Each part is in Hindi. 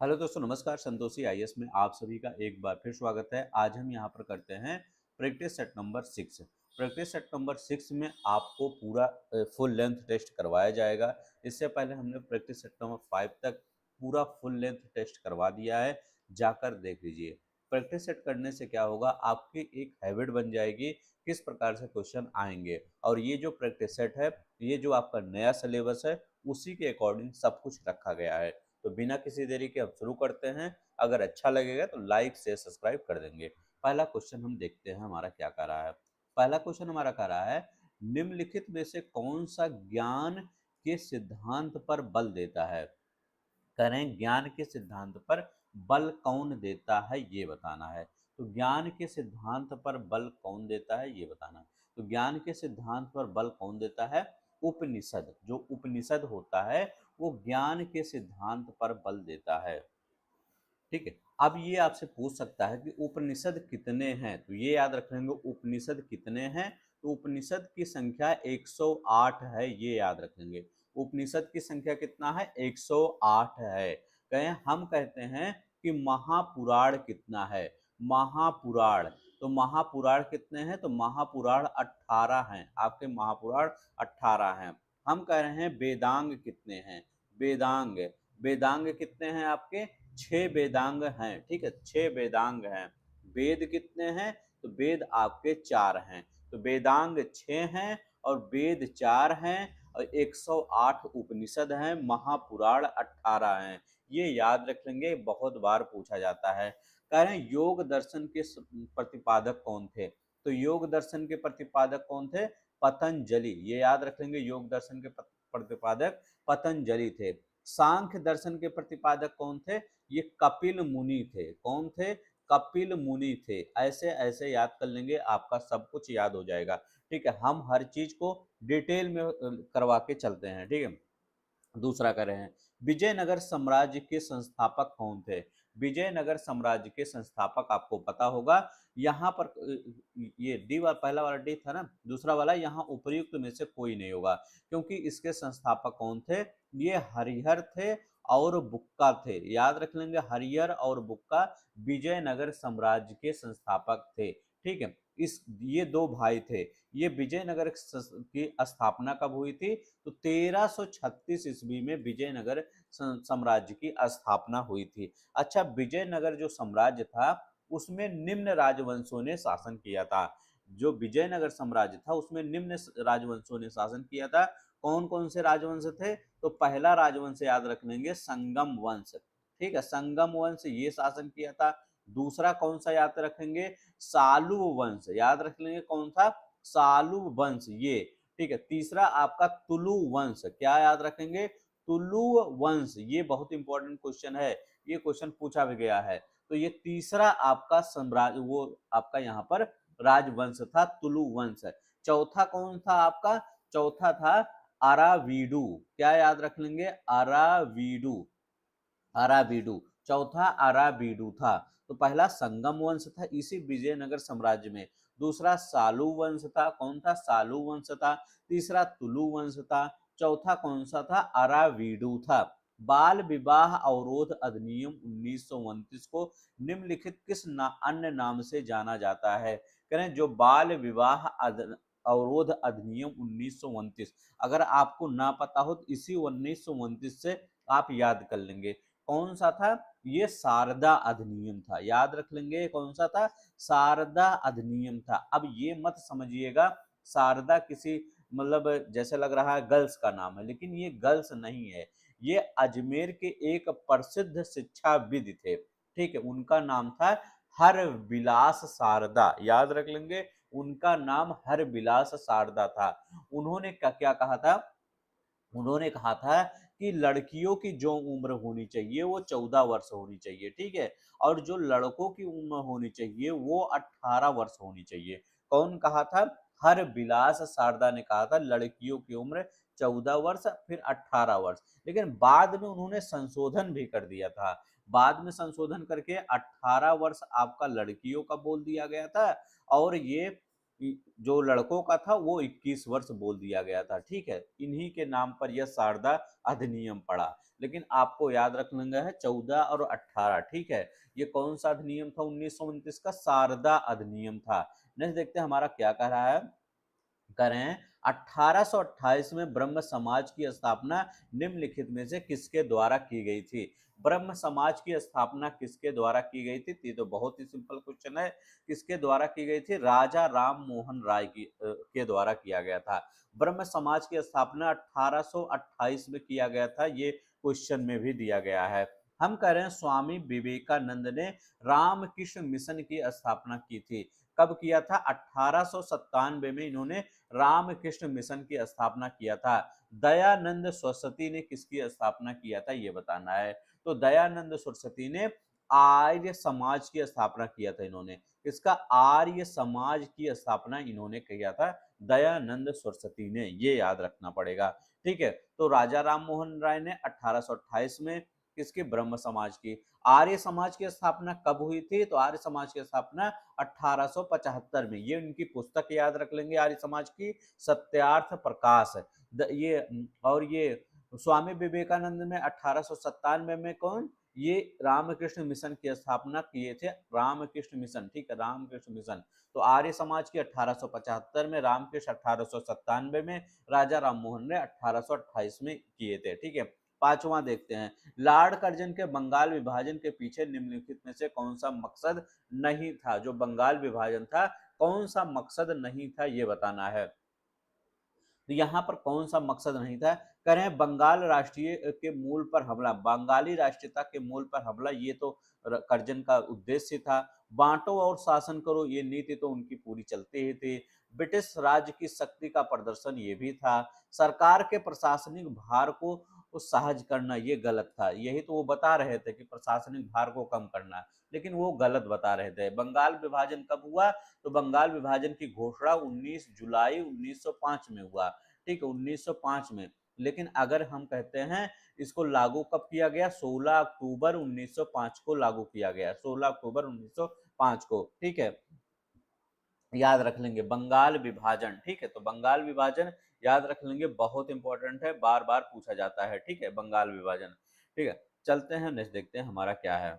हेलो दोस्तों, नमस्कार। संतोषी आईएएस में आप सभी का एक बार फिर स्वागत है। आज हम यहाँ पर करते हैं practice set number 6। Practice set number 6 में आपको पूरा फुल लेंथ टेस्ट करवाया जाएगा। इससे पहले हमने प्रैक्टिस सेट नंबर 5 तक पूरा फुल लेंथ टेस्ट करवा दिया है, जाकर देख लीजिए। प्रैक्टिस सेट करने से क्या होगा, आपकी एक हैबिट बन जाएगी किस प्रकार से क्वेश्चन आएंगे। और ये जो प्रैक्टिस सेट है, ये जो आपका नया सिलेबस है, उसी के अकॉर्डिंग सब कुछ रखा गया है। तो बिना किसी देरी के हम शुरू करते हैं। अगर अच्छा लगेगा तो लाइक से सब्सक्राइब कर देंगे। पहला क्वेश्चन हम देखते हैं हमारा क्या कह रहा है। पहला क्वेश्चन हमारा कह रहा है, निम्नलिखित में से कौन सा ज्ञान के सिद्धांत पर बल देता है। करें, ज्ञान के सिद्धांत पर बल कौन देता है ये बताना है। तो ज्ञान के सिद्धांत पर बल कौन देता है ये बताना है। तो ज्ञान के सिद्धांत पर बल कौन देता है? उपनिषद। जो उपनिषद होता है वो ज्ञान के सिद्धांत पर बल देता है। ठीक है। अब ये आपसे पूछ सकता है कि उपनिषद कितने हैं, तो ये याद रख लेंगे उपनिषद कितने हैं। तो उपनिषद की संख्या 108 है, ये याद रखेंगे। उपनिषद की संख्या कितना है? 108 है। कहें, हम कहते हैं कि महापुराण कितना है। महापुराण, तो महापुराण कितने हैं? तो महापुराण 18 हैं। आपके महापुराण 18 हैं। हम कह रहे हैं वेदांग कितने हैं। वेदांग, वेदांग कितने हैं आपके? 6 वेदांग हैं। ठीक है, 6 वेदांग हैं। वेद कितने हैं? तो वेद आपके 4 हैं। तो वेदांग 6 हैं और वेद 4 हैं और 108 उपनिषद हैं। महापुराण 18 हैं। ये याद रख लेंगे, बहुत बार पूछा जाता है। कह रहे हैं योग दर्शन के प्रतिपादक कौन थे। तो योग दर्शन के प्रतिपादक कौन थे? पतंजलि। ये याद रख लेंगे, योग दर्शन के प्रतिपादक पतंजलि थे। सांख्य दर्शन के प्रतिपादक कौन थे? ये कपिल मुनि थे। कौन थे? कपिल मुनि थे। ऐसे ऐसे याद कर लेंगे, आपका सब कुछ याद हो जाएगा। ठीक है, हम हर चीज को डिटेल में करवा के चलते हैं। ठीक है। दूसरा कर रहे हैं, विजयनगर साम्राज्य के संस्थापक कौन थे। विजयनगर साम्राज्य के संस्थापक आपको पता होगा। यहाँ पर ये डी वाला, पहला वाला डी था ना, दूसरा वाला यहाँ उपर्युक्त में से कोई नहीं होगा, क्योंकि इसके संस्थापक कौन थे? ये हरिहर थे और बुक्का थे। याद रख लेंगे, हरिहर और बुक्का विजयनगर साम्राज्य के संस्थापक थे। ठीक है। इस ये दो भाई थे। ये विजयनगर की स्थापना कब हुई थी? तो 1336 ईस्वी में विजयनगर साम्राज्य की स्थापना हुई थी। अच्छा, विजयनगर जो साम्राज्य था उसमें निम्न राजवंशों ने शासन किया था। जो विजयनगर साम्राज्य था उसमें निम्न राजवंशों ने शासन किया था। कौन कौन से राजवंश थे? तो पहला राजवंश याद रख लेंगे, संगम वंश। ठीक है, संगम वंश ये शासन किया था। दूसरा कौन सा याद रखेंगे? सालु वंश। याद रख लेंगे कौन सा? सालु वंश ये। ठीक है। तीसरा आपका तुलु वंश। क्या याद रखेंगे? तुलु वंश। ये बहुत इंपॉर्टेंट क्वेश्चन है, ये क्वेश्चन पूछा भी गया है। तो ये तीसरा आपका साम्राज्य, वो आपका यहाँ पर राजवंश था, तुलु वंश। चौथा कौन था आपका? चौथा था अरावीडू। क्या याद रख लेंगे? अरावीडू। अराबीडू। चौथा अराबीडू था। तो पहला संगम वंश था इसी विजयनगर साम्राज्य में। दूसरा सालू वंश था। कौन था? सालू वंश था। तीसरा तुलु वंश था। चौथा कौन सा था? अराबीडू था। बाल विवाह अवरोध अधिनियम 1929 को निम्नलिखित किस अन्य नाम से जाना जाता है। करें, जो बाल विवाह अवरोध अधिनियम 1929, अगर आपको ना पता हो तो इसी 1929 से आप याद कर लेंगे। कौन सा था? ये शारदा अधिनियम था। याद रख लेंगे कौन सा था? शारदा अधिनियम था। अब ये मत समझिएगा शारदा किसी मतलब जैसे लग रहा है गर्ल्स का नाम है, लेकिन ये गर्ल्स नहीं है। ये अजमेर के एक प्रसिद्ध शिक्षाविद थे। ठीक है, उनका नाम था हर विलास शारदा। याद रख लेंगे, उनका नाम हर विलास शारदा था। उन्होंने क्या कहा था? उन्होंने कहा था कि लड़कियों की जो उम्र होनी चाहिए वो 14 वर्ष होनी चाहिए। ठीक है। और जो लड़कों की उम्र होनी चाहिए वो 18 वर्ष होनी चाहिए। कौन कहा था? हर विलास शारदा ने कहा था लड़कियों की उम्र 14 वर्ष, फिर 18 वर्ष। लेकिन बाद में उन्होंने संशोधन भी कर दिया था। बाद में संशोधन करके 18 वर्ष आपका लड़कियों का बोल दिया गया था और ये जो लड़कों का था वो 21 वर्ष बोल दिया गया था। ठीक है, इन्हीं के नाम पर यह शारदा अधिनियम पड़ा। लेकिन आपको याद रखना है 14 और 18। ठीक है, ये कौन सा अधिनियम था? 1929 का शारदा अधिनियम था। नेक्स्ट देखते हैं हमारा क्या कह रहा है। करें 1828 में ब्रह्म समाज की स्थापना निम्नलिखित में से किसके द्वारा की गई थी? ब्रह्म समाज की स्थापना किसके द्वारा की गई थी? तो बहुत ही सिंपल क्वेश्चन है। किसके द्वारा की गई थी? राजा राम मोहन राय के द्वारा किया गया था। ब्रह्म समाज की स्थापना 1828 में किया गया था, ये क्वेश्चन में भी दिया गया है। हम कह रहे हैं स्वामी विवेकानंद ने रामकृष्ण मिशन की स्थापना की थी। कब किया था? 1897 में इन्होंने रामकृष्ण मिशन की स्थापना किया था। दयानंद सरस्वती ने किसकी स्थापना किया था, ये बताना है। तो दयानंद सरस्वती ने आर्य समाज की स्थापना किया था। इन्होंने इसका आर्य समाज की स्थापना इन्होंने किया था, दयानंद सरस्वती ने, ये याद रखना पड़ेगा। ठीक है, तो राजा राम मोहन राय ने 1828 में किसकी? ब्रह्म समाज की। आर्य समाज की स्थापना कब हुई थी? तो आर्य समाज की स्थापना 1875 में। ये उनकी पुस्तक याद रख लेंगे आर्य समाज की, सत्यार्थ प्रकाश। और ये स्वामी विवेकानंद ने 1897 में कौन? ये रामकृष्ण मिशन की स्थापना किए थे, रामकृष्ण मिशन। ठीक है, रामकृष्ण मिशन। तो आर्य समाज की 1875 में, रामकृष्ण 1897 में, राजा राम मोहन ने 1828 में किए थे। ठीक है, पांचवा देखते हैं। लॉर्ड कर्जन के बंगाल विभाजन के पीछे निम्नलिखित में से कौन सा मकसद नहीं था? जो बंगाल विभाजन था, कौन सा मकसद नहीं था, ये बताना है। तो यहाँ पर कौन सा मकसद नहीं था? करें बंगाल राष्ट्रीय के मूल पर हमला, बंगाली राष्ट्रीयता के मूल पर हमला, ये तो कर्जन का उद्देश्य था। बांटो और शासन करो, ये नीति तो उनकी पूरी चलती ही थी। ब्रिटिश राज की शक्ति का प्रदर्शन, ये भी था। सरकार के प्रशासनिक भार को सहज करना, ये गलत था। यही तो वो बता रहे थे कि प्रशासनिक भार को कम करना, लेकिन वो गलत बता रहे थे। बंगाल विभाजन कब हुआ? तो बंगाल विभाजन की घोषणा 19 जुलाई 1905 में हुआ। ठीक है, 1905 में। लेकिन अगर हम कहते हैं इसको लागू कब किया गया? 16 अक्टूबर 1905 को लागू किया गया, 16 अक्टूबर 1905 को। ठीक है, याद रख लेंगे बंगाल विभाजन। ठीक है, तो बंगाल विभाजन याद रख लेंगे, बहुत इंपॉर्टेंट है, बार बार पूछा जाता है। ठीक है, बंगाल विभाजन। ठीक है, चलते हैं नेक्स्ट देखते हैं हमारा क्या है।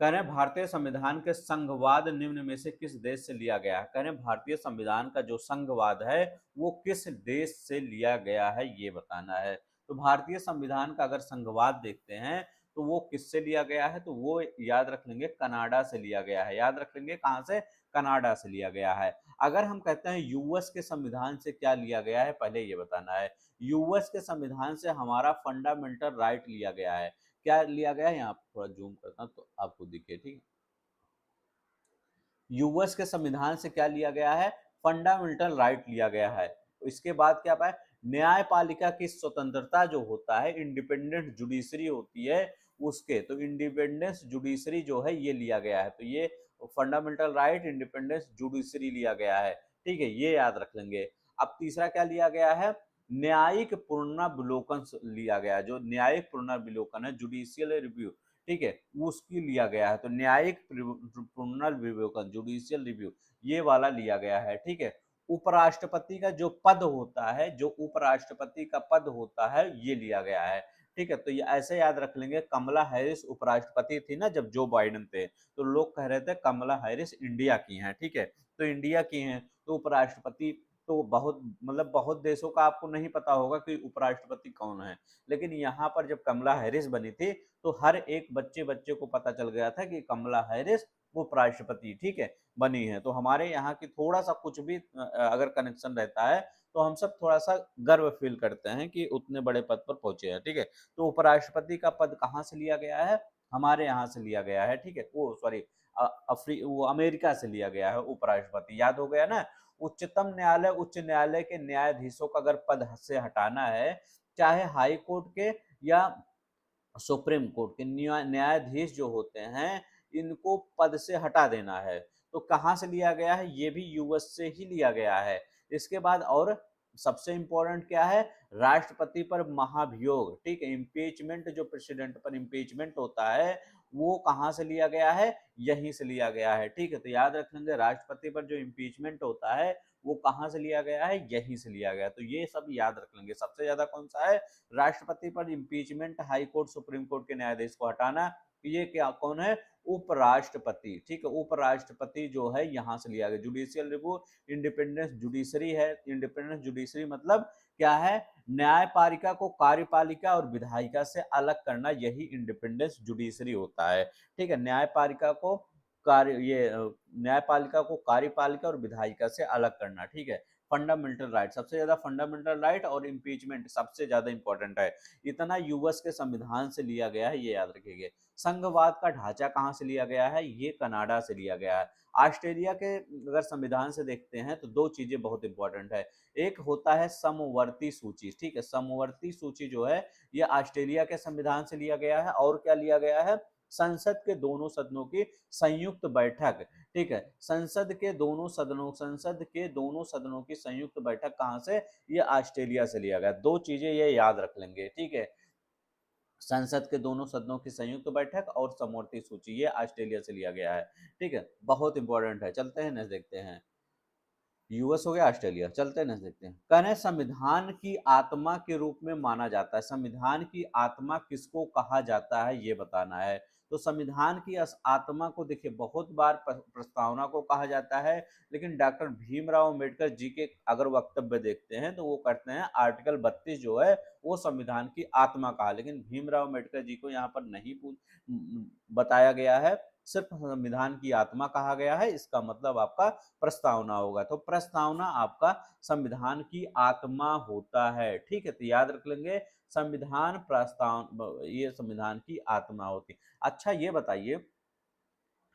कह रहे हैं भारतीय संविधान के संघवाद निम्न में से किस देश से लिया गया है? कह रहे हैं भारतीय संविधान का जो संघवाद है वो किस देश से लिया गया है, ये बताना है। तो भारतीय संविधान का अगर संघवाद देखते हैं तो वो किससे लिया गया है? तो वो याद रख लेंगे कनाडा से लिया गया है। याद रख लेंगे कहाँ से? कनाडा से लिया गया है। अगर हम कहते हैं यूएस के संविधान से क्या लिया गया है, पहले ये बताना है। यूएस के संविधान से हमारा फंडामेंटल राइट लिया गया है। क्या लिया गया है? यहाँ थोड़ा जूम करता हूं तो आपको दिखे। ठीक, यूएस के संविधान से क्या लिया गया है? फंडामेंटल राइट लिया गया है। इसके बाद क्या पाए? न्यायपालिका की स्वतंत्रता जो होता है, इंडिपेंडेंट जुडिशरी होती है उसके, तो इंडिपेंडेंस जुडिशरी जो है ये लिया गया है। तो ये फंडामेंटल राइट, इंडिपेंडेंस जुडिशरी लिया गया है। ठीक है, ये याद रख लेंगे। अब तीसरा क्या लिया गया है? न्यायिक पुनरावलोकन लिया गया है। जो न्यायिक पुनरावलोकन है, जुडिशियल रिव्यू, ठीक है, उसकी लिया गया है। तो न्यायिक पुनर्विवेचन, जुडिशियल रिव्यू, ये वाला लिया गया है। ठीक है, उपराष्ट्रपति का जो पद होता है, जो उपराष्ट्रपति का पद होता है, ये लिया गया है। ठीक है, तो ये ऐसे याद रख लेंगे। कमला हैरिस उपराष्ट्रपति थी ना जब जो बाइडेन थे, तो लोग कह रहे थे कमला हैरिस इंडिया की हैं। ठीक है, तो इंडिया की हैं, तो उपराष्ट्रपति, तो बहुत मतलब बहुत देशों का आपको नहीं पता होगा कि उपराष्ट्रपति कौन है, लेकिन यहाँ पर जब कमला हैरिस बनी थी तो हर एक बच्चे बच्चे को पता चल गया था कि कमला हैरिस उपराष्ट्रपति, ठीक है, बनी है। तो हमारे यहाँ की थोड़ा सा कुछ भी अगर कनेक्शन रहता है तो हम सब थोड़ा सा गर्व फील करते हैं कि उतने बड़े पद पर पहुंचे हैं। ठीक है, तो उपराष्ट्रपति का पद कहाँ से लिया गया है? हमारे यहाँ से लिया गया है। ठीक है, वो सॉरी, वो अमेरिका से लिया गया है उपराष्ट्रपति। याद हो गया ना? उच्चतम न्यायालय, उच्च न्यायालय के न्यायाधीशों का अगर पद से हटाना है, चाहे हाई कोर्ट के या सुप्रीम कोर्ट के न्यायाधीश जो होते हैं, इनको पद से हटा देना है, तो कहाँ से लिया गया है? ये भी यूएस से ही लिया गया है। इसके बाद और सबसे इंपॉर्टेंट क्या है, राष्ट्रपति पर महाभियोग, ठीक है, इम्पीचमेंट, जो प्रेसिडेंट पर इम्पीचमेंट होता है वो कहाँ से लिया गया है, यहीं से लिया गया है, ठीक है। तो याद रख लेंगे राष्ट्रपति पर जो इम्पीचमेंट होता है वो कहाँ से लिया गया है, यहीं से लिया गया है। तो ये सब याद रख लेंगे। सबसे ज्यादा कौन सा है, राष्ट्रपति पर impeachment, high court supreme court के न्यायाधीश को हटाना, ये क्या कौन है, उपराष्ट्रपति, ठीक है, उपराष्ट्रपति जो है यहां से लिया गया। जुडिशियल रिव्यू, इंडिपेंडेंस जुडिशरी है, इंडिपेंडेंस जुडिशरी मतलब क्या है, न्यायपालिका को कार्यपालिका और विधायिका से अलग करना, यही इंडिपेंडेंस जुडिशरी होता है, ठीक है। न्यायपालिका को न्यायपालिका को कार्यपालिका और विधायिका से अलग करना, ठीक है। फंडामेंटल राइट, सबसे ज्यादा फंडामेंटल राइट और इम्पीचमेंट सबसे ज्यादा इंपॉर्टेंट है। इतना यूएस के संविधान से लिया गया है, ये याद रखिएगा। संघवाद का ढांचा कहां से लिया गया है, ये कनाडा से लिया गया है। ऑस्ट्रेलिया के अगर संविधान से देखते हैं तो दो चीजें बहुत इंपॉर्टेंट है। एक होता है समवर्ती सूची, ठीक है, समवर्ती सूची जो है ये ऑस्ट्रेलिया के संविधान से लिया गया है। और क्या लिया गया है, संसद के दोनों सदनों की संयुक्त बैठक, ठीक है, संसद के दोनों सदनों की संयुक्त बैठक कहां से, ये ऑस्ट्रेलिया से लिया गया। दो चीजें ये याद रख लेंगे, ठीक है, संसद के दोनों सदनों की संयुक्त बैठक और समवर्ती सूची, ये ऑस्ट्रेलिया से लिया गया है, ठीक है, बहुत इंपॉर्टेंट है। चलते हैं नेक्स्ट देखते हैं, यूएस हो गया, ऑस्ट्रेलिया, चलते हैं नेक्स्ट देखते हैं। कहें संविधान की आत्मा के रूप में माना जाता है, संविधान की आत्मा किसको कहा जाता है ये बताना है। तो संविधान की आत्मा को देखिए बहुत बार प्रस्तावना को कहा जाता है, लेकिन डॉक्टर भीमराव अंबेडकर जी के अगर वक्तव्य देखते हैं तो वो कहते हैं आर्टिकल 32 जो है वो संविधान की आत्मा कहा, लेकिन भीमराव अंबेडकर जी को यहाँ पर नहीं बताया गया है, सिर्फ संविधान की आत्मा कहा गया है। इसका मतलब आपका प्रस्तावना होगा। तो प्रस्तावना आपका संविधान की आत्मा होता है, ठीक है, तो याद रख लेंगे संविधान प्रस्ताव, ये संविधान की आत्मा होती। अच्छा ये बताइए,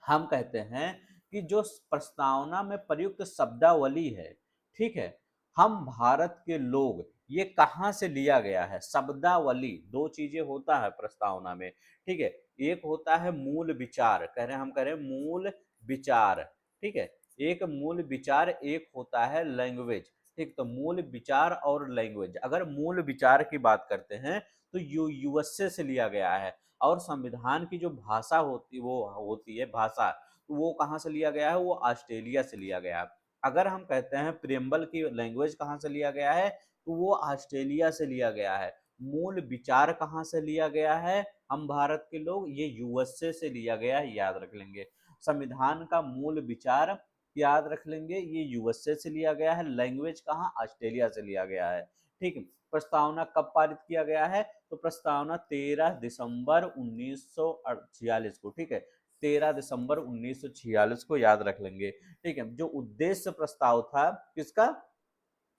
हम कहते हैं कि जो प्रस्तावना में प्रयुक्त शब्दावली है, ठीक है, हम भारत के लोग, ये कहां से लिया गया है, शब्दावली, दो चीजें होता है प्रस्तावना में, ठीक है, एक होता है मूल विचार, कह रहे हम कह रहे हैं मूल विचार, ठीक है, एक मूल विचार, एक होता है लैंग्वेज, ठीक। तो मूल विचार और लैंग्वेज, अगर मूल विचार की बात करते हैं तो यूएसए से लिया गया है, और संविधान की जो भाषा होती वो होती है भाषा, वो कहाँ से लिया गया है, वो ऑस्ट्रेलिया से लिया गया है। अगर हम कहते हैं प्रियम्बल की लैंग्वेज कहाँ से लिया गया है, तो वो ऑस्ट्रेलिया से लिया गया है। मूल विचार कहाँ से लिया गया है, हम भारत के लोग, ये यूएसए से लिया गया है, याद रख लेंगे। संविधान का मूल विचार याद रख लेंगे, ये यूएसए से लिया गया है। लैंग्वेज कहाँ, ऑस्ट्रेलिया से लिया गया है, ठीक है। प्रस्तावना कब पारित किया गया है, तो प्रस्तावना 13 दिसंबर 1946 को, ठीक है, 13 दिसंबर 1946 को याद रख लेंगे, ठीक है। जो उद्देश्य प्रस्ताव था किसका,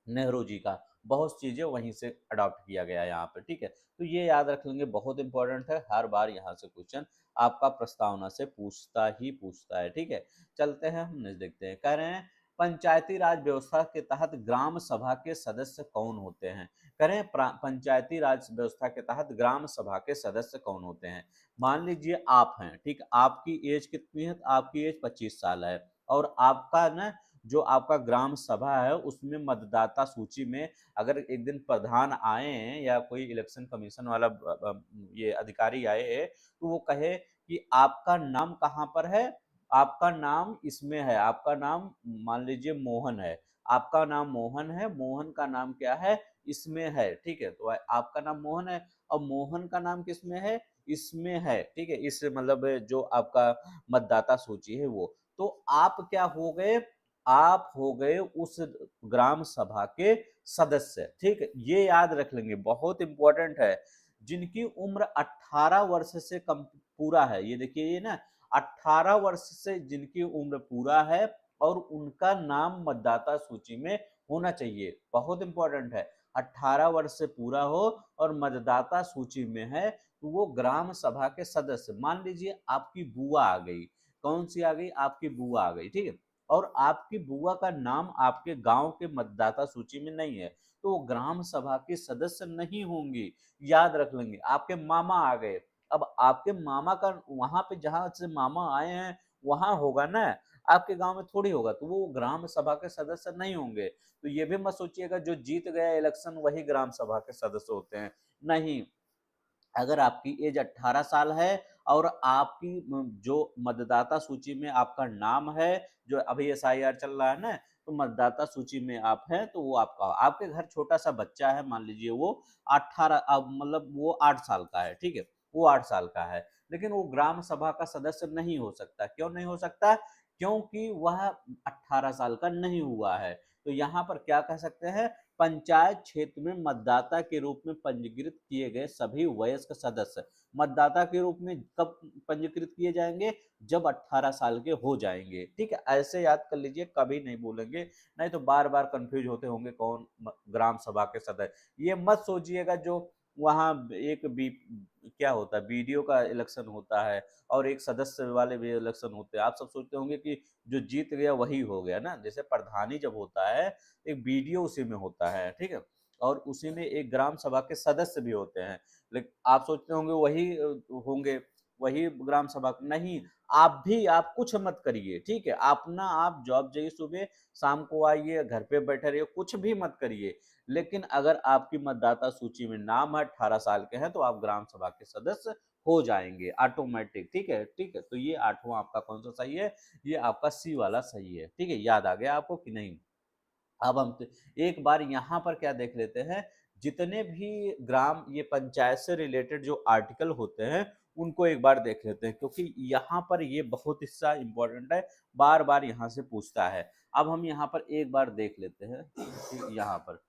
नेहरू जी का, बहुत चीजें वहीं से अडॉप्ट किया गया यहाँ पे, ठीक है। तो ये याद रख लेंगे, बहुत इंपॉर्टेंट है, हर बार यहाँ से क्वेश्चन आपका प्रस्तावना से पूछता है, ठीक है। चलते हैं हम नेक्स्ट देखते हैं, कह रहे हैं पंचायती राज व्यवस्था के तहत ग्राम सभा के सदस्य कौन होते हैं, कह रहे हैं पंचायती राज व्यवस्था के तहत ग्राम सभा के सदस्य कौन होते हैं। मान लीजिए आप हैं, ठीक, आपकी एज कितनी है, आपकी एज 25 साल है, और आपका ना जो आपका ग्राम सभा है उसमें मतदाता सूची में अगर एक दिन प्रधान आए हैं या कोई इलेक्शन कमीशन वाला ये अधिकारी आए हैं, तो वो कहे कि आपका नाम कहाँ पर है, आपका नाम इसमें है, आपका नाम मान लीजिए मोहन है, आपका नाम मोहन है, मोहन का नाम क्या है, इसमें है, ठीक है। तो आपका नाम मोहन है और मोहन का नाम किसमें है, इसमें है, ठीक है, इस मतलब जो आपका मतदाता सूची है वो, तो आप क्या हो गए, आप हो गए उस ग्राम सभा के सदस्य, ठीक है। ये याद रख लेंगे, बहुत इंपॉर्टेंट है। जिनकी उम्र 18 वर्ष से कम पूरा है, ये देखिए ये ना 18 वर्ष से जिनकी उम्र पूरा है और उनका नाम मतदाता सूची में होना चाहिए, बहुत इंपॉर्टेंट है। 18 वर्ष से पूरा हो और मतदाता सूची में है तो वो ग्राम सभा के सदस्य, मान लीजिए आपकी बुआ आ गई, कौन सी आ गई, आपकी बुआ आ गई, ठीक है, और आपकी बुआ का नाम आपके गांव के मतदाता सूची में नहीं है, तो वो ग्राम सभा के सदस्य नहीं होंगी, याद रख लेंगे। आपके मामा आ गए, अब आपके मामा का वहां पे जहां से मामा आए हैं वहां होगा ना, आपके गांव में थोड़ी होगा, तो वो ग्राम सभा के सदस्य नहीं होंगे। तो ये भी मत सोचिएगा जो जीत गया इलेक्शन वही ग्राम सभा के सदस्य होते हैं, नहीं। अगर आपकी एज 18 साल है और आपकी जो मतदाता सूची में आपका नाम है, जो अभी एसआईआर चल रहा है ना, तो मतदाता सूची में आप हैं, तो वो आपका, आपके घर छोटा सा बच्चा है, मान लीजिए वो 18 मतलब वो 8 साल का है, ठीक है, वो 8 साल का है, लेकिन वो ग्राम सभा का सदस्य नहीं हो सकता। क्यों नहीं हो सकता? क्योंकि वह 18 साल का नहीं हुआ है। तो यहाँ पर क्या कह सकते हैं, पंचायत क्षेत्र में मतदाता के रूप में पंजीकृत किए गए सभी वयस्क सदस्य मतदाता के रूप में कब पंजीकृत किए जाएंगे, जब 18 साल के हो जाएंगे, ठीक है। ऐसे याद कर लीजिए, कभी नहीं भूलेंगे, नहीं तो बार बार कंफ्यूज होते होंगे कौन ग्राम सभा के सदस्य। ये मत सोचिएगा जो वहाँ एक क्या होता है, बीडीओ का इलेक्शन होता है और एक सदस्य वाले भी इलेक्शन होते हैं, आप सब सोचते होंगे कि जो जीत गया वही हो गया ना। जैसे प्रधानी जब होता है, एक बीडीओ उसी में होता है, ठीक है, और उसी में एक ग्राम सभा के सदस्य भी होते हैं। लेकिन आप सोचते होंगे वही होंगे, वही ग्राम सभा, नहीं। आप भी, आप कुछ मत करिए, ठीक है, अपना आप जॉब जाइए, सुबह शाम को आइए, घर पे बैठे रहिए, कुछ भी मत करिए। लेकिन अगर आपकी मतदाता सूची में नाम है, 18 साल के हैं, तो आप ग्राम सभा के सदस्य हो जाएंगे ऑटोमेटिक, ठीक है, ठीक है। तो ये 8वां आपका कौन सा सही है? ये आपका सी वाला सही है, ठीक है। याद आ गया आपको कि नहीं? अब हम एक बार यहाँ पर क्या देख लेते हैं, जितने भी ग्राम ये पंचायत से रिलेटेड जो आर्टिकल होते हैं उनको एक बार देख लेते हैं, क्योंकि यहाँ पर ये बहुत हिस्सा इंपॉर्टेंट है, बार बार यहाँ से पूछता है। अब हम यहाँ पर एक बार देख लेते हैं कि यहाँ पर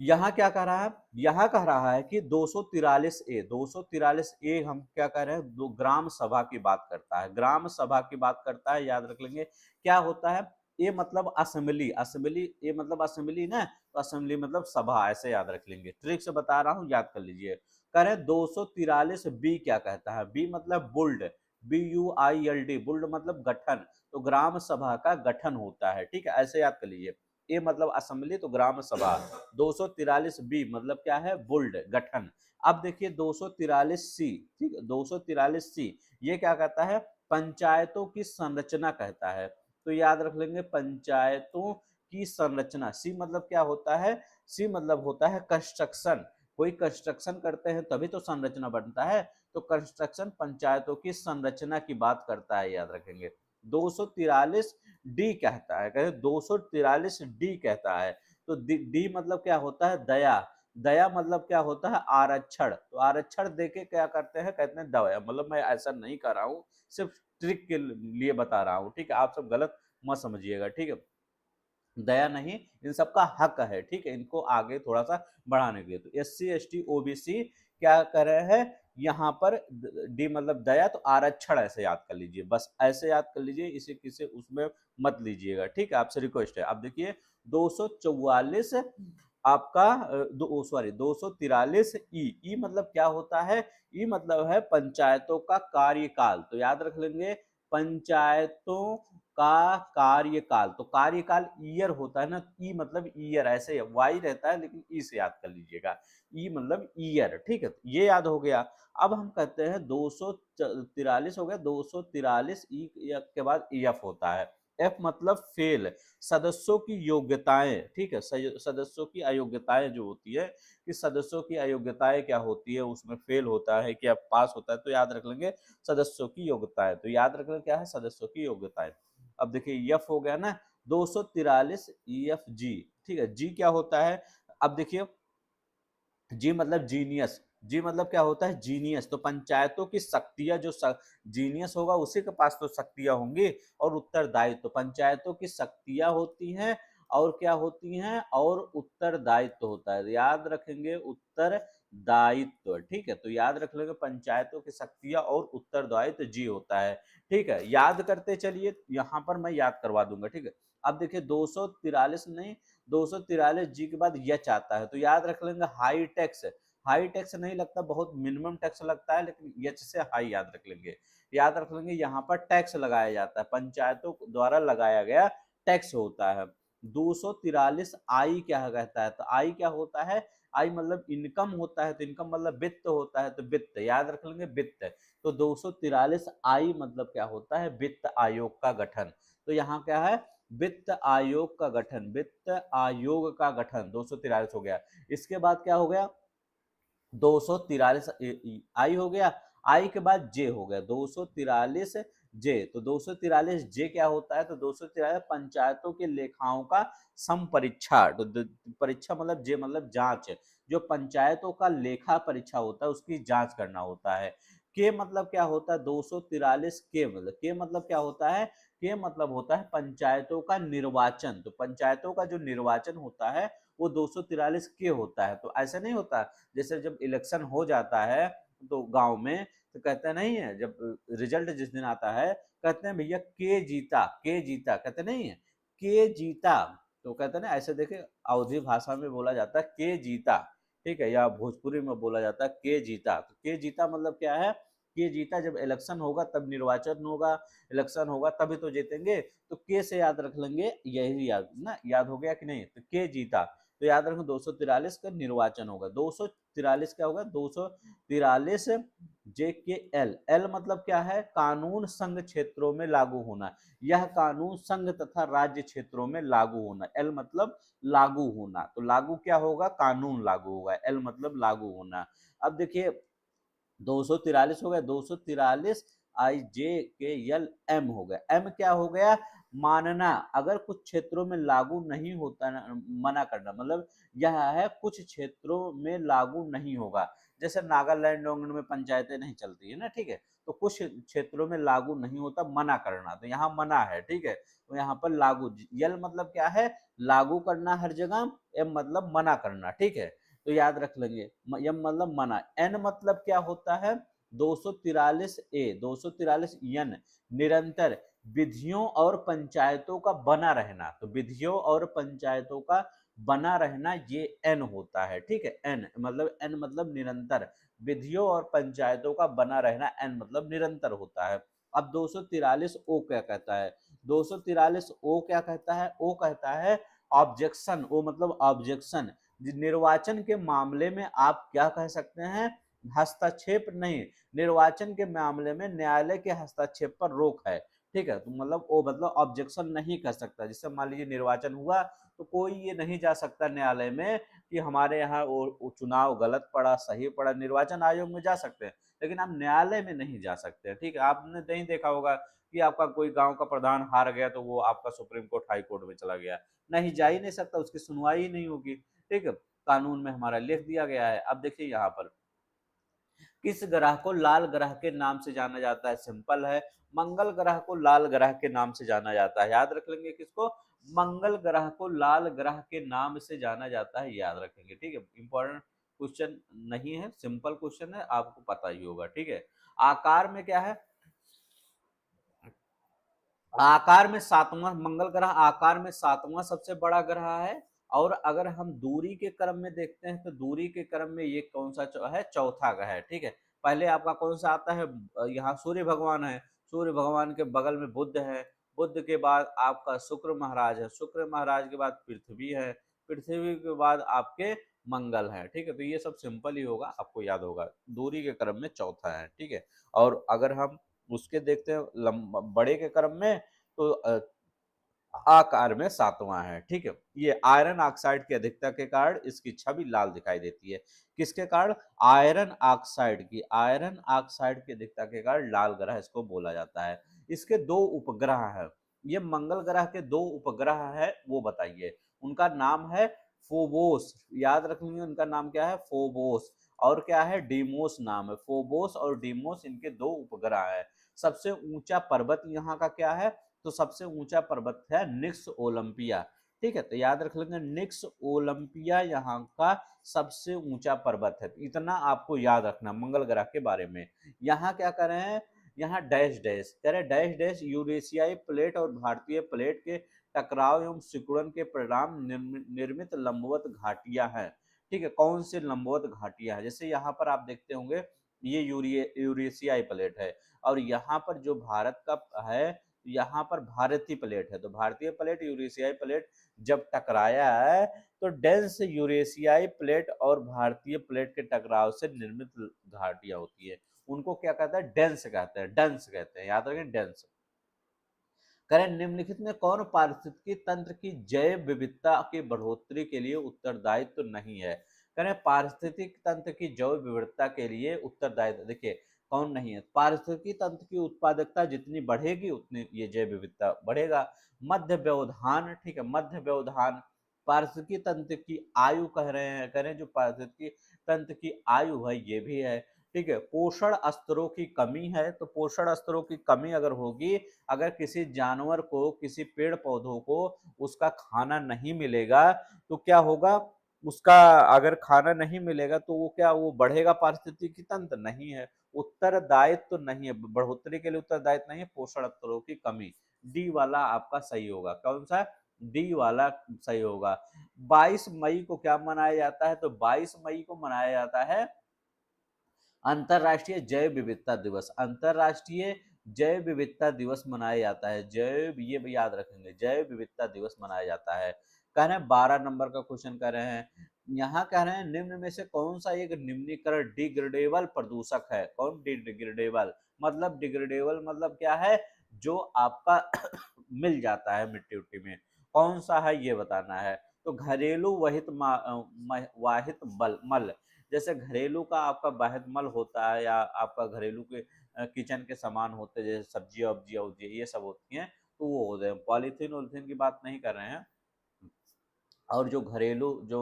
यहाँ क्या कह रहा है, यहाँ कह रहा है कि 243 ए हम क्या कह रहे हैं, दो ग्राम सभा की बात करता है, ग्राम सभा की बात करता है, याद रख लेंगे। क्या होता है, ए मतलब असेंबली, असेंबली, ए मतलब असेंबली ना, तो असेंबली मतलब सभा, ऐसे याद रख लेंगे, ट्रिक से बता रहा हूँ, याद कर लीजिए। कह रहे 243 बी क्या कहता है, बी मतलब बुल्ड, BUILD, बुल्ड मतलब गठन, तो ग्राम सभा का गठन होता है, ठीक है, ऐसे याद कर लीजिए। ए मतलब असेंबली, तो ग्राम सभा। 243 बी मतलब क्या है, बुल्ड, गठन। अब देखिए 243 सी, ठीक है, 243 सी ये क्या कहता है, पंचायतों की संरचना कहता है। तो याद रख लेंगे, पंचायतों की संरचना, सी मतलब क्या होता है, सी मतलब होता है कंस्ट्रक्शन। कोई कंस्ट्रक्शन करते हैं तभी तो संरचना बनता है, तो कंस्ट्रक्शन पंचायतों की संरचना की बात करता है, याद रखेंगे। 243 डी कहता है, कहे 243 डी कहता है, तो डी मतलब क्या होता है, दया, दया मतलब क्या होता है, आरक्षण, तो आरक्षण देके क्या करते हैं, कहते हैं दया, मतलब मैं ऐसा नहीं कर रहा हूँ, सिर्फ ट्रिक के लिए बता रहा हूँ, ठीक है, आप सब गलत मत समझिएगा, ठीक है। दया नहीं, इन सबका हक है, ठीक है, इनको आगे थोड़ा सा बढ़ाने के लिए। तो SC ST OBC क्या कर रहे हैं यहाँ पर, डी मतलब दया, तो आरक्षण ऐसे याद कर लीजिए, बस ऐसे याद कर लीजिए, इसे किसे उसमें मत लीजिएगा, ठीक है, आपसे रिक्वेस्ट है। अब देखिए 244 आपका दो सॉरी 243 ई मतलब क्या होता है, ई मतलब है पंचायतों का कार्यकाल, तो याद रख लेंगे पंचायतों का कार्यकाल, तो कार्यकाल ईयर होता है ना, ई मतलब ईयर, ऐसे वाई रहता है लेकिन ई से याद कर लीजिएगा, ई मतलब ईयर, ठीक है, ये याद हो गया। अब हम कहते हैं 243 हो गया, 243 ई के बाद एफ होता है, एफ मतलब फेल, सदस्यों की योग्यताएं, ठीक है, सदस्यों की अयोग्यताएं जो होती है, कि सदस्यों की अयोग्यताएं क्या होती है, उसमें फेल होता है क्या पास होता है, तो याद रख लेंगे सदस्यों की योग्यताएं, तो याद रख लेंगे क्या है, सदस्यों की योग्यताएं। अब देखिए एफ हो गया ना, 243 EF जी, ठीक है, जी क्या होता है, अब देखिए जी मतलब जीनियस, जी मतलब क्या होता है, जीनियस, तो पंचायतों की शक्तियां जो जीनियस होगा उसी के पास तो शक्तियां होंगी, और उत्तरदायित्व, तो पंचायतों की शक्तियां होती हैं और क्या होती हैं, और उत्तरदायित्व होता है, याद रखेंगे उत्तरदायित्व, ठीक है, तो याद रख लेंगे पंचायतों की शक्तियां और उत्तरदायित्व जी होता है, ठीक है, याद करते चलिए, यहाँ पर मैं याद करवा दूंगा, ठीक है। अब देखिए 243 नहीं, 243 जी के बाद यच आता है, तो याद रख लेंगे हाई टैक्स, हाई टैक्स नहीं लगता, बहुत मिनिमम टैक्स लगता है, लेकिन यच से हाई याद रख लेंगे, याद रख लेंगे यहाँ पर टैक्स लगाया जाता है, पंचायतों द्वारा लगाया गया टैक्स होता है। 243 आई क्या कहता है, तो आई क्या होता है, आई मतलब इनकम होता है, तो इनकम मतलब वित्त होता है, तो वित्त याद रख लेंगे वित्त। तो 243 आई मतलब क्या होता है, वित्त आयोग का गठन। तो यहाँ क्या है, वित्त आयोग का गठन, वित्त आयोग का गठन 243 हो गया। इसके बाद क्या हो गया, 243 आई हो गया, आई के बाद जे हो गया 243 जे। तो 243 जे क्या होता है, तो 243 पंचायतों के लेखाओं का संपरीक्षा। तो परीक्षा मतलब जे मतलब जांच, जो पंचायतों का लेखा परीक्षा होता है उसकी जांच करना होता है। के मतलब क्या होता है, 243 के मतलब क्या होता है, के मतलब होता है पंचायतों का निर्वाचन। तो पंचायतों का जो निर्वाचन होता है वो 243 के होता है। तो ऐसा नहीं होता, जैसे जब इलेक्शन हो जाता है तो गांव में तो कहते नहीं है, जब रिजल्ट जिस दिन आता है कहते हैं भैया के जीता, के जीता, कहते नहीं है के जीता। तो कहते ना ऐसे देखे, अवधी भाषा में बोला जाता है के जीता, ठीक है, या भोजपुरी में बोला जाता है के जीता। तो के जीता मतलब क्या है, के जीता, जब इलेक्शन होगा तब निर्वाचन होगा, इलेक्शन होगा तभी तो जीतेंगे। तो के से याद रख लेंगे, यही याद ना, याद हो गया कि नहीं, तो के जीता। तो याद रखो 243 का निर्वाचन होगा, 243 क्या होगा, 243 जे के एल, एल मतलब क्या है, कानून संघ क्षेत्रों में लागू होना, यह कानून संघ तथा राज्य क्षेत्रों में लागू होना। एल मतलब लागू होना, तो लागू क्या होगा, कानून लागू होगा, एल मतलब लागू होना। अब देखिए 243 हो गया, 243 आई जे के एल एम हो गया, एम क्या हो गया, मानना, अगर कुछ क्षेत्रों में लागू नहीं होता ना, मना करना, मतलब यह है कुछ क्षेत्रों में लागू नहीं होगा। जैसे नागालैंड वागलैंड में पंचायतें नहीं चलती है ना, ठीक है, तो कुछ क्षेत्रों में लागू नहीं होता, मना करना, तो यहाँ मना है, ठीक है, तो यहाँ पर लागू, यल मतलब क्या है, लागू करना हर जगह, एम मतलब मना करना, ठीक है, तो याद रख लेंगे, यम मतलब मना। एन मतलब क्या होता है, 243 ए, 243 एन, निरंतर विधियों और पंचायतों का बना रहना। तो विधियों और पंचायतों का बना रहना ये एन होता है, ठीक है, एन मतलब, एन मतलब निरंतर, विधियों और पंचायतों का बना रहना एन मतलब निरंतर होता है। अब 243 ओ क्या कहता है, 243 ओ क्या कहता है, ओ कहता है ऑब्जेक्शन, ओ मतलब ऑब्जेक्शन, निर्वाचन के मामले में आप क्या कह सकते हैं, हस्तक्षेप नहीं, निर्वाचन के मामले में न्यायालय के हस्तक्षेप पर रोक है, ठीक है, तो मतलब वो मतलब ऑब्जेक्शन नहीं कर सकता। जिससे मान लीजिए निर्वाचन हुआ तो कोई ये नहीं जा सकता न्यायालय में कि हमारे यहाँ वो चुनाव गलत पड़ा सही पड़ा, निर्वाचन आयोग में जा सकते हैं लेकिन आप न्यायालय में नहीं जा सकते, ठीक है। आपने नहीं देखा होगा कि आपका कोई गांव का प्रधान हार गया तो वो आपका सुप्रीम कोर्ट हाई कोर्ट में चला गया, नहीं जा ही नहीं सकता, उसकी सुनवाई ही नहीं होगी, ठीक है, कानून में हमारा लिख दिया गया है। अब देखिए यहाँ पर किस ग्रह को लाल ग्रह के नाम से जाना जाता है, सिंपल है, मंगल ग्रह को लाल ग्रह के नाम से जाना जाता है, याद रख लेंगे किसको, मंगल ग्रह को लाल ग्रह के नाम से जाना जाता है, याद रखेंगे, ठीक है, इंपॉर्टेंट क्वेश्चन नहीं है, सिंपल क्वेश्चन है, आपको पता ही होगा, ठीक है। आकार में क्या है, आकार में सातवां, मंगल ग्रह आकार में सातवां सबसे बड़ा ग्रह है। और अगर हम दूरी के क्रम में देखते हैं तो दूरी के क्रम में ये कौन सा है, चौथा ग्रह है, ठीक है। पहले आपका कौन सा आता है, यहाँ सूर्य भगवान है, सूर्य भगवान के बगल में बुध है, बुध के बाद आपका शुक्र महाराज है, शुक्र महाराज के बाद पृथ्वी है, पृथ्वी के बाद आपके मंगल है, ठीक है। तो ये सब सिंपल ही होगा, आपको याद होगा, दूरी के क्रम में चौथा है, ठीक है। और अगर हम उसके देखते हैं बड़े के क्रम में तो आकार में सातवां है, ठीक है। ये आयरन ऑक्साइड की अधिकता के कारण इसकी छवि लाल दिखाई देती है, किसके कारण, आयरन ऑक्साइड की, आयरन ऑक्साइड की अधिकता के कारण लाल ग्रह इसको बोला जाता है। इसके दो उपग्रह है, ये मंगल ग्रह के दो उपग्रह है, वो बताइए, उनका नाम है फोबोस, याद रखेंगे उनका नाम क्या है, फोबोस, और क्या है, डीमोस नाम है, फोबोस और डीमोस इनके दो उपग्रह है। सबसे ऊंचा पर्वत यहाँ का क्या है, तो सबसे ऊंचा पर्वत है निक्स ओलंपिया, ठीक है, तो याद रख लेंगे निक्स ओलंपिया यहाँ का सबसे ऊंचा पर्वत है। इतना आपको याद रखना मंगल ग्रह के बारे में। यहाँ क्या कर रहे हैं, यहाँ डैश डैश कह रहे, डैश डैश यूरेशियाई प्लेट और भारतीय प्लेट के टकराव एवं सिकुड़न के परिणाम निर्मित लंबवत घाटियां हैं, ठीक है। कौन से लंबवत घाटियां हैं, जैसे यहाँ पर आप देखते होंगे ये यूरेशियाई प्लेट है, और यहाँ पर जो भारत का है यहाँ पर भारतीय प्लेट है, तो भारतीय प्लेट यूरेशियाई प्लेट जब टकराया है तो डेंस यूरेशियाई प्लेट और भारतीय प्लेट के टकराव से निर्मित घाटियां होती है, उनको क्या कहते हैं, डेंस कहते हैं, डेंस कहते हैं, याद रखें डेंस। करें निम्नलिखित में कौन पारिस्थितिकी तंत्र की जैव विविधता की बढ़ोतरी के लिए उत्तरदायित्व नहीं है। करें पारिस्थितिक तंत्र की जैव विविधता के लिए उत्तरदायित्व, देखिए कौन नहीं है, पारिस्थितिकी तंत्र की उत्पादकता जितनी बढ़ेगी उतनी ये जैव विविधता बढ़ेगा। मध्य व्यवधान, ठीक है, मध्य व्यवधान, पारिस्थितिकी तंत्र की आयु कह रहे हैं, करें जो पारिस्थितिकी तंत्र की आयु है ये भी है, ठीक है। पोषण स्तरों की कमी है, तो पोषण स्तरों की कमी अगर होगी, अगर किसी जानवर को, किसी पेड़ पौधों को उसका खाना नहीं मिलेगा तो क्या होगा, उसका अगर खाना नहीं मिलेगा तो वो क्या, वो बढ़ेगा, पारिस्थितिकी तंत्र नहीं है, उत्तरदायित्व तो नहीं है, बढ़ोतरी के लिए उत्तरदायित्व नहीं है, पोषण स्तरों की कमी। डी वाला आपका सही होगा, कौन सा, डी वाला सही होगा। 22 मई को क्या मनाया जाता है, तो 22 मई को मनाया जाता है अंतरराष्ट्रीय जैव विविधता दिवस, अंतरराष्ट्रीय जैव विविधता दिवस मनाया जाता है, जैव, ये भी याद रखेंगे, जैव विविधता दिवस मनाया जाता है। कह रहे हैं 12 नंबर का क्वेश्चन कर रहे हैं, यहाँ कह रहे हैं निम्न में से कौन सा एक निम्नीकरण डिग्रेडेबल प्रदूषक है, कौन डिग्रेडेबल, मतलब डिग्रेडेबल मतलब क्या है, जो आपका मिल जाता है मिट्टी उट्टी में, कौन सा है ये बताना है। तो घरेलू वाहित मल, जैसे घरेलू का आपका वाहित मल होता है, या आपका घरेलू के किचन के सामान होते हैं, जैसे सब्जी वब्जी ये सब होती हैं, तो वो होते हैं, पॉलीथीन वॉलीथीन की बात नहीं कर रहे हैं। और जो घरेलू जो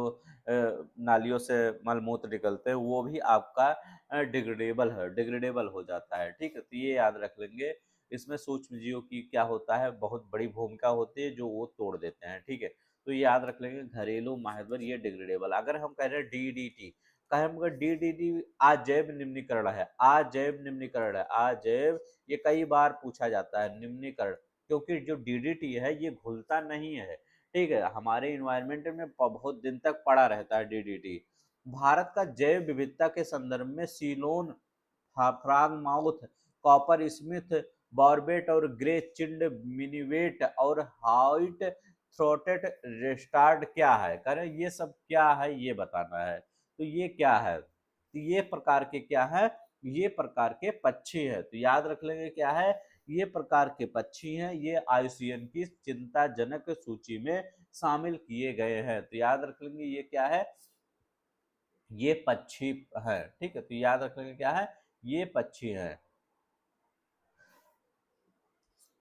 नालियों से मलमूत्र निकलते हैं वो भी आपका डिग्रेडेबल है, डिग्रेडेबल हो जाता है, ठीक है। तो ये याद रख लेंगे, इसमें सूक्ष्म जीवों की क्या होता है, बहुत बड़ी भूमिका होती है जो वो तोड़ देते हैं, ठीक है। तो ये याद रख लेंगे, घरेलू माहिर ये डिग्रेडेबल। अगर हम कह रहे हैं डीडीटी, कहे हम डीडीटी अजैव निम्नीकरण है, अजैव निम्नीकरण है, अजैव, ये कई बार पूछा जाता है निम्नीकरण, क्योंकि जो डीडीटी है ये घुलता नहीं है, ठीक है, हमारे इन्वायरमेंट में बहुत दिन तक पड़ा रहता है डीडीटी। भारत का जैव विविधता के संदर्भ में सीलोन, फ्रागमाउथ, कॉपर स्मिथ, बॉर्बेट और ग्रे चिंड मिनीवेट और हाइट थ्रोटेड रेस्टार्ड क्या है, करें ये सब क्या है ये बताना है। तो ये क्या है, तो ये प्रकार के क्या है, ये प्रकार के पक्षी है, तो याद रख लेंगे क्या है, ये प्रकार के पक्षी हैं, ये आईयूसीएन की चिंताजनक सूची में शामिल किए गए हैं, तो याद रख लेंगे ये क्या है, ये पक्षी है, ठीक है। तो याद रख लेंगे क्या है, ये पक्षी है।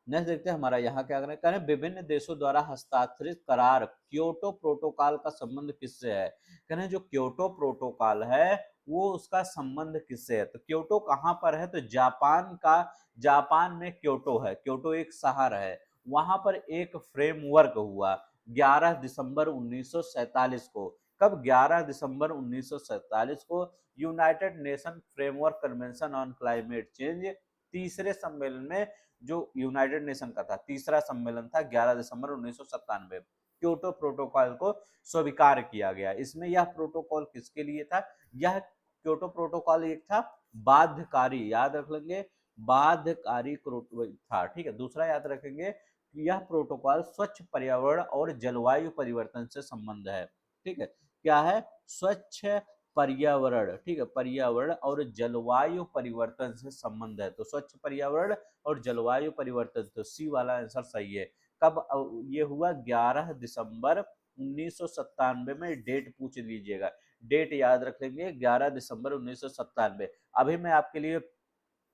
नेक्स्ट देखते हैं हमारा यहाँ क्या करें, करें विभिन्न देशों द्वारा हस्ताक्षरित करार क्योटो प्रोटोकॉल का संबंध किससे है। करें जो क्योटो प्रोटोकॉल है वो उसका संबंध किससे है, तो क्योटो कहाँ पर है, तो जापान का, जापान में क्योटो है, क्योटो एक शहर है, वहां पर एक फ्रेमवर्क हुआ 11 दिसंबर 1947 को, कब, 11 दिसंबर 1947 को, United nation framework convention on climate change, तीसरे सम्मेलन में, जो यूनाइटेड नेशन का था तीसरा सम्मेलन था 11 दिसंबर 1997, क्योटो प्रोटोकॉल को स्वीकार किया गया। इसमें यह प्रोटोकॉल किसके लिए था, यह क्योटो प्रोटोकॉल एक था बाध्यकारी, याद रख लेंगे, बाध्यकारी था, ठीक है। दूसरा याद रखेंगे, यह प्रोटोकॉल स्वच्छ पर्यावरण और जलवायु परिवर्तन से संबंध है, ठीक है, क्या है, स्वच्छ पर्यावरण, ठीक है, पर्यावरण और जलवायु परिवर्तन से संबंध है, तो स्वच्छ पर्यावरण और जलवायु परिवर्तन, तो सी वाला आंसर सही है। कब ये हुआ, 11 दिसंबर 1997 में, डेट पूछ लीजिएगा, डेट याद रख लेंगे 11 दिसंबर 1997। अभी मैं आपके लिए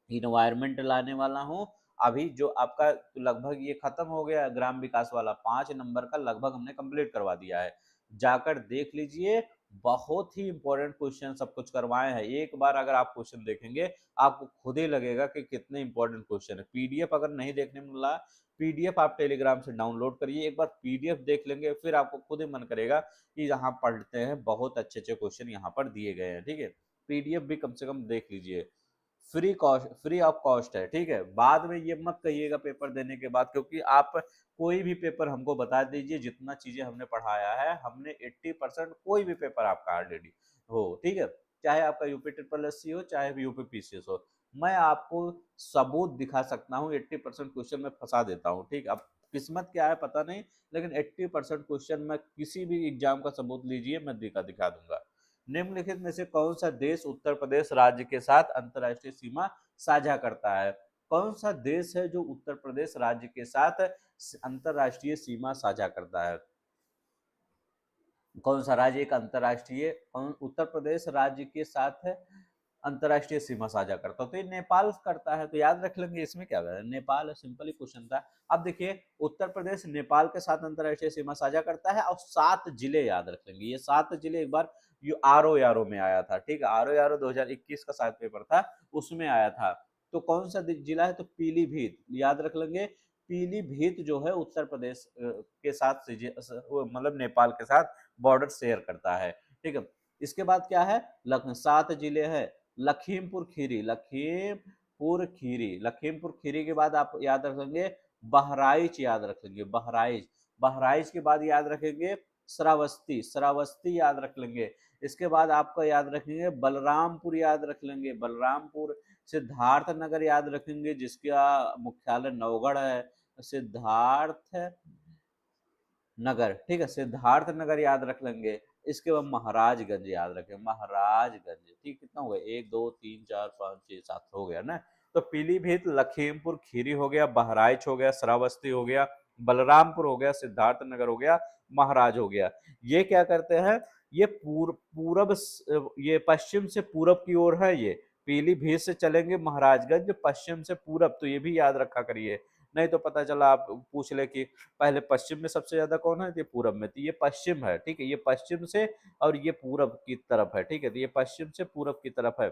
इन्वायरमेंट लाने वाला हूँ, अभी जो आपका लगभग ये खत्म हो गया ग्राम विकास वाला 5 नंबर का लगभग हमने कंप्लीट करवा दिया है, जाकर देख लीजिए, बहुत ही इंपॉर्टेंट क्वेश्चन सब कुछ करवाए हैं। एक बार अगर आप क्वेश्चन देखेंगे आपको खुद ही लगेगा कि कितने इंपॉर्टेंट क्वेश्चन है। पीडीएफ अगर नहीं देखने मिला, पीडीएफ आप टेलीग्राम से डाउनलोड करिए, एक बार पीडीएफ देख लेंगे फिर आपको खुद ही मन करेगा कि यहाँ पढ़ते हैं, बहुत अच्छे अच्छे क्वेश्चन यहाँ पर दिए गए हैं, ठीक है। पीडीएफ भी कम से कम देख लीजिए, free cost, free of cost है, ठीक है। बाद में ये मत कहिएगा पेपर देने के बाद, क्योंकि आप कोई भी पेपर हमको बता दीजिए, जितना चीजें हमने पढ़ाया है, हमने 80% कोई भी पेपर आपका ऑलरेडी हो, ठीक है। चाहे आपका यूपी ट्रिपल एस सी हो, चाहे यूपी पीसीएस हो, मैं आपको सबूत दिखा सकता हूँ। 80% क्वेश्चन में फंसा देता हूँ, ठीक। अब किस्मत क्या है पता नहीं, लेकिन 80% क्वेश्चन में किसी भी एग्जाम का सबूत लीजिए, मैं दिखा दूंगा। निम्नलिखित में से कौन सा देश उत्तर प्रदेश राज्य के साथ अंतरराष्ट्रीय सीमा साझा करता है? कौन सा देश है जो उत्तर प्रदेश राज्य के साथ अंतरराष्ट्रीय सीमा साझा करता है? कौन सा राज्य एक अंतरराष्ट्रीय, उत्तर प्रदेश राज्य के साथ है अंतरराष्ट्रीय सीमा साझा करता है? तो ये नेपाल करता है, तो याद रख लेंगे, इसमें क्या है, नेपाल है, सिंपल ही क्वेश्चन था। अब देखिए, उत्तर प्रदेश नेपाल के साथ अंतरराष्ट्रीय सीमा साझा करता है, और 7 जिले याद रख लेंगे। ये 7 जिले एक बार आरो यारो में आया था, ठीक है, आरो यारो 2021 का शायद पेपर था, उसमें आया था। तो कौन सा जिला है, तो पीलीभीत याद रख लेंगे। पीलीभीत जो है उत्तर प्रदेश के साथ, मतलब नेपाल के साथ बॉर्डर शेयर करता है, ठीक है। इसके बाद क्या है, 7 जिले हैं, लखीमपुर खीरी, लखीमपुर खीरी के बाद आप याद रखेंगे बहराइच, याद रखेंगे बहराइच। बहराइच के बाद याद रखेंगे श्रावस्ती याद रख लेंगे। इसके बाद आपका याद रखेंगे बलरामपुर, याद रख लेंगे बलरामपुर। सिद्धार्थ नगर याद रखेंगे, जिसका मुख्यालय नवगढ़ है, सिद्धार्थ नगर, ठीक है, सिद्धार्थ नगर याद रख लेंगे। इसके बाद महाराजगंज याद रखें, महाराजगंज, ठीक। कितना हो गया, 1 2 3 4 5 6 7 हो गया ना। तो पीलीभीत, लखीमपुर खीरी हो गया, बहराइच हो गया, श्रावस्ती हो गया, बलरामपुर हो गया, सिद्धार्थ नगर हो गया, महाराज हो गया। ये क्या करते हैं, ये पूरब, ये पश्चिम से पूरब की ओर है। ये पीलीभीत से चलेंगे महाराजगंज पश्चिम से पूरब, तो ये भी याद रखा करिए, नहीं तो पता चला आप पूछ ले कि पहले पश्चिम में सबसे ज्यादा कौन है, ये पूरब में, तो ये पश्चिम है, ठीक है, ये पश्चिम से और ये पूरब की तरफ है, ठीक है, तो ये पश्चिम से पूरब की तरफ है।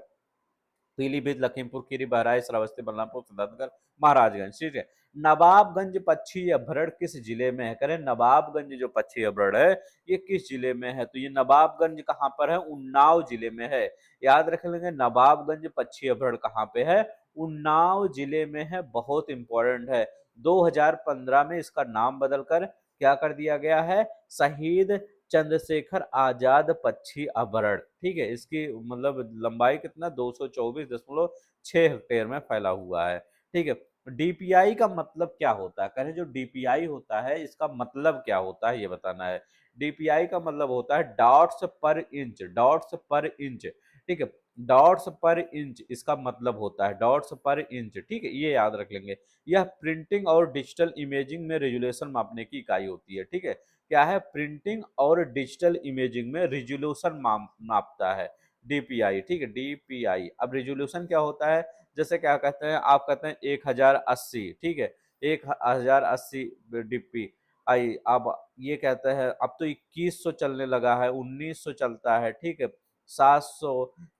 पीलीभीत, लखीमपुर खीरी, बहराइच, श्रावस्ती, बलरामपुर, सिद्धार्थनगर, महाराजगंज, ठीक है। नवाबगंज पक्षी अभ्यारण्य किस जिले में है? करें, नवाबगंज जो पक्षी अभ्यारण्य है ये किस जिले में है? तो ये नवाबगंज कहाँ पर है? उन्नाव जिले में है। याद रख लेंगे, नवाबगंज पक्षी अभ्यारण्य कहाँ पे है? उन्नाव जिले में है। बहुत इंपॉर्टेंट है। 2015 में इसका नाम बदलकर क्या कर दिया गया है? शहीद चंद्रशेखर आजाद पक्षी अभ्यारण्य, ठीक है। इसकी मतलब लंबाई कितना, 224.6 हेक्टेयर में फैला हुआ है, ठीक है। डीपीआई का मतलब क्या होता है? कहें, जो डीपीआई होता है इसका मतलब क्या होता है, ये बताना है। डीपीआई का मतलब होता है डॉट्स पर इंच, डॉट्स पर इंच, ठीक है, डॉट्स पर इंच इसका मतलब होता है, डॉट्स पर इंच, ठीक है, ये याद रख लेंगे। यह प्रिंटिंग और डिजिटल इमेजिंग में रेजुलेशन मापने की इकाई होती है, ठीक है। क्या है? प्रिंटिंग और डिजिटल इमेजिंग में रिजोल्यूशन मापता है डीपीआई, ठीक है, डीपीआई। अब रिजोल्यूशन क्या होता है? जैसे क्या कहते हैं, आप कहते हैं 1080, ठीक है, 1080 डीपीआई। अब ये कहते हैं, अब तो 2100 चलने लगा है, 1900 चलता है, ठीक है, 700,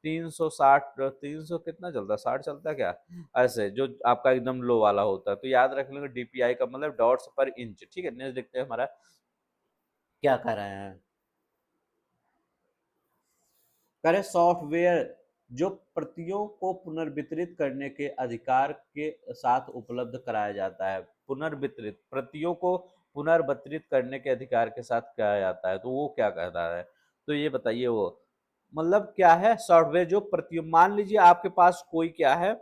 360, 300 कितना चलता है, 60 चलता है क्या, ऐसे जो आपका एकदम लो वाला होता है। तो याद रख लेंगे डीपीआई का मतलब डॉट्स पर इंच, ठीक है। नेक्स्ट देखते हैं हमारा क्या कर रहे हैं। करें, सॉफ्टवेयर जो प्रतियों को पुनर्वितरित करने के अधिकार के साथ उपलब्ध कराया जाता है। पुनर्वितरित, प्रतियों को पुनर्वितरित करने के अधिकार के साथ कराया जाता है, तो वो क्या कहता है? तो ये बताइए, वो मतलब क्या है? सॉफ्टवेयर जो प्रतियों, मान लीजिए आपके पास कोई क्या है,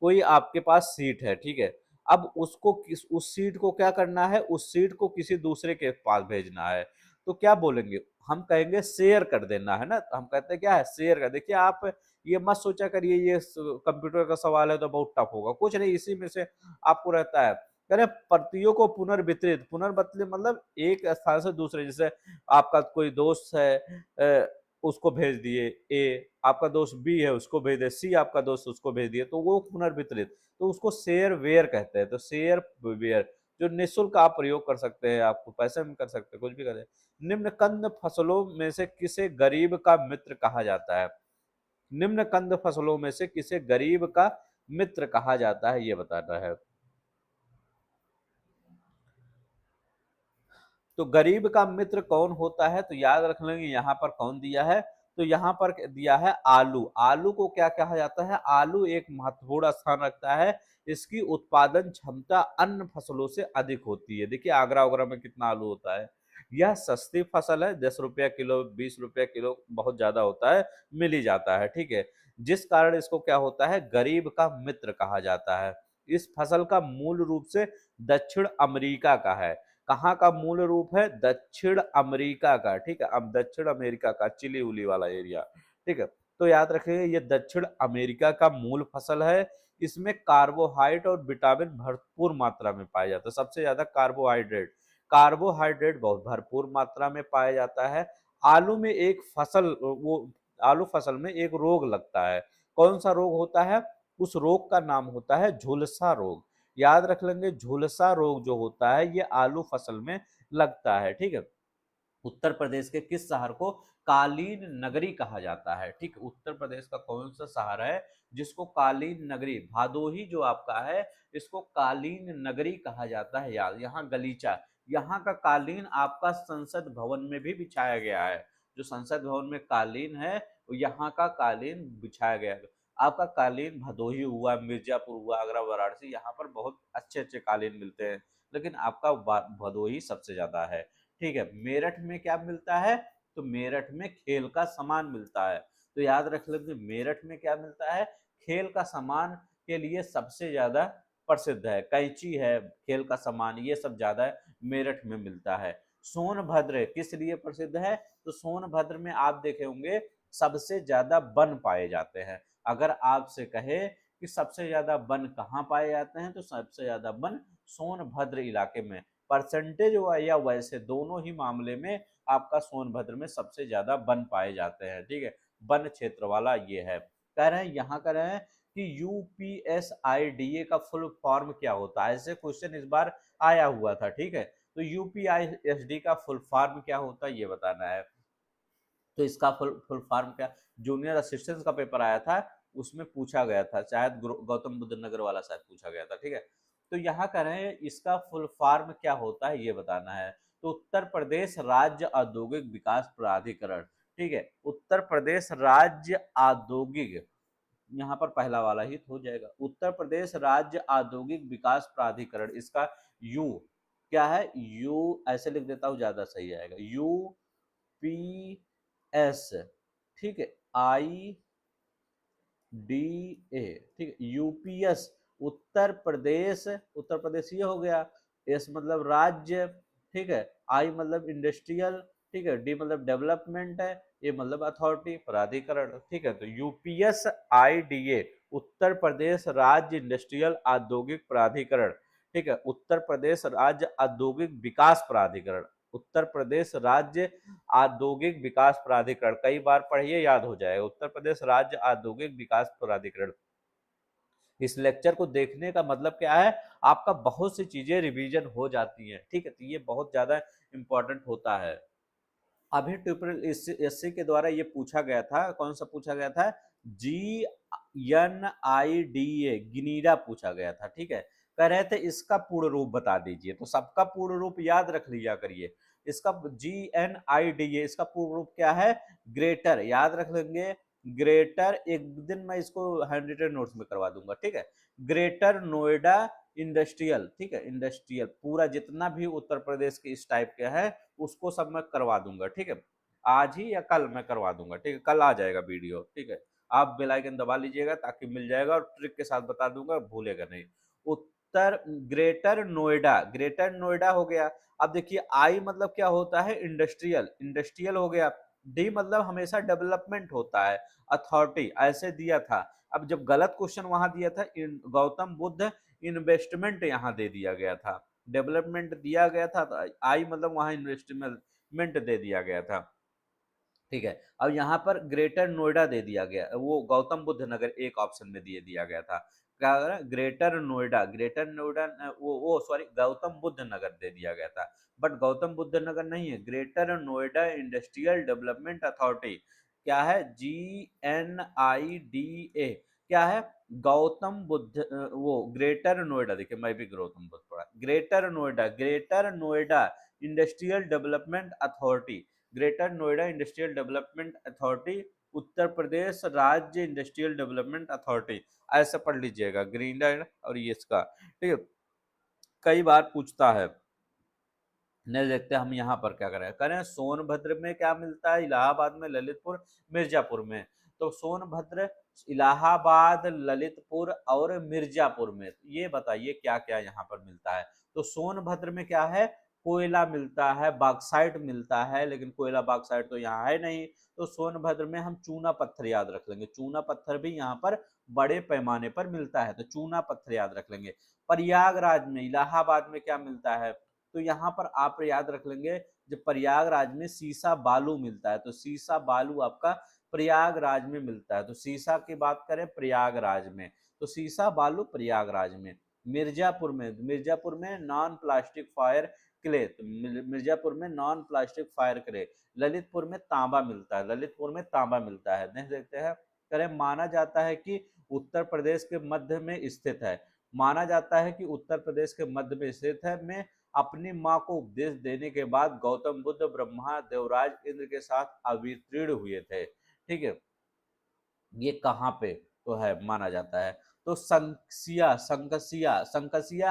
कोई आपके पास सीट है, ठीक है। अब उसको उस सीट को क्या करना है? उस सीट को किसी दूसरे के पास भेजना है, तो क्या बोलेंगे? हम कहेंगे शेयर कर देना, है ना। तो हम कहते हैं क्या है? शेयर कर। देखिए, आप ये मत सोचा करिए ये कंप्यूटर का सवाल है तो बहुत टफ होगा, कुछ नहीं, इसी में से आपको रहता है। कह रहे प्रतियों को पुनर्वितरित, पुनर्वितरित मतलब एक स्थान से दूसरे, जैसे आपका कोई दोस्त है, उसको भेज दिए ए, आपका दोस्त बी है उसको भेज दिए सी, आपका दोस्त उसको भेज दिए, तो वो पुनर्वितरित, तो उसको शेयर वेयर कहते हैं। तो शेयर वेयर जो निःशुल्क आप प्रयोग कर सकते हैं, आपको पैसे में कर सकते हैं, कुछ भी करें। निम्न कंद फसलों में से किसे गरीब का मित्र कहा जाता है? निम्न कंद फसलों में से किसे गरीब का मित्र कहा जाता है, ये बताना है। तो गरीब का मित्र कौन होता है? तो याद रख लेंगे, यहाँ पर कौन दिया है? तो यहाँ पर दिया है आलू। आलू को क्या कहा जाता है? आलू एक महत्वपूर्ण स्थान रखता है, इसकी उत्पादन क्षमता अन्य फसलों से अधिक होती है। देखिए, आगरा वगैरह में कितना आलू होता है, यह सस्ती फसल है, 10 रुपया किलो, 20 रुपया किलो बहुत ज्यादा होता है, मिल ही जाता है, ठीक है। जिस कारण इसको क्या होता है, गरीब का मित्र कहा जाता है। इस फसल का मूल रूप से दक्षिण अमेरिका का है। कहाँ का मूल रूप है, दक्षिण अमेरिका का, ठीक है। अब दक्षिण अमेरिका का चिली उली वाला एरिया, ठीक है। तो याद रखिए ये दक्षिण अमेरिका का मूल फसल है। इसमें कार्बोहाइड्रेट और विटामिन भरपूर मात्रा में पाया जाता है। सबसे ज्यादा कार्बोहाइड्रेट, कार्बोहाइड्रेट बहुत भरपूर मात्रा में पाया जाता है। आलू में एक फसल वो आलू फसल में एक रोग लगता है। कौन सा रोग होता है, उस रोग का नाम होता है झुलसा रोग। याद रख लेंगे, झुलसा रोग जो होता है ये आलू फसल में लगता है, ठीक है। उत्तर प्रदेश के किस शहर को कालीन नगरी कहा जाता है, ठीक है। उत्तर प्रदेश का कौन सा शहर है जिसको कालीन नगरी, भादोही जो आपका है इसको कालीन नगरी कहा जाता है। यार यहाँ गलीचा, यहाँ का कालीन आपका संसद भवन में भी बिछाया गया है। जो संसद भवन में कालीन है यहाँ का कालीन बिछाया गया है। आपका कालीन भदोही हुआ, मिर्जापुर हुआ, आगरा, वाराणसी, यहाँ पर बहुत अच्छे अच्छे कालीन मिलते हैं, लेकिन आपका भदोही सबसे ज्यादा है, ठीक है। मेरठ में क्या मिलता है, तो मेरठ में खेल का सामान मिलता है। तो याद रख लेंगे मेरठ में क्या मिलता है, खेल का सामान के लिए सबसे ज्यादा प्रसिद्ध है। कैंची है, खेल का सामान, ये सब ज्यादा मेरठ में मिलता है। सोनभद्र किस लिए प्रसिद्ध है, तो सोनभद्र में आप देखे होंगे सबसे ज्यादा वन पाए जाते हैं। अगर आपसे कहे कि सबसे ज्यादा वन कहाँ पाए जाते हैं, तो सबसे ज्यादा वन सोनभद्र इलाके में। परसेंटेज या वैसे दोनों ही मामले में आपका सोनभद्र में सबसे ज्यादा वन पाए जाते हैं, ठीक है। वन क्षेत्र वाला ये है। कह रहे हैं यहाँ कह रहे हैं कि यूपीएसआईडीए का फुल फॉर्म क्या होता है, ऐसे क्वेश्चन इस बार आया हुआ था, ठीक है। तो यूपीआईएसडी का फुल फॉर्म क्या होता है ये बताना है। तो इसका फुल फुल फॉर्म क्या, जूनियर असिस्टेंट का पेपर आया था उसमें पूछा गया था, शायद गौतम बुद्ध नगर वाला शायद पूछा गया था, ठीक है। तो यहाँ कह रहे हैं इसका फुल फॉर्म क्या होता है ये बताना है। तो उत्तर प्रदेश राज्य औद्योगिक विकास प्राधिकरण, ठीक है। उत्तर प्रदेश राज्य औद्योगिक, यहाँ पर पहला वाला ही हो जाएगा, उत्तर प्रदेश राज्य औद्योगिक विकास प्राधिकरण। इसका यू क्या है, यू ऐसे लिख देता हूँ ज्यादा सही आएगा, यू पी एस, ठीक है, आई डी ए, ठीक है, यूपीएस। उत्तर प्रदेश, उत्तर प्रदेश ये हो गया, एस मतलब राज्य, ठीक है, आई मतलब इंडस्ट्रियल, ठीक है, डी मतलब डेवलपमेंट है, ए मतलब अथॉरिटी प्राधिकरण, ठीक है। तो यूपीएस आईडीए उत्तर प्रदेश राज्य इंडस्ट्रियल औद्योगिक प्राधिकरण, ठीक है। उत्तर प्रदेश राज्य औद्योगिक विकास प्राधिकरण, उत्तर प्रदेश राज्य औद्योगिक विकास प्राधिकरण, कई बार पढ़िए याद हो जाएगा, उत्तर प्रदेश राज्य औद्योगिक विकास प्राधिकरण। इस लेक्चर को देखने का मतलब क्या है, आपका बहुत सी चीजें रिवीजन हो जाती हैं, ठीक है। तो ये बहुत ज्यादा इंपॉर्टेंट होता है। अभी ट्रिपल एससी के द्वारा ये पूछा गया था, कौन सा पूछा गया था, GNIDA गिनीरा पूछा गया था, ठीक है। कह रहे थे इसका पूर्ण रूप बता दीजिए, तो सबका पूर्ण रूप याद रख लिया करिए। इसका GNIDA इसका पूर्ण रूप क्या है, ग्रेटर, याद रख लेंगे ग्रेटर, एक दिन मैं इसको हैंड रिटन नोट्स में करवा दूंगा, ठीक है। ग्रेटर नोएडा इंडस्ट्रियल, ठीक है, इंडस्ट्रियल पूरा जितना भी उत्तर प्रदेश के इस टाइप के है उसको सब मैं करवा दूंगा, ठीक है। आज ही या कल मैं करवा दूंगा, ठीक है, कल आ जाएगा वीडियो, ठीक है। आप बेल आइकन दबा लीजिएगा ताकि मिल जाएगा, और ट्रिक के साथ बता दूंगा, भूलेगा नहीं। उत्तर ग्रेटर नोएडा, ग्रेटर नोएडा हो गया। अब देखिए आई मतलब क्या होता है, इंडस्ट्रियल, इंडस्ट्रियल हो गया। डी मतलब हमेशा डेवलपमेंट होता है, अथॉरिटी ऐसे दिया था। अब जब गलत क्वेश्चन वहां दिया था, गौतम बुद्ध इन्वेस्टमेंट यहाँ दे दिया गया था, डेवलपमेंट दिया गया था, तो आई मतलब वहां इन्वेस्टमेंट दे दिया गया था, ठीक है। अब यहाँ पर ग्रेटर नोएडा दे दिया गया, वो गौतम बुद्ध नगर एक ऑप्शन में दिए दिया गया था, क्या ग्रेटर नोएडा, ग्रेटर नोएडा वो सॉरी गौतम बुद्ध नगर दे दिया गया था, बट गौतम बुद्ध नगर नहीं है, greater Noida industrial development authority, क्या है, GNIDA, क्या है, गौतम बुद्ध वो ग्रेटर नोएडा, देखिए मैं भी गौतम बुद्ध पढ़ा, greater Noida, greater Noida industrial development authority, greater Noida industrial development authority, Uttar Pradesh राज्य इंडस्ट्रियल डेवलपमेंट अथॉरिटी, ऐसा पढ़ लीजिएगा ग्रीनलैंड और ये इसका, ठीक है। कई बार पूछता है, नहीं देखते हम यहाँ पर क्या करें, सोनभद्र में क्या मिलता है, इलाहाबाद में, ललितपुर, मिर्जापुर में। तो सोनभद्र, इलाहाबाद, ललितपुर और मिर्जापुर में ये बताइए क्या क्या यहाँ पर मिलता है। तो सोनभद्र में क्या है, कोयला मिलता है, बॉक्साइट मिलता है, लेकिन कोयला बॉक्साइट तो यहाँ है नहीं। तो सोनभद्र में हम चूना पत्थर याद रख लेंगे, चूना पत्थर भी यहाँ पर बड़े पैमाने पर मिलता है, तो चूना पत्थर याद रख लेंगे। प्रयागराज में, इलाहाबाद में क्या मिलता है, तो यहाँ पर आप याद रख लेंगे, जब प्रयागराज में सीसा बालू मिलता है, तो सीसा बालू आपका प्रयागराज में मिलता है। तो सीसा की बात करें प्रयागराज में, तो सीसा बालू प्रयागराज में। मिर्जापुर में नॉन प्लास्टिक फायर क्ले, तो मिर्जापुर में non plastic fire clay. Lalitpur में तांबा मिलता है, ललितपुर में तांबा मिलता है। नहीं देखते हैं, करें माना जाता है कि उत्तर प्रदेश के मध्य में स्थित है, माना जाता है कि उत्तर प्रदेश के मध्य में स्थित है में अपनी माँ को उपदेश देने के बाद गौतम बुद्ध ब्रह्मा देवराज इंद्र के साथ अवतीर्ण हुए थे। ठीक है, ये कहाँ पे तो है माना जाता है, तो संकसिया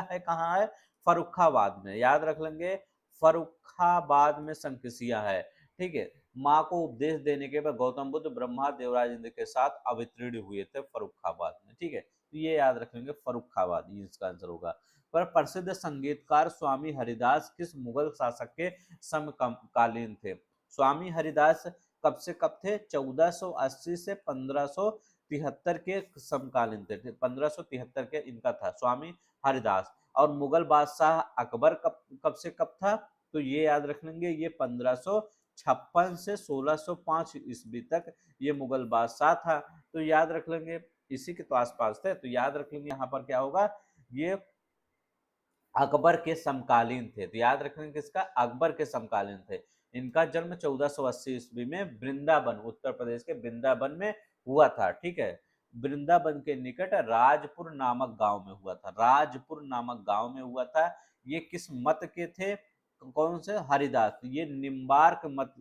है कहाँ है, फरुखाबाद में, याद रख लेंगे, फरुखाबाद में संकसिया है। ठीक है, माँ को उपदेश देने के बाद गौतम बुद्ध ब्रह्मा देवराज इंद्र के साथ अवतीर्ण हुए थे फरुखाबाद में। ठीक है, तो ये याद रख लेंगे फरुखाबाद, ये इसका आंसर होगा। पर प्रसिद्ध संगीतकार स्वामी हरिदास किस मुगल शासक के समकालीन थे। स्वामी हरिदास कब से कब थे, 1480 से 1573 के समकालीन थे, 1573 के इनका था स्वामी हरिदास। और मुगल बादशाह अकबर कब कब से कब था, तो ये याद रख लेंगे, ये 1556 से 1605 ईस्वी तक ये मुगल बादशाह था। तो याद रख लेंगे, इसी के तो आसपास थे, तो याद रख लेंगे यहाँ पर क्या होगा, ये अकबर के समकालीन थे। तो याद रखना किसका, अकबर के समकालीन थे। इनका जन्म 1480 ईस्वी में वृंदावन, उत्तर प्रदेश के वृंदावन में हुआ था। ठीक है, वृंदावन के निकट राजपुर नामक गांव में हुआ था, राजपुर नामक गांव में हुआ था। ये किस मत के थे, कौन से, हरिदास, ये निम्बार्क मत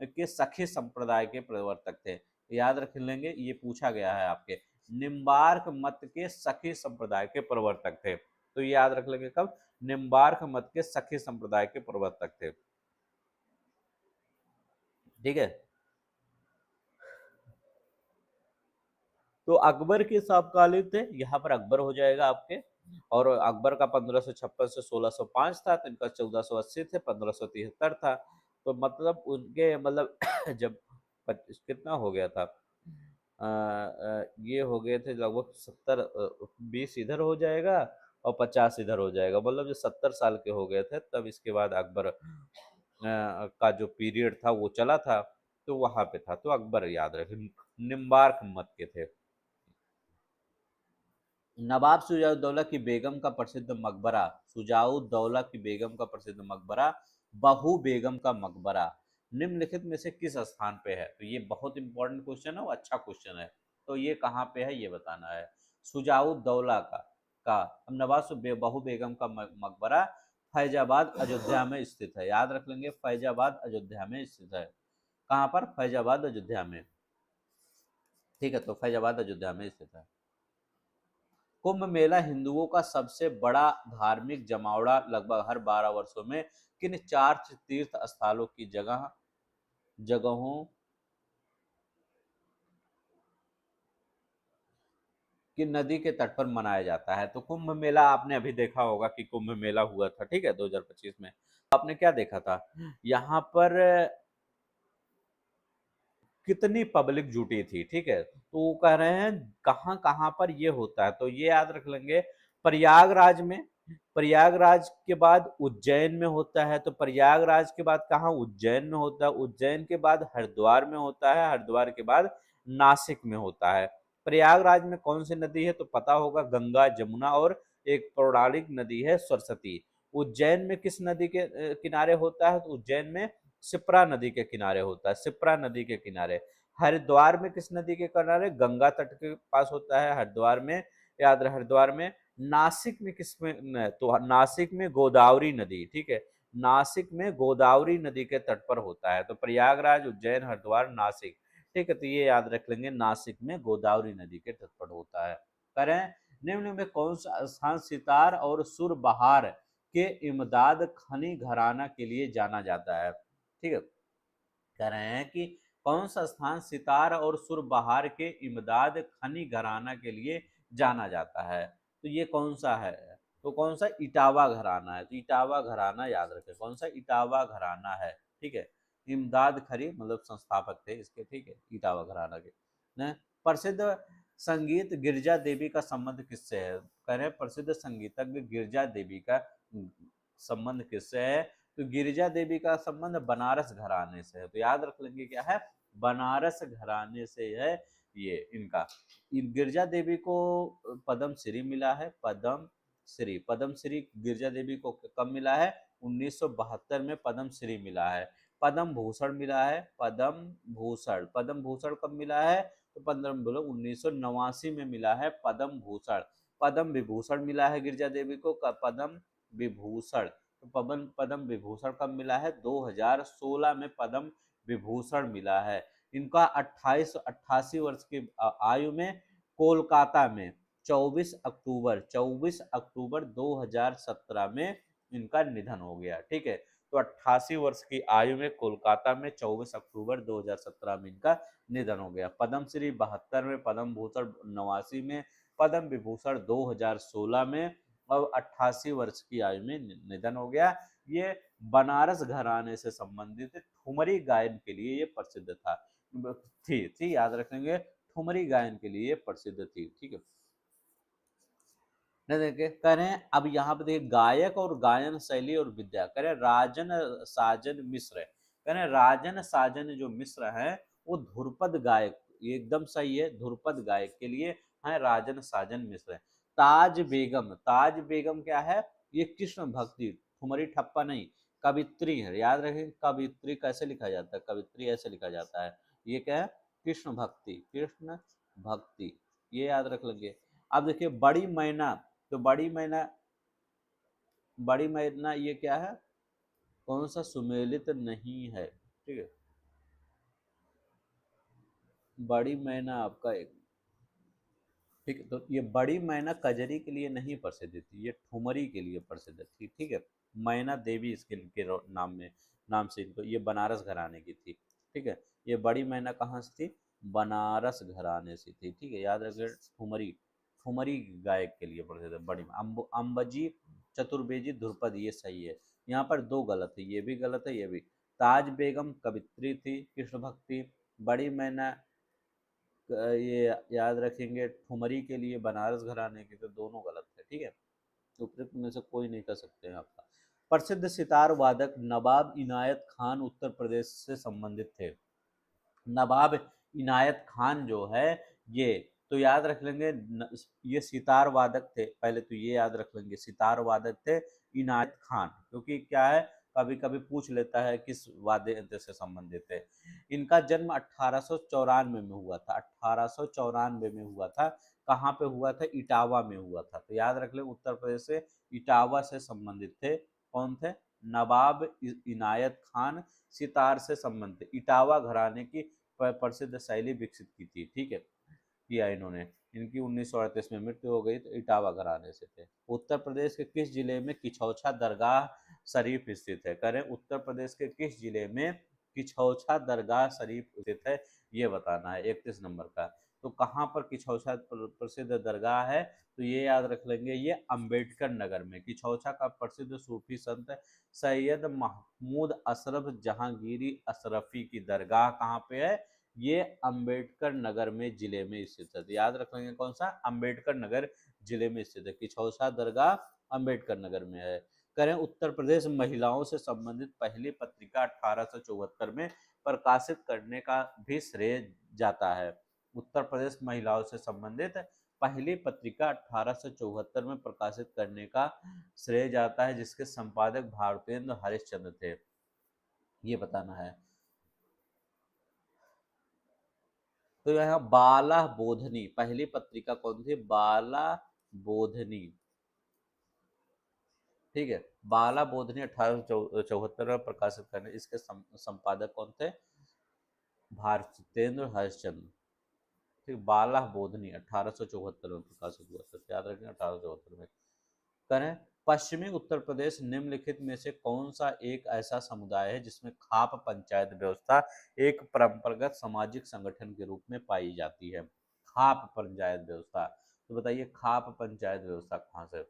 के सखी संप्रदाय के प्रवर्तक थे। याद रख लेंगे, ये पूछा गया है आपके, निम्बार्क मत के सखी संप्रदाय के प्रवर्तक थे। तो ये याद रख लेंगे कब, निम्बार्क मत के सखी संप्रदाय के प्रवर्तक थे। ठीक है, तो अकबर के समकालीन थे, यहाँ पर अकबर हो जाएगा आपके। और अकबर का 1556 से 1605 था, तो इनका 1480 थे, 1573 था। तो मतलब उनके मतलब जब कितना हो गया था, ये हो गए थे लगभग 70, 20 इधर हो जाएगा और 50 इधर हो जाएगा, मतलब जो 70 साल के हो गए थे, तब इसके बाद अकबर का जो पीरियड था वो चला था, तो वहां पे था। तो अकबर याद रखें, निम्बार्क मत के थे। नवाब सुजाउद्दौला की बेगम का प्रसिद्ध मकबरा, सुजाउद्दौला की बेगम का प्रसिद्ध मकबरा, बहू बेगम का मकबरा निम्नलिखित में से किस स्थान पे है। तो ये बहुत इंपॉर्टेंट क्वेश्चन है, वो अच्छा क्वेश्चन है। तो ये कहाँ पे है ये बताना है। सुजाउद्दौला का नवाब बहू बेगम का मकबरा फैजाबाद अयोध्या में स्थित है, याद रख लेंगे, फैजाबाद अयोध्या में स्थित है। कहाँ पर, फैजाबाद अयोध्या में। ठीक है, तो फैजाबाद अयोध्या में स्थित है। कुंभ मेला हिंदुओं का सबसे बड़ा धार्मिक जमावड़ा लगभग हर 12 वर्षों में किन 4 तीर्थ स्थलों की जगहों की नदी के तट पर मनाया जाता है। तो कुंभ मेला आपने अभी देखा होगा कि कुंभ मेला हुआ था, ठीक है, 2025 में। आपने क्या देखा था, यहाँ पर कितनी पब्लिक जुटी थी। ठीक है, तो वो कह रहे हैं कहाँ कहाँ पर ये होता है, तो ये याद रख लेंगे, प्रयागराज में, प्रयागराज के बाद उज्जैन में होता है, तो प्रयागराज के बाद कहाँ, उज्जैन में होता है, उज्जैन के बाद हरिद्वार में होता है, हरिद्वार के बाद नासिक में होता है। प्रयागराज में कौन सी नदी है, तो पता होगा, गंगा, जमुना और एक पौराणिक नदी है सरस्वती। उज्जैन में किस नदी के किनारे होता है, तो उज्जैन में शिप्रा नदी के किनारे होता है, शिप्रा नदी के किनारे। हरिद्वार में किस नदी के किनारे, गंगा तट के पास होता है हरिद्वार में, याद रहे हरिद्वार में। नासिक में किस में, तो नासिक में गोदावरी नदी। ठीक है, नासिक में गोदावरी नदी के तट पर होता है। तो प्रयागराज, उज्जैन, हरिद्वार, नासिक। ठीक है, तो ये याद रख लेंगे, नासिक में गोदावरी नदी के तट पर होता है। करें, निम्न में कौन सा स्थान सितार और सुरबहार के इमदाद खनी घराना के लिए जाना जाता है। ठीक है, कह रहे हैं कि कौन सा स्थान सितार और सुरबहार के इमदाद खनी घराना के लिए जाना जाता है, तो ये कौन सा है, तो कौन सा, इटावा घराना है। तो इटावा घराना याद रखें, कौन सा, इटावा घराना है। ठीक है, इमदाद खरी मतलब संस्थापक थे इसके। ठीक है, इटावा घराना के न। प्रसिद्ध संगीत गिरजा देवी का संबंध किससे है, कह रहे हैं प्रसिद्ध संगीतज्ञ गिरजा देवी का संबंध किससे है, तो गिरिजा देवी का संबंध बनारस घराने से है। तो याद रख लेंगे क्या है, बनारस घराने से है ये इनका। गिरिजा देवी को पद्म श्री मिला है, पद्म श्री गिरिजा देवी को कब मिला है, 1972 में पद्म श्री मिला है। पद्म भूषण मिला है, पद्म भूषण कब मिला है, तो 1989 में मिला है पद्म भूषण। पद्म विभूषण मिला है गिरिजा देवी को, पद्म विभूषण। तो पद्म विभूषण कब मिला है, 2016 में पद्म विभूषण मिला है। इनका 28 वर्ष की आयु में कोलकाता में 24 अक्टूबर 2017 में इनका निधन हो गया। ठीक है, तो 88 वर्ष की आयु में कोलकाता में 24 अक्टूबर 2017 में इनका निधन हो गया। पद्मश्री 72 में, पद्म भूषण 89 में, पद्म विभूषण 2016 में और 88 वर्ष की आयु में निधन हो गया। ये बनारस घराने से संबंधित ठुमरी गायन के लिए ये प्रसिद्ध थी, याद रखेंगे, ठुमरी गायन के लिए प्रसिद्ध थी। ठीक है, देखे करें अब यहाँ पे देखिए गायक और गायन शैली और विद्या, करें राजन साजन मिश्र, करें राजन साजन जो मिश्र हैं वो ध्रुपद गायक, ये एकदम सही है, ध्रुपद गायक के लिए है राजन साजन मिश्र। ताज बेगम क्या है, ये कृष्ण भक्ति, ठुमरी ठप्पा नहीं, कवित्री है, याद रखें कवित्री कैसे लिखा जाता है, कवित्री ऐसे लिखा जाता है। ये क्या है, कृष्ण भक्ति, ये याद रख लेंगे। अब देखिए बड़ी मैना, तो बड़ी मैना ये क्या है, कौन सा, सुमेलित नहीं है। ठीक है, बड़ी मैना आपका एक, ठीक है, तो ये बड़ी मैना कजरी के लिए नहीं प्रसिद्ध थी, ये ठुमरी के लिए प्रसिद्ध थी। ठीक है, मैना देवी इसके नाम से इनको, ये बनारस घराने की थी। ठीक है, ये बड़ी मैना कहाँ से थी, बनारस घराने से थी। ठीक है, याद रखिए ठुमरी, ठुमरी गायक के लिए प्रसिद्ध है बड़ी। अम्बजी चतुर्वेदी ध्रुपद, ये सही है। यहाँ पर दो गलत है, ये भी गलत है, ये भी। ताज बेगम कवित्री थी, कृष्ण भक्ति। बड़ी मैना ये याद रखेंगे ठुमरी के लिए, बनारस घराने के, तो दोनों गलत है। ठीक है, उपयुक्त में से कोई नहीं कर सकते हैं आपका। प्रसिद्ध सितार वादक नवाब इनायत खान उत्तर प्रदेश से संबंधित थे। नवाब इनायत खान जो है ये, तो याद रख लेंगे ये सितार वादक थे, पहले तो ये याद रख लेंगे सितार वादक थे इनायत खान, क्योंकि क्या है कभी कभी पूछ लेता है किस वाद्य यंत्र से संबंधित है। इनका जन्म 1894 में हुआ था, 1894 में हुआ था। कहाँ पे हुआ था, इटावा में हुआ था। तो याद रख लें उत्तर प्रदेश से इटावा से संबंधित थे। कौन थे, नवाब इनायत खान सितार से संबंधित, इटावा घराने की प्रसिद्ध शैली विकसित की थी। ठीक है, किया इन्होंने। इनकी 1938 में मृत्यु हो गई, तो इटावा घराने से थे। उत्तर प्रदेश के किस जिले में किछौछा दरगाह शरीफ स्थित है, करें उत्तर प्रदेश के किस जिले में किछौछा दरगाह शरीफ स्थित है, ये बताना है 31 नंबर का। तो कहाँ पर किछौछा प्रसिद्ध दरगाह है, तो ये याद रख लेंगे, ये अंबेडकर नगर में। किछौछा का प्रसिद्ध सूफी संत सैयद महमूद अशरफ जहांगीरी अशरफी की दरगाह कहाँ पे है, ये अंबेडकर नगर में जिले में स्थित है। याद रख लेंगे कौन सा, अंबेडकर नगर जिले में स्थित है। किछौसा दरगाह अंबेडकर नगर में है। करें उत्तर प्रदेश महिलाओं से संबंधित पहली पत्रिका 1874 में प्रकाशित करने का भी श्रेय जाता है। उत्तर प्रदेश महिलाओं से संबंधित पहली पत्रिका 1874 में प्रकाशित करने का श्रेय जाता है, जिसके संपादक भारतेंद्र हरिश्चंद्र थे, ये बताना है। तो यहाँ बाला बोधनी पहली पत्रिका कौन थी, बाला बोधनी। ठीक है, बाला बोधनी 1874 में प्रकाशित करने, इसके संपादक कौन थे, भारतेंद्र हरिश्चंद्र। ठीक, बाला बोधनी 1874 में प्रकाशित हुआ था, याद रखें 1874 में। करें पश्चिमी उत्तर प्रदेश निम्नलिखित में से कौन सा एक ऐसा समुदाय है जिसमें खाप पंचायत व्यवस्था एक परंपरागत सामाजिक संगठन के रूप में पाई जाती है? खाप पंचायत व्यवस्था, तो बताइए खाप पंचायत व्यवस्था कहाँ से?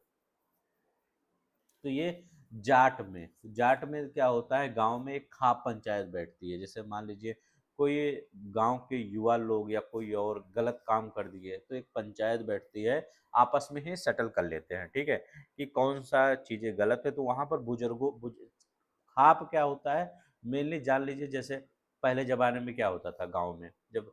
तो ये जाट में क्या होता है, गांव में एक खाप पंचायत बैठती है। जैसे मान लीजिए कोई गांव के युवा लोग या कोई और गलत काम कर दिए तो एक पंचायत बैठती है, आपस में ही सेटल कर लेते हैं, ठीक है, कि कौन सा चीजें गलत है। तो वहां पर खाप क्या होता है, मेनली जान लीजिए, जैसे पहले जमाने में क्या होता था गाँव में, जब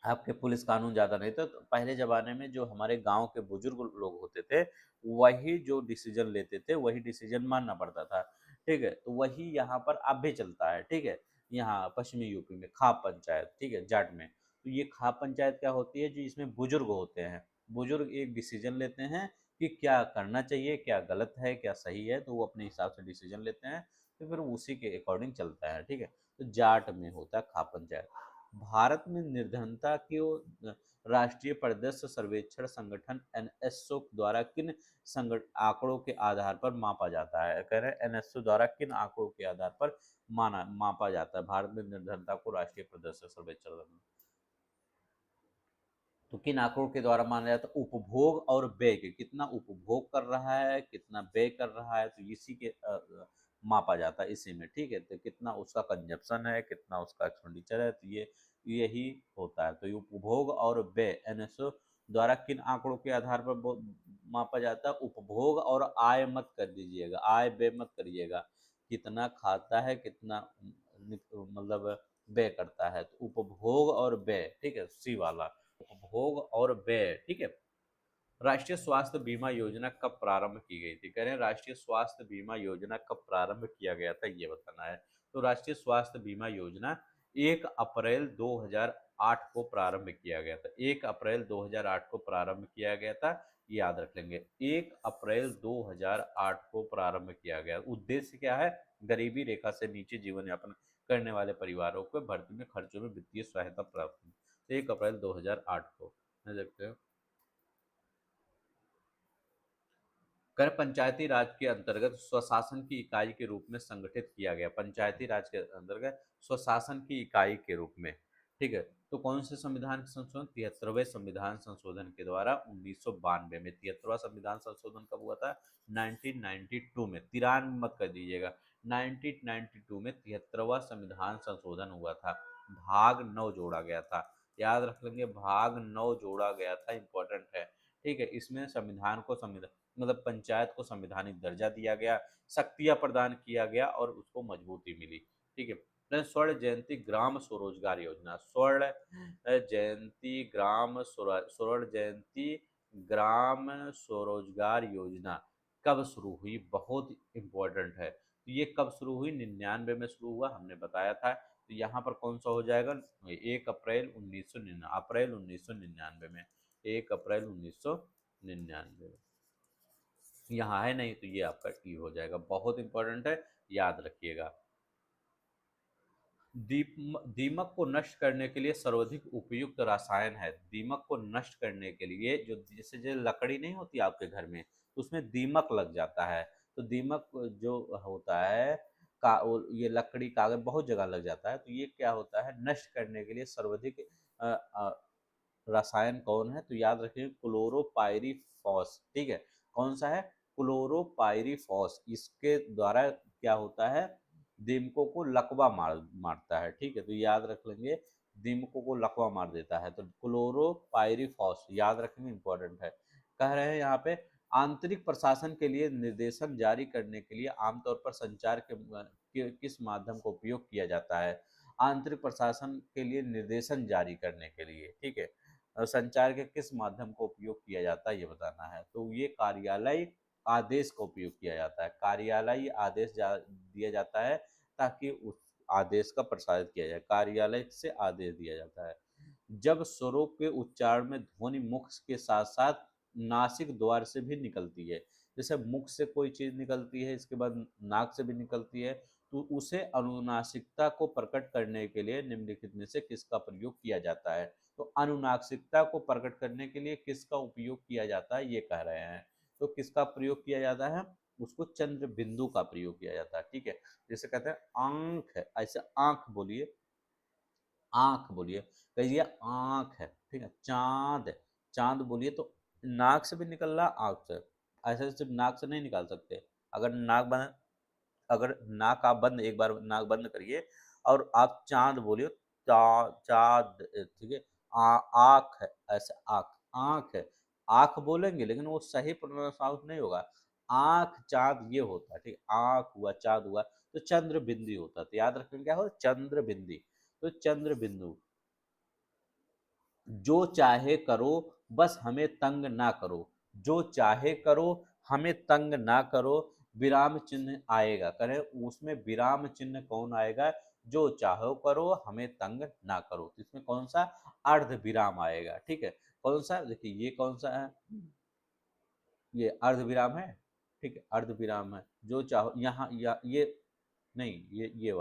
आपके पुलिस कानून ज़्यादा नहीं था, तो पहले ज़माने में जो हमारे गांव के बुजुर्ग लोग होते थे, वही जो डिसीजन लेते थे वही डिसीजन मानना पड़ता था, ठीक है। तो वही यहाँ पर अब भी चलता है, ठीक है। यहाँ पश्चिमी यूपी में खाप पंचायत, ठीक है, जाट में। तो ये खाप पंचायत क्या होती है जी, इसमें बुजुर्ग होते हैं, बुजुर्ग एक डिसीजन लेते हैं कि क्या करना चाहिए, क्या गलत है, क्या सही है, तो वो अपने हिसाब से डिसीजन लेते हैं, तो फिर उसी के अकॉर्डिंग चलता है, ठीक है। तो जाट में होता है खाप पंचायत। भारत में निर्धनता को राष्ट्रीय परिदृश्य सर्वेक्षण संगठन एनएसओ द्वारा किन आंकड़ों के आधार पर मापा जाता है? कह रहे हैं एनएसओ द्वारा किन आंकड़ों के आधार पर मापा जाता है भारत में निर्धनता को राष्ट्रीय परिदृश्य सर्वेक्षण? तो किन आंकड़ों के द्वारा माना जाता है? उपभोग और व्यय के, कितना उपभोग कर रहा है, कितना व्यय कर रहा है, तो इसी के मापा जाता है इसी में, ठीक है। तो कितना उसका कंजप्शन है, कितना उसका एक्सपेंडिचर है, तो ये यही होता है। तो ये उपभोग और व्यय एनएसओ द्वारा किन आंकड़ों के आधार पर मापा जाता है? उपभोग और आय मत कर दीजिएगा, आय व्यय मत करिएगा, कितना खाता है, कितना मतलब व्यय करता है, तो उपभोग और व्यय, ठीक है, सी वाला उपभोग और व्यय, ठीक है। राष्ट्रीय स्वास्थ्य बीमा योजना कब प्रारंभ की गई थी? कह रहे हैं राष्ट्रीय स्वास्थ्य बीमा योजना कब प्रारंभ किया गया था, ये बताना है। तो राष्ट्रीय स्वास्थ्य बीमा योजना 1 अप्रैल 2008 को प्रारंभ किया गया था, 1 अप्रैल 2008 को प्रारंभ किया गया था, याद रख लेंगे, 1 अप्रैल 2008 को प्रारंभ किया गया। उद्देश्य क्या है? गरीबी रेखा से नीचे जीवन यापन करने वाले परिवारों को भर्ती में खर्चों में वित्तीय सहायता प्राप्त, 1 अप्रैल 2008 को देखते हैं। कर पंचायती राज के अंतर्गत स्वशासन की इकाई के रूप में संगठित किया गया, पंचायती राज के अंतर्गत स्वशासन की इकाई के रूप में, ठीक है। तो कौन से संविधान संशोधन? 73वें संविधान संशोधन के द्वारा 1992 में। 73वां संविधान संशोधन कब हुआ था? 1992 में, 93 मत कर दीजिएगा, 1992 में 73वां संविधान संशोधन हुआ था, भाग 9 जोड़ा गया था, याद रख लेंगे, भाग 9 जोड़ा गया था, इंपॉर्टेंट है, ठीक है। इसमें संविधान को संविधान मतलब पंचायत को संवैधानिक दर्जा दिया गया, शक्तियां प्रदान किया गया और उसको मजबूती मिली, ठीक है। स्वर्ण जयंती ग्राम स्वरोजगार योजना, स्वर्ण जयंती ग्राम स्वरोजगार योजना कब शुरू हुई? बहुत इंपॉर्टेंट है। तो ये कब शुरू हुई? 99 में शुरू हुआ, हमने बताया था। तो यहाँ पर कौन सा हो जाएगा? 1 अप्रैल 1999 में, 1 अप्रैल 1999 में। यहाँ है नहीं तो ये आपका टी हो जाएगा, बहुत इंपॉर्टेंट है, याद रखिएगा। दीमक को नष्ट करने के लिए सर्वाधिक उपयुक्त रसायन है, दीमक को नष्ट करने के लिए, जो जैसे जो लकड़ी नहीं होती आपके घर में, तो उसमें दीमक लग जाता है, तो दीमक जो होता है ये लकड़ी कागज बहुत जगह लग जाता है, तो ये क्या होता है, नष्ट करने के लिए सर्वाधिक रसायन कौन है? तो याद रखिए क्लोरोपाइरीफॉस, ठीक है। कौन सा है? क्लोरोपाइरीफॉस। इसके द्वारा क्या होता है? दीमकों को लकवा मारता है, ठीक है। तो याद रख लेंगे, दीमकों को लकवा मार देता है, तो क्लोरोपाइरीफॉस याद रखेंगे, इंपॉर्टेंट है। कह रहे हैं यहाँ पे आंतरिक प्रशासन के लिए निर्देशन जारी करने के लिए आमतौर पर संचार के किस माध्यम का उपयोग किया जाता है? आंतरिक प्रशासन के लिए निर्देशन जारी करने के लिए, ठीक है, संचार के किस माध्यम का उपयोग किया जाता है, ये बताना है। तो ये कार्यालय आदेश का उपयोग किया जाता है, कार्यालय आदेश दिया जाता है, ताकि उस आदेश का प्रसारित किया जाए, कार्यालय से आदेश दिया जाता है। जब स्वरों के उच्चारण में ध्वनि मुख के साथ साथ नासिक द्वार से भी निकलती है, जैसे मुख से कोई चीज निकलती है, इसके बाद नाक से भी निकलती है, तो उसे अनुनासिकता को प्रकट करने के लिए निम्नलिखित में से किसका प्रयोग किया जाता है? तो अनुनासिकता को प्रकट करने के लिए किसका उपयोग किया जाता है, ये कह रहे हैं। तो किसका प्रयोग किया जाता है, उसको चंद्र बिंदु का प्रयोग किया जाता है। ठीक है, जैसे कहते हैं आंख है, ऐसे आंख बोलिए, आंख बोलिए, कहिए आंख है। ठीक है, चांद है, चांद बोलिए तो नाक से भी निकल रहा, आंख से, ऐसे सिर्फ नाक से नहीं निकाल सकते। अगर नाक बंद, अगर नाक आप बंद, एक बार नाक बंद करिए और आप चांद बोलिए, चांद, ठीक है, आंख है, ऐसे आंख, आंख है, आंख बोलेंगे लेकिन वो सही प्रोनाउंस नहीं होगा, आंख चांद ये होता है। ठीक, आंख हुआ, चांद हुआ, तो चंद्र बिंदु होता है। तो याद रखेंगे क्या हो, चंद्र बिंदु। तो चंद्र बिंदु, जो चाहे करो बस हमें तंग ना करो, जो चाहे करो हमें तंग ना करो, विराम चिन्ह आएगा, करें उसमें विराम चिन्ह कौन आएगा, जो चाहो करो हमें तंग ना करो, तो इसमें कौन सा, अर्ध विराम आएगा। ठीक है, कौन सा, देखिए ये कौन सा है, ये अर्ध विराम है। ठीक है, अर्ध विराम है, जो चाहो, यहाँ या ये नहीं,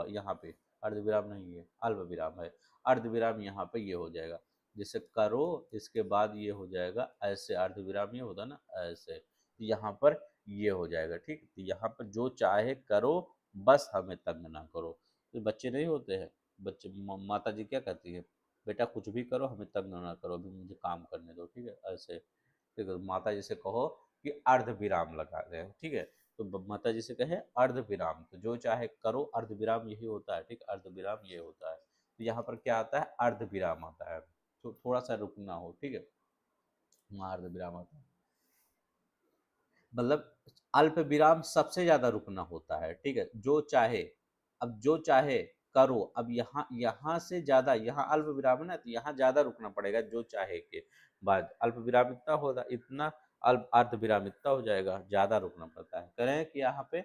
यहाँ पे अर्ध विराम नहीं है, अल्प विराम है। अर्ध विराम यहाँ पे ये हो जाएगा, जैसे करो इसके बाद ये हो जाएगा, ऐसे अर्ध विराम ये होता ना, ऐसे, तो यहाँ पर ये हो जाएगा। ठीक, तो यहाँ पर जो चाहे करो बस हमें तंग ना करो। तो बच्चे नहीं होते हैं, बच्चे माता जी क्या कहती है, बेटा कुछ भी करो हमें तंग ना करो, अभी मुझे काम करने दो। ठीक है, ऐसे, ठीक है, माता जी से कहो कि अर्ध विराम लगा दें। ठीक है, तो माता जी से कहे अर्ध विराम, तो जो चाहे करो, अर्ध विराम यही होता है। ठीक, अर्ध विराम ये होता है, तो यहाँ पर क्या आता है, अर्ध विराम आता है, तो थोड़ा सा रुकना हो। ठीक है, वहाँ अर्ध विराम आता है, मतलब अल्प विराम सबसे ज्यादा रुकना होता है। ठीक है, जो चाहे, अब जो चाहे करो, अब यहाँ यहाँ से ज्यादा, यहाँ अल्प विराम है ना, तो यहाँ ज्यादा रुकना पड़ेगा, जो चाहे के बाद अल्प विराम इतना होगा, इतना अल्प अर्ध विराम इतना हो जाएगा, ज्यादा रुकना पड़ता है। करें कि यहाँ पे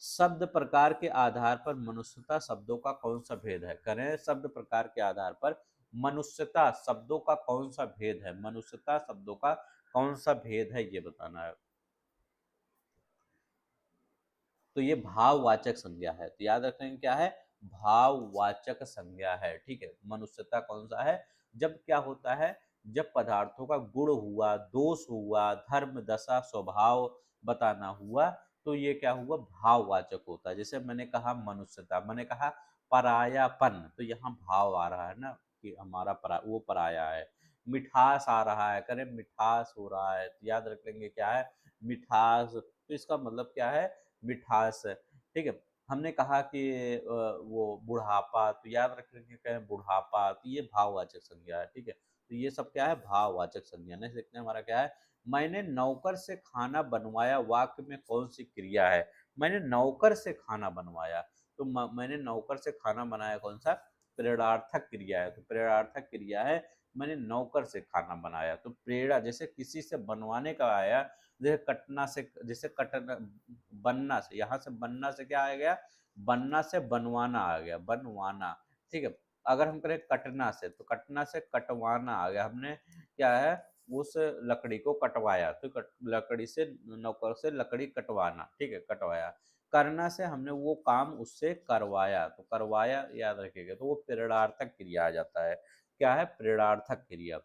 शब्द प्रकार के आधार पर मनुष्यता शब्दों का कौन सा भेद है, करें शब्द प्रकार के आधार पर मनुष्यता शब्दों का कौन सा भेद है, मनुष्यता शब्दों का कौन सा भेद है ये बताना है। तो ये भाववाचक संज्ञा है, तो याद रखेंगे क्या है, भाववाचक संज्ञा है। ठीक है, मनुष्यता कौन सा है, जब क्या होता है, जब पदार्थों का गुण हुआ, दोष हुआ, धर्म दशा स्वभाव बताना हुआ, तो ये क्या हुआ, भाववाचक होता है। जैसे मैंने कहा मनुष्यता, मैंने कहा परायापन, तो यहाँ भाव आ रहा है ना, कि हमारा वो पराया है। मिठास आ रहा है, करें मिठास हो रहा है, तो याद रख लेंगे क्या है, मिठास, तो इसका मतलब क्या है, मिठास है। ठीक है, हमने कहा कि वो बुढ़ापा, तो याद रख लेंगे क्या है, बुढ़ापा, तो ये भाववाचक संज्ञा है। ठीक है, तो ये सब क्या है, भाववाचक संज्ञा। नेक्स्ट देखते हैं हमारा क्या है, मैंने नौकर से खाना बनवाया, वाक्य में कौन सी क्रिया है, मैंने नौकर से खाना बनवाया, तो मैंने नौकर से खाना बनाया, कौन सा, प्रेरणार्थक क्रिया है, तो प्रेरणार्थक क्रिया है, मैंने नौकर से खाना बनाया, तो प्रेरणा, जैसे किसी से बनवाने का आया, जैसे कटना से, जैसे कटना, बनना से, यहाँ से बनना से क्या आ गया, बनना से बनवाना आ गया, बनवाना। ठीक है, अगर हम करें कटना से, तो कटना से कटवाना आ गया, हमने क्या है, उस लकड़ी को कटवाया, तो लकड़ी से, नौकर से लकड़ी कटवाना, ठीक है, कटवाया। करना से हमने वो काम उससे करवाया, तो करवाया याद रखिएगा, तो वो प्रेरणार्थक क्रिया आ जाता है। क्या है, प्रेरणार्थक क्रिया।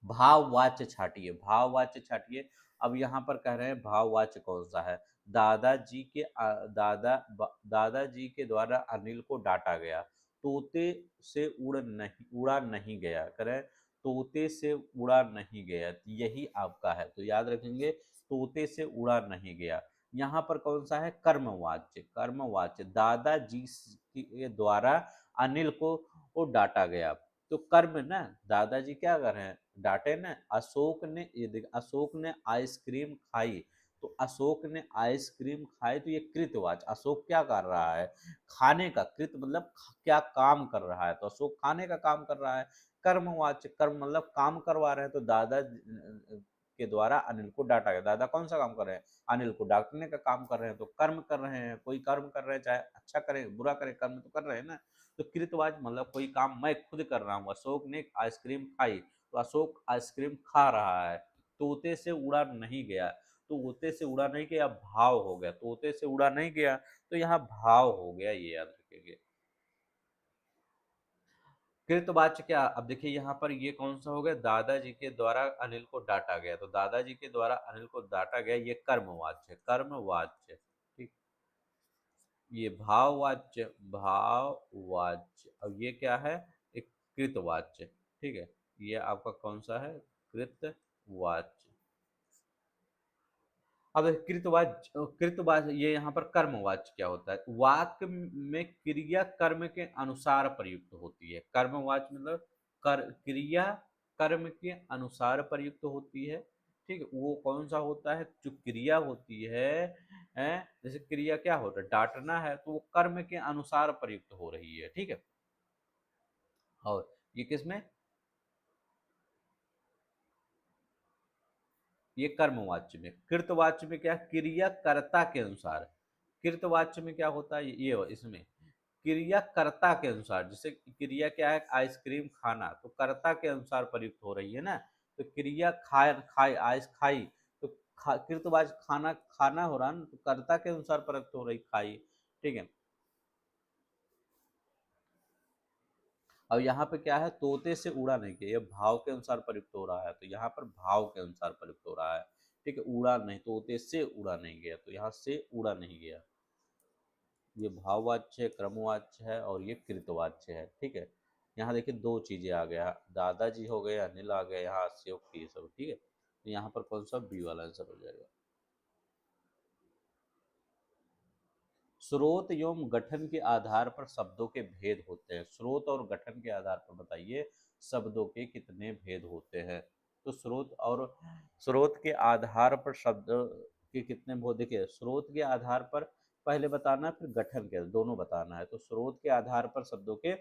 भाववाच्य छाटिए, भाववाच्य छाटिए। अब यहाँ पर कह रहे हैं भाववाच्य कौन सा है, दादाजी के दादाजी के द्वारा अनिल को डांटा गया, तोते से उड़ा नहीं गया, करें तोते से उड़ा नहीं गया, यही आपका है, तो याद रखेंगे तोते से उड़ा नहीं गया। यहाँ पर कौन सा है, कर्मवाच्य, कर्मवाच्य, दादाजी के द्वारा अनिल को डांटा गया, तो कर्म ना, दादाजी क्या कर रहे हैं, डांटे ना, अशोक ने, ये देख, अशोक ने आइसक्रीम खाई, तो अशोक ने आइसक्रीम खाई, तो ये कृतवाच, अशोक क्या कर रहा है, खाने का, कृत मतलब क्या काम कर रहा है, तो अशोक खाने का काम कर रहा है। कर्मवाच्य, कर्म मतलब काम करवा रहे हैं, तो दादा के द्वारा अनिल को डांटा गया, दादा कौन सा काम कर रहे हैं, अनिल को डांटने का काम कर रहे हैं, तो कर्म कर रहे हैं, कोई कर्म कर रहे हैं, चाहे अच्छा करे बुरा करे, कर्म तो कर रहे हैं ना। तो कृतवाच मतलब कोई काम मैं खुद कर रहा हूँ, अशोक ने आइसक्रीम खाई, तो अशोक आइसक्रीम खा रहा है, तोते से उड़ा नहीं गया, तो तोते से उड़ा नहीं गया, भाव हो गया, तोते से उड़ा नहीं गया, तो यहाँ भाव हो गया, ये याद रखेंगे। कृतवाच्य क्या, अब देखिए यहाँ पर ये कौन सा हो गया, दादाजी के द्वारा अनिल को डांटा गया, तो दादाजी के द्वारा अनिल को डांटा गया, ये कर्मवाच्य, कर्मवाच्य, ठीक। ये भाववाच्य, भाववाच्य, अब ये क्या है, एक कृतवाच्य, ठीक है। ये आपका कौन सा है, कृतवाच्य। अब कृतवाच्य, कृतवाच्य ये यहाँ पर कर्मवाच्य क्या होता है, वाक्य में क्रिया कर्म के अनुसार प्रयुक्त होती है। कर्मवाच्य मतलब क्रिया कर्म के अनुसार प्रयुक्त होती है, ठीक है। वो कौन सा होता है, जो क्रिया होती है, जैसे क्रिया क्या होता है, डांटना है, तो वो कर्म के अनुसार प्रयुक्त हो रही है, ठीक है। और ये किसमें, ये कर्मवाच्य में। कृतवाच्य में क्या, क्रिया कर्ता के अनुसार। कृतवाच्य में क्या होता है, ये इसमें क्रिया कर्ता के अनुसार, जैसे क्रिया क्या है, आइसक्रीम खाना, तो कर्ता के अनुसार प्रयुक्त हो रही है ना। तो क्रिया खाए, खाए आइस खाई, तो कृतवाच्य खाना, खाना हो रहा है ना, तो कर्ता के अनुसार प्रयुक्त हो रही, खाई, ठीक है। अब यहाँ पे क्या है, तोते से उड़ा नहीं गया, ये भाव के अनुसार प्रयुक्त हो रहा है, तो यहाँ पर भाव के अनुसार प्रयुक्त हो रहा है, ठीक है। उड़ा नहीं, तोते से उड़ा नहीं गया, तो यहाँ से उड़ा नहीं गया। ये भाववाच्य है, क्रमवाच्य है, और ये कृतवाच्य है, ठीक है। यहाँ देखिए दो चीजें आ गया, दादाजी हो गए, अनिल आ गया, यहाँ से ये सब, ठीक है। तो यहाँ पर कौन सा बी वाला आंसर हो जाएगा। स्रोत एवं गठन के आधार पर शब्दों के भेद होते हैं। स्रोत और गठन के आधार पर बताइए शब्दों के कितने भेद होते हैं। तो स्रोत के आधार पर शब्द के कितने भेद, देखिए स्रोत के आधार पर पहले बताना है, फिर गठन के दोनों बताना है। तो स्रोत के आधार पर शब्दों के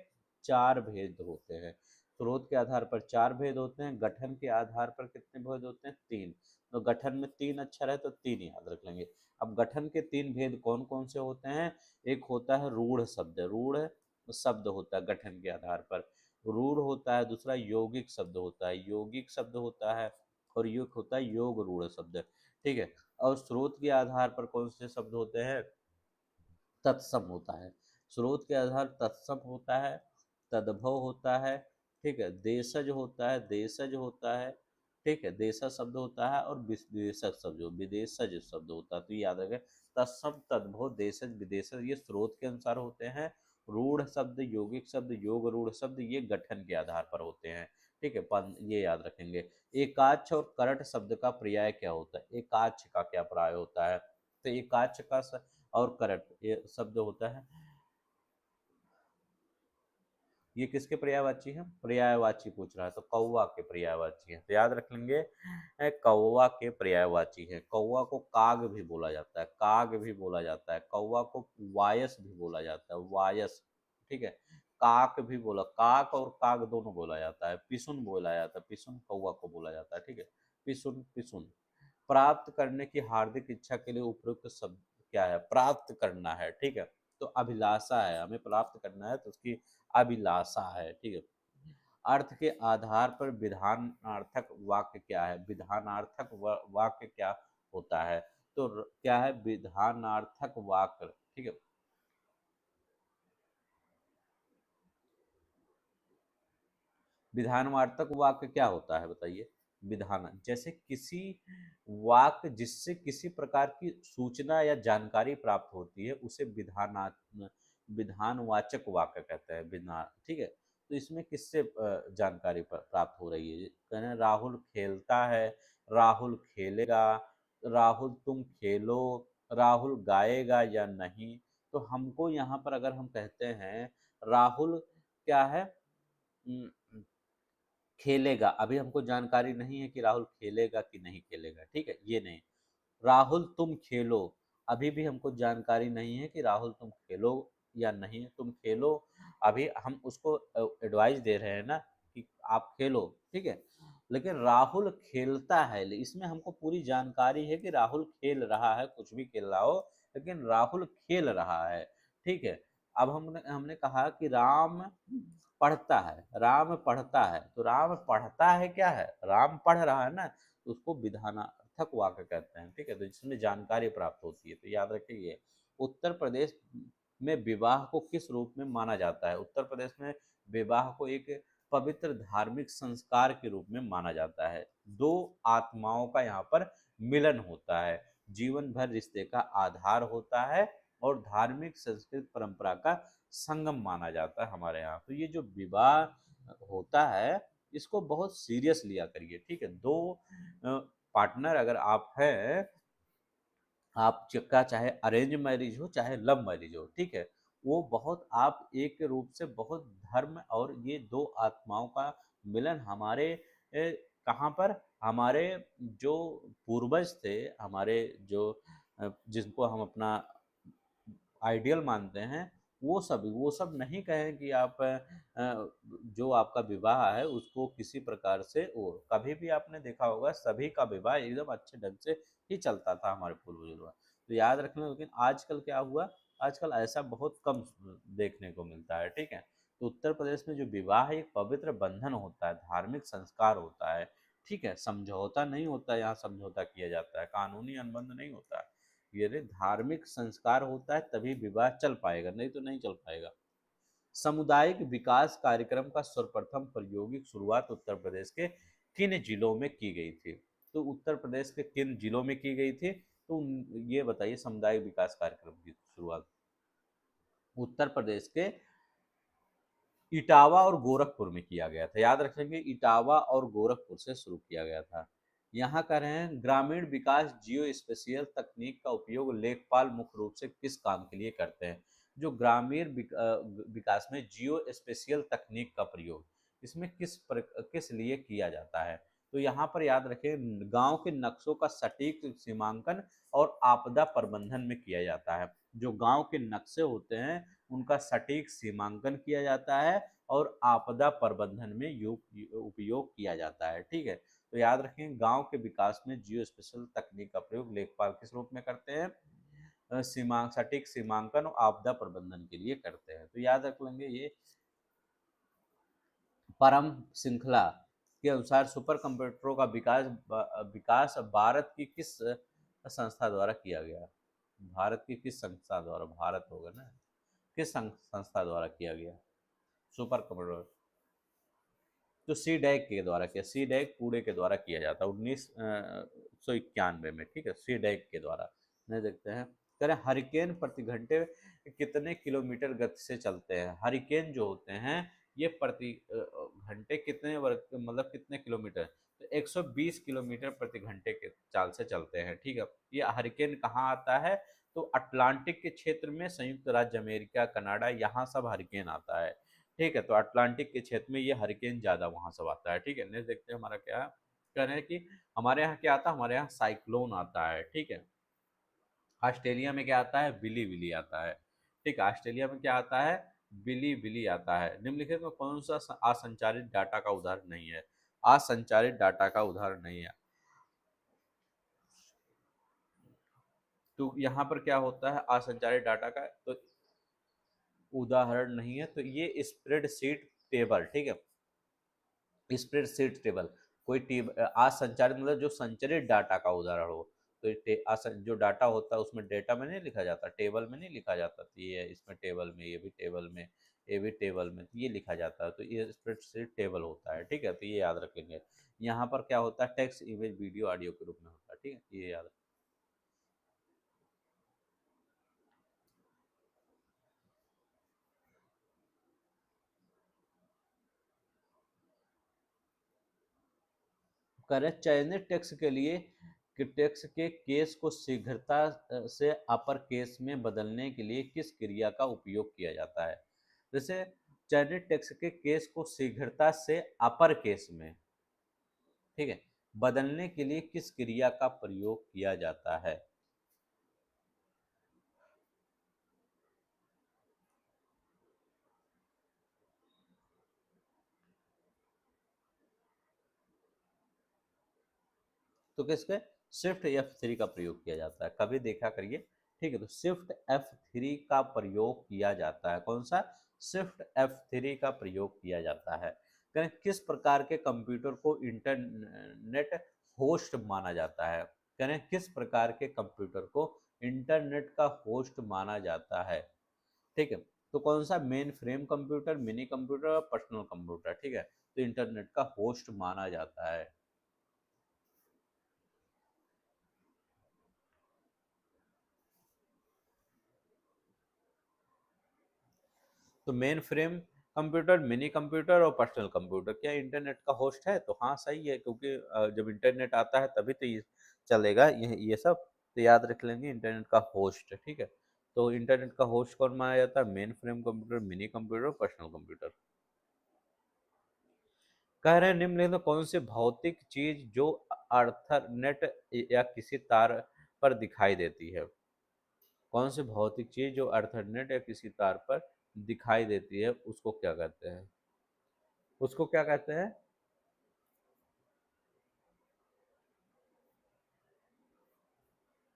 चार भेद होते हैं। स्रोत के आधार पर चार भेद होते हैं, गठन के आधार पर कितने भेद होते हैं, तीन। तो गठन में तीन अक्षर है, तो तीन याद रख लेंगे। अब गठन के तीन भेद कौन कौन से होते हैं, एक होता है रूढ़ शब्द, रूढ़ शब्द होता है गठन के आधार पर, रूढ़ होता है। दूसरा यौगिक शब्द होता है, यौगिक शब्द होता है। और युग होता है योग रूढ़ शब्द, ठीक है। और स्रोत के आधार पर कौन से शब्द होते हैं, तत्सम होता है। स्रोत के आधार तत्सम होता है, तद्भव होता है, ठीक है। देशज होता है, देशज होता है, ठीक है। देशज शब्द होता है, और विदेशज शब्द, विदेशज शब्द होता है। तो ये याद रखें, तत्सम, तद्भव, देशज, विदेशज, ये स्रोत के अनुसार होते हैं। रूढ़ शब्द, यौगिक शब्द, योग रूढ़ शब्द, ये गठन के आधार पर होते हैं, ठीक है। ये याद रखेंगे। एकाक्ष और करट शब्द का पर्याय क्या होता है, एकाक्ष का क्या पर्याय होता है, तो एकाक्ष का और करट ये शब्द होता है, ये किसके पर्यायवाची है, पर्यायवाची पूछ रहा है, तो कौवा के पर्यायवाची है, तो याद रख लेंगे कौवा के पर्यायवाची है। कौवा को काग भी बोला जाता है, काग भी बोला जाता है, कौवा को वायस भी बोला जाता है, वायस, ठीक है। काक भी बोला, काक और काग दोनों बोला जाता है। पिसुन बोला जाता है, पिसुन कौवा को बोला जाता है, ठीक है। पिसुन, पिसुन। प्राप्त करने की हार्दिक इच्छा के लिए उपयुक्त शब्द क्या है, प्राप्त करना है, ठीक है। तो अभिलाषा है, हमें प्राप्त करना है, तो उसकी अभिलाषा है, ठीक है। अर्थ के आधार पर विधानार्थक वाक्य क्या है, विधानार्थक वाक्य क्या होता है, तो क्या है, विधानार्थक वाक्य, ठीक है। विधानार्थक वाक्य क्या होता है बताइए, विधान, जैसे किसी वाक्य जिससे किसी प्रकार की सूचना या जानकारी प्राप्त होती है, उसे विधानवाचक वाक्य कहते हैं, विधान, ठीक है। तो इसमें किससे जानकारी प्राप्त हो रही है, कहना राहुल खेलता है, राहुल खेलेगा, राहुल तुम खेलो, राहुल गाएगा या नहीं। तो हमको यहाँ पर अगर हम कहते हैं राहुल क्या है, खेलेगा, अभी हमको जानकारी नहीं है कि राहुल खेलेगा कि नहीं खेलेगा, ठीक है, ये नहीं। राहुल तुम खेलो, अभी भी हमको जानकारी नहीं है कि राहुल तुम खेलो या नहीं, तुम खेलो, अभी हम उसको एडवाइस दे रहे हैं ना कि आप खेलो, ठीक है। लेकिन राहुल खेलता है, इसमें हमको पूरी जानकारी है कि राहुल खेल रहा है, कुछ भी खेल रहा हो, लेकिन राहुल खेल रहा है, ठीक है। अब हमने हमने कहा कि राम पढ़ता है, राम पढ़ता है, तो राम पढ़ता है क्या है, राम पढ़ रहा है ना, तो उसको विधानार्थक वाक्य कहते हैं, ठीक है। तो जिसमें जानकारी प्राप्त होती है, तो याद रखिए। उत्तर प्रदेश में विवाह को किस रूप में माना जाता है, उत्तर प्रदेश में विवाह को एक पवित्र धार्मिक संस्कार के रूप में माना जाता है। दो आत्माओं का यहाँ पर मिलन होता है, जीवन भर रिश्ते का आधार होता है और धार्मिक संस्कृत परंपरा का संगम माना जाता है हमारे यहाँ। तो ये जो विवाह होता है इसको बहुत सीरियस लिया करिए, ठीक है। दो पार्टनर अगर आप हैं, आपका चाहे अरेंज मैरिज हो चाहे लव मैरिज हो, ठीक है, वो बहुत आप एक रूप से बहुत धर्म और ये दो आत्माओं का मिलन हमारे कहाँ पर, हमारे जो पूर्वज थे, हमारे जो जिनको हम अपना आइडियल मानते हैं, वो सब नहीं कहें कि आप जो आपका विवाह है उसको किसी प्रकार से, वो कभी भी आपने देखा होगा सभी का विवाह एकदम अच्छे ढंग से ही चलता था हमारे पूर्वजों का। तो याद रखना। लेकिन आजकल क्या हुआ, आजकल ऐसा बहुत कम देखने को मिलता है, ठीक है। तो उत्तर प्रदेश में जो विवाह एक पवित्र बंधन होता है, धार्मिक संस्कार होता है, ठीक है, समझौता नहीं होता है, यहाँ समझौता किया जाता है, कानूनी अनुबंध नहीं होता है, ये धार्मिक संस्कार होता है, तभी विवाह चल पाएगा, नहीं तो नहीं चल पाएगा। सामुदायिक विकास कार्यक्रम का सर्वप्रथम प्रायोगिक शुरुआत उत्तर प्रदेश के किन जिलों में की गई थी? तो उत्तर प्रदेश के किन जिलों में की गई थी? तो ये बताइए, सामुदायिक विकास कार्यक्रम की शुरुआत उत्तर प्रदेश के इटावा और गोरखपुर में किया गया था। याद रखेंगे, इटावा और गोरखपुर से शुरू किया गया था। यहाँ कर रहे हैं, ग्रामीण विकास जियो स्पेशियल तकनीक का उपयोग लेखपाल मुख्य रूप से किस काम के लिए करते हैं? जो ग्रामीण विकास में जियो स्पेशियल तकनीक का प्रयोग इसमें किस लिए किया जाता है? तो यहाँ पर याद रखें, गांव के नक्शों का सटीक सीमांकन और आपदा प्रबंधन में किया जाता है। जो गांव के नक्शे होते हैं उनका सटीक सीमांकन किया जाता है और आपदा प्रबंधन में उपयोग किया जाता है, ठीक है। तो याद रखें, गांव के विकास में जियो स्पेशल तकनीक का प्रयोग लेखपाल किस रूप में करते हैं? सटीक सीमांकन और आपदा प्रबंधन के लिए करते हैं। तो याद रख लेंगे ये। परम श्रृंखला के अनुसार सुपर कंप्यूटरों का विकास भारत की किस संस्था द्वारा किया गया? भारत की किस संस्था द्वारा, भारत होगा ना, किस संस्था द्वारा किया गया सुपर कंप्यूटर? तो सी डैक के द्वारा किया, सी डैक पूरे के द्वारा किया जाता है 1991 में, ठीक है, सी डैक के द्वारा। नहीं, देखते हैं, कह रहे हरिकेन प्रति घंटे कितने किलोमीटर गति से चलते हैं? हरिकेन जो होते हैं ये प्रति घंटे कितने वर्ग, मतलब कितने किलोमीटर, तो 120 किलोमीटर प्रति घंटे के चाल से चलते हैं, ठीक है। ये हरिकेन कहाँ आता है? तो अटलांटिक के क्षेत्र में, संयुक्त राज्य अमेरिका, कनाडा, यहाँ सब हरिकेन आता है, ठीक है। तो अटलांटिक के क्षेत्र में ये हरिकेन ज्यादा वहां सब आता है, ठीक है। नेक्स्ट देखते हैं हमारा क्या कह रहे हैं कि हमारे यहाँ क्या आता है, हमारे यहाँ साइक्लोन आता है, ठीक है। ऑस्ट्रेलिया में क्या आता है? बिली बिली आता है, ठीक है। ऑस्ट्रेलिया में क्या आता है? बिली बिली आता है। निम्नलिखित में कौन सा असंचारित डाटा का उदाहरण नहीं है? असंचारित डाटा का उदाहरण नहीं है। तो यहाँ पर क्या होता है असंचारित डाटा का तो उदाहरण नहीं है? तो ये स्प्रेडशीट टेबल, ठीक है, स्प्रेडशीट टेबल, कोई असंचारित मतलब जो संचरित डाटा का उदाहरण हो। तो जो डाटा होता है उसमें डेटा में नहीं लिखा जाता, टेबल में नहीं लिखा जाता, तो ये इसमें टेबल में, ये भी टेबल में, ये भी टेबल में, तो ये लिखा जाता है, तो ये स्प्रेडशीट टेबल होता है, ठीक है। तो ये याद रखेंगे। यहाँ पर क्या होता है? टेक्स्ट, इमेज, वीडियो, ऑडियो के रूप में होता है, ठीक है, ये याद। करें, चयनित टेक्स्ट के लिए कि टेक्स्ट के केस को शीघ्रता से अपर केस में बदलने के लिए किस क्रिया का उपयोग किया जाता है? जैसे चयनित टेक्स्ट के केस को शीघ्रता से अपर केस में, ठीक है, बदलने के लिए किस क्रिया का प्रयोग किया जाता है? तो किसके? शिफ्ट F3 का प्रयोग किया जाता है, कभी देखा करिए, ठीक है। तो शिफ्ट F3 का प्रयोग किया जाता है, कौन सा? शिफ्ट F3 का प्रयोग किया जाता है। करें, किस प्रकार के कंप्यूटर को इंटरनेट होस्ट माना जाता है? करें, किस प्रकार के कंप्यूटर को इंटरनेट का होस्ट माना जाता है, ठीक है। तो कौन सा, main frame computer, mini computer और पर्सनल कंप्यूटर, ठीक है, तो इंटरनेट का होस्ट माना जाता है। तो main frame computer, mini computer और पर्सनल कंप्यूटर क्या इंटरनेट का होस्ट है? तो हाँ सही है, क्योंकि जब इंटरनेट आता है तभी तो ये चलेगा, ये सब तो याद रख लेंगे, इंटरनेट का होस्ट, ठीक है। तो इंटरनेट का होस्ट कौन माना जाता है? Main frame computer, mini computer, personal computer. कह रहे हैं निम्नलिखित में कौन सी भौतिक चीज जो अर्थरनेट या किसी तार पर दिखाई देती है? कौन सी भौतिक चीज जो अर्थरनेट या किसी तार पर दिखाई देती है, उसको क्या कहते हैं? उसको क्या कहते हैं?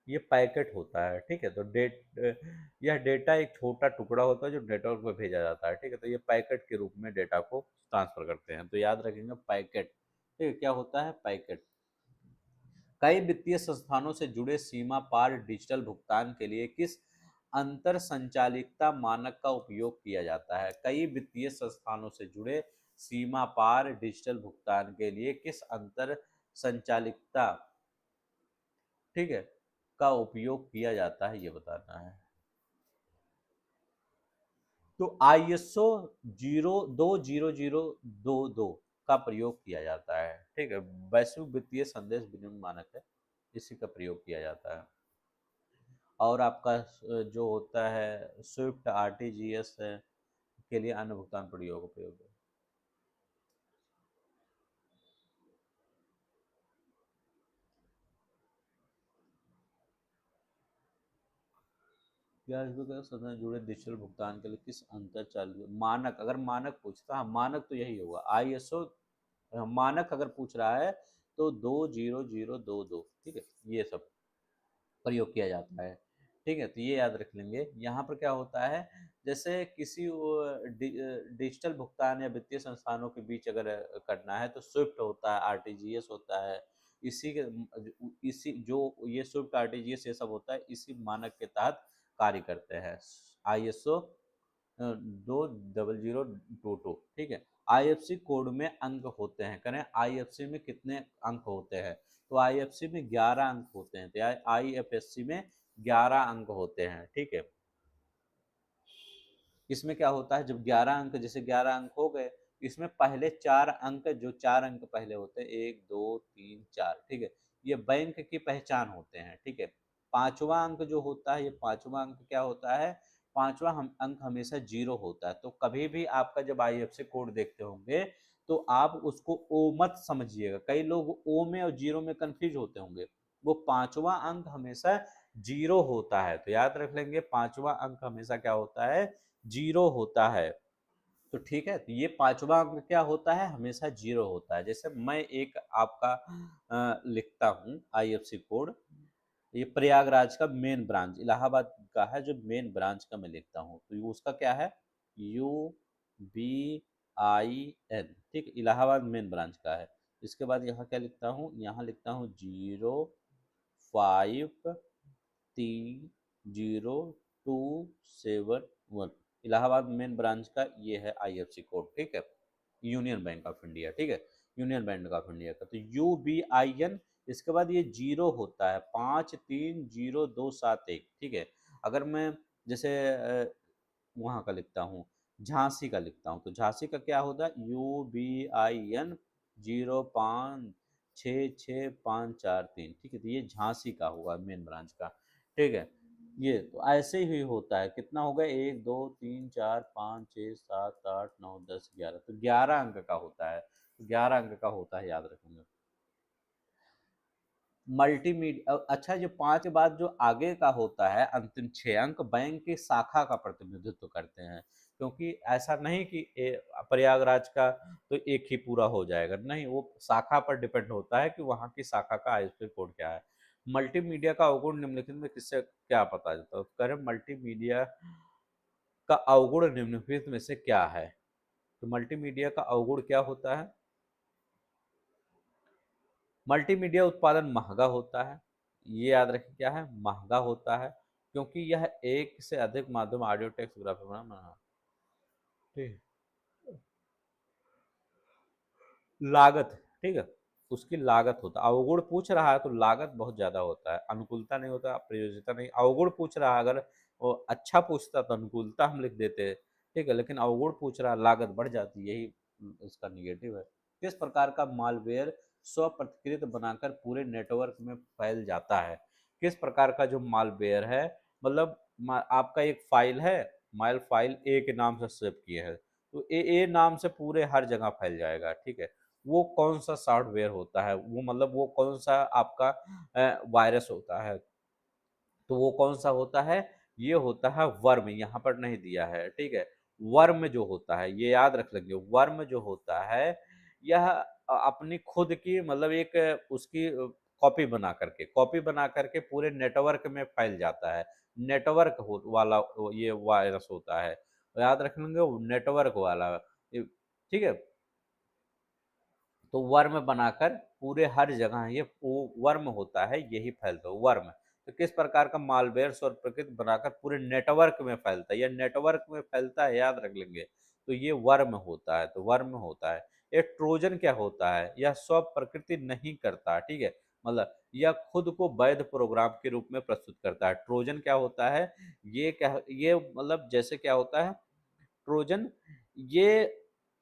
ये पैकेट होता है, ठीक है। तो यह डेटा एक छोटा टुकड़ा होता है जो नेटवर्क पे भेजा जाता है, ठीक है। तो ये पैकेट के रूप में डेटा को ट्रांसफर करते हैं, तो याद रखेंगे पैकेट, ठीक है। क्या होता है? पैकेट। कई वित्तीय संस्थानों से जुड़े सीमा पार डिजिटल भुगतान के लिए किस अंतर संचालिकता मानक का उपयोग किया जाता है? कई वित्तीय संस्थानों से जुड़े सीमा पार डिजिटल भुगतान के लिए किस अंतर संचालिकता, ठीक है, का उपयोग किया जाता है, ये बताना है। तो ISO 200022 का प्रयोग किया जाता है, ठीक है। वैश्विक वित्तीय संदेश विनिमय मानक है, इसी का प्रयोग किया जाता है। और आपका जो होता है स्विफ्ट RTGS है, के लिए अन्य भुगतान प्रयोग है। सदन जुड़े डिजिटल भुगतान के लिए किस अंतर चालू मानक, अगर मानक पूछता, हाँ मानक तो यही होगा ISO। मानक अगर पूछ रहा है तो 20022, ठीक है, ये सब प्रयोग किया जाता है, ठीक है। तो ये याद रख लेंगे। यहाँ पर क्या होता है, जैसे किसी डिजिटल भुगतान या वित्तीय संस्थानों के बीच अगर करना है तो स्विफ्ट होता है, RTGS होता है, इसी के इसी जो ये स्विफ्ट RTGS ये सब होता है, इसी मानक के तहत कार्य करते हैं। ISO 20022, ठीक है। IFC कोड में अंक होते हैं, करें IFC में कितने अंक होते हैं? तो IFC में 11 अंक होते हैं, तो IFSC में 11 अंक होते हैं, ठीक है। इसमें क्या होता है, जब 11 अंक, जैसे 11 अंक हो गए, इसमें पहले 4 अंक, जो 4 अंक पहले होते हैं, 1 2 3 4, ठीक है, ये बैंक की पहचान होते हैं, ठीक है। पांचवा अंक जो होता है, ये पांचवा अंक क्या होता है? पांचवा अंक हमेशा 0 होता है। तो कभी भी आपका जब IFC कोड देखते होंगे तो आप उसको ओ मत समझिएगा, कई लोग ओ में और 0 में कंफ्यूज होते होंगे। वो पांचवा अंक हमेशा 0 होता है, तो याद रख लेंगे पांचवा अंक हमेशा क्या होता है? 0 होता है। तो ठीक है, तो ये पांचवा अंक क्या होता है? हमेशा 0 होता है। जैसे मैं एक आपका लिखता हूँ IFC कोड, ये प्रयागराज का मेन ब्रांच, इलाहाबाद का है जो मेन ब्रांच का मैं लिखता हूँ, तो उसका क्या है? UBIN, ठीक, इलाहाबाद मेन ब्रांच का है। इसके बाद यहाँ क्या लिखता हूँ? यहाँ लिखता हूँ 053027 1, इलाहाबाद मेन ब्रांच का ये है IFC कोड, ठीक है। यूनियन बैंक ऑफ इंडिया, ठीक है, यूनियन बैंक ऑफ इंडिया का। तो UBIN, इसके बाद ये 0 होता है, 530271, ठीक है। अगर मैं जैसे वहाँ का लिखता हूँ, झांसी का लिखता हूँ, तो झांसी का क्या होता है? UBIN 05665543, ठीक है। तो ये झांसी का होगा मेन ब्रांच का, ठीक है। ये तो ऐसे ही होता है। कितना होगा? 1 2 3 4 5 6 7 8 9 10 11, तो 11 अंक का होता है, 11 अंक का होता है, याद रखेंगे। मल्टीमीडिया, अच्छा, जो 5 के बाद जो आगे का होता है अंतिम 6 अंक, बैंक की शाखा का प्रतिनिधित्व करते हैं। क्योंकि ऐसा नहीं कि प्रयागराज का तो एक ही पूरा हो जाएगा, नहीं, वो शाखा पर डिपेंड होता है कि वहाँ की शाखा का ISBN कोड क्या है। मल्टीमीडिया का अवगुण निम्नलिखित में किससे क्या पता चलता है? कह रहे मल्टीमीडिया का अवगुण निम्नलिखित में से क्या है? तो मल्टीमीडिया का अवगुण क्या होता है? मल्टीमीडिया उत्पादन महंगा होता है, ये याद रखें, क्या है? महंगा होता है। क्योंकि यह एक से अधिक माध्यम ऑडियो टेक्स्ट ग्राफिक बना, ठीक है। लागत, ठीक है, उसकी लागत होता है। अवगुण पूछ रहा है तो लागत बहुत ज्यादा होता है, अनुकूलता नहीं होता, प्रयोज्यता नहीं। अवगुण पूछ रहा है, अगर वो अच्छा पूछता तो अनुकूलता हम लिख देते, ठीक है, लेकिन अवगुण पूछ रहा है, लागत बढ़ जाती, यही इसका निगेटिव है। किस प्रकार का मालवेयर स्व प्रतिकृत बनाकर पूरे नेटवर्क में फैल जाता है? किस प्रकार का जो मालवेयर है, मतलब आपका एक फाइल है, माइल फाइल ए के नाम से सेव किए हैं, तो ए नाम से पूरे हर जगह फैल जाएगा, ठीक है। वो कौन सा सॉफ्टवेयर होता है, वो मतलब वो कौन सा आपका वायरस होता है, तो वो कौन सा होता है, ये होता है वर्म, यहाँ पर नहीं दिया है, ठीक है। वर्म जो होता है, ये याद रख लेंगे, वर्म जो होता है यह अपनी खुद की मतलब एक उसकी कॉपी बना करके पूरे नेटवर्क में फैल जाता है। नेटवर्क वाला ये वायरस होता है, याद रख लेंगे, नेटवर्क वाला, ठीक है। तो वर्म बनाकर पूरे हर जगह ये वो वर्म होता है, यही फैलता है वर्म। तो किस प्रकार का मालवेयर और प्रकृति बनाकर पूरे नेटवर्क में फैलता है, या नेटवर्क में फैलता है, याद रख लेंगे, तो ये वर्म होता है, तो वर्म होता है। ये ट्रोजन क्या होता है, यह स्व प्रकृति नहीं करता, ठीक है, मतलब यह खुद को वैध प्रोग्राम के रूप में प्रस्तुत करता है। ट्रोजन क्या होता है, ये क्या, ये मतलब जैसे क्या होता है ट्रोजन, ये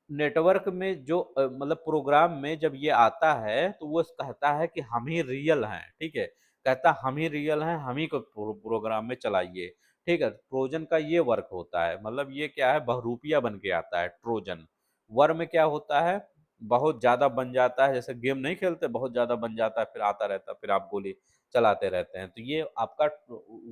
नेटवर्क में जो मतलब प्रोग्राम में जब ये आता है तो वो कहता है कि हम ही रियल हैं, ठीक है, कहता हम ही रियल हैं, हम ही को प्रोग्राम में चलाइए, ठीक है। ट्रोजन का ये वर्क होता है, मतलब ये क्या है, बहरूपिया बन के आता है ट्रोजन। वर्म क्या होता है, बहुत ज्यादा बन जाता है, जैसे गेम नहीं खेलते, बहुत ज्यादा बन जाता है, फिर आता रहता है, फिर आप गोली चलाते रहते हैं, तो ये आपका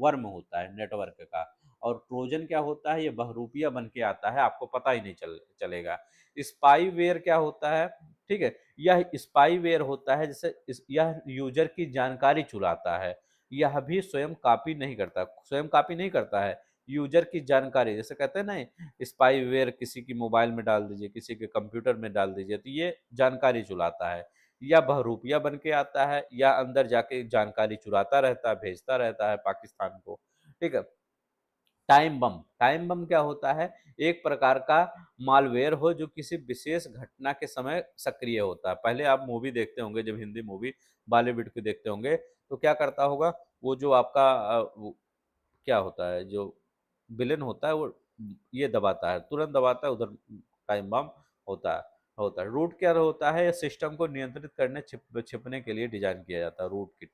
वर्म होता है नेटवर्क का। और ट्रोजन क्या होता है, ये बहरूपिया बन के आता है, आपको पता ही नहीं चलेगा। स्पाईवेयर क्या होता है, ठीक है, यह स्पाईवेयर होता है, जैसे यह यूजर की जानकारी चुराता है। यह भी स्वयं कॉपी नहीं करता, स्वयं कॉपी नहीं करता है, यूजर की जानकारी, जैसे कहते हैं ना स्पाईवेयर किसी की मोबाइल में डाल दीजिए, किसी के कंप्यूटर में डाल दीजिए, तो ये जानकारी चुराता है। या बहरूपिया बन के आता है, या अंदर जाके जानकारी चुराता रहता है, भेजता रहता है पाकिस्तान को, ठीक है। टाइम बम क्या होता है, एक प्रकार का मालवेयर हो जो किसी विशेष घटना के समय सक्रिय होता है। पहले आप मूवी देखते होंगे, जब हिंदी मूवी बॉलीवुड की देखते होंगे, तो क्या करता होगा, वो जो आपका वो क्या होता है, जो विलेन होता है वो ये दबाता है, तुरंत दबाता है, उधर टाइम बम होता है। रूट क्या होता है, सिस्टम को नियंत्रित करने छिपने के लिए डिजाइन किया जाता है रूट किट।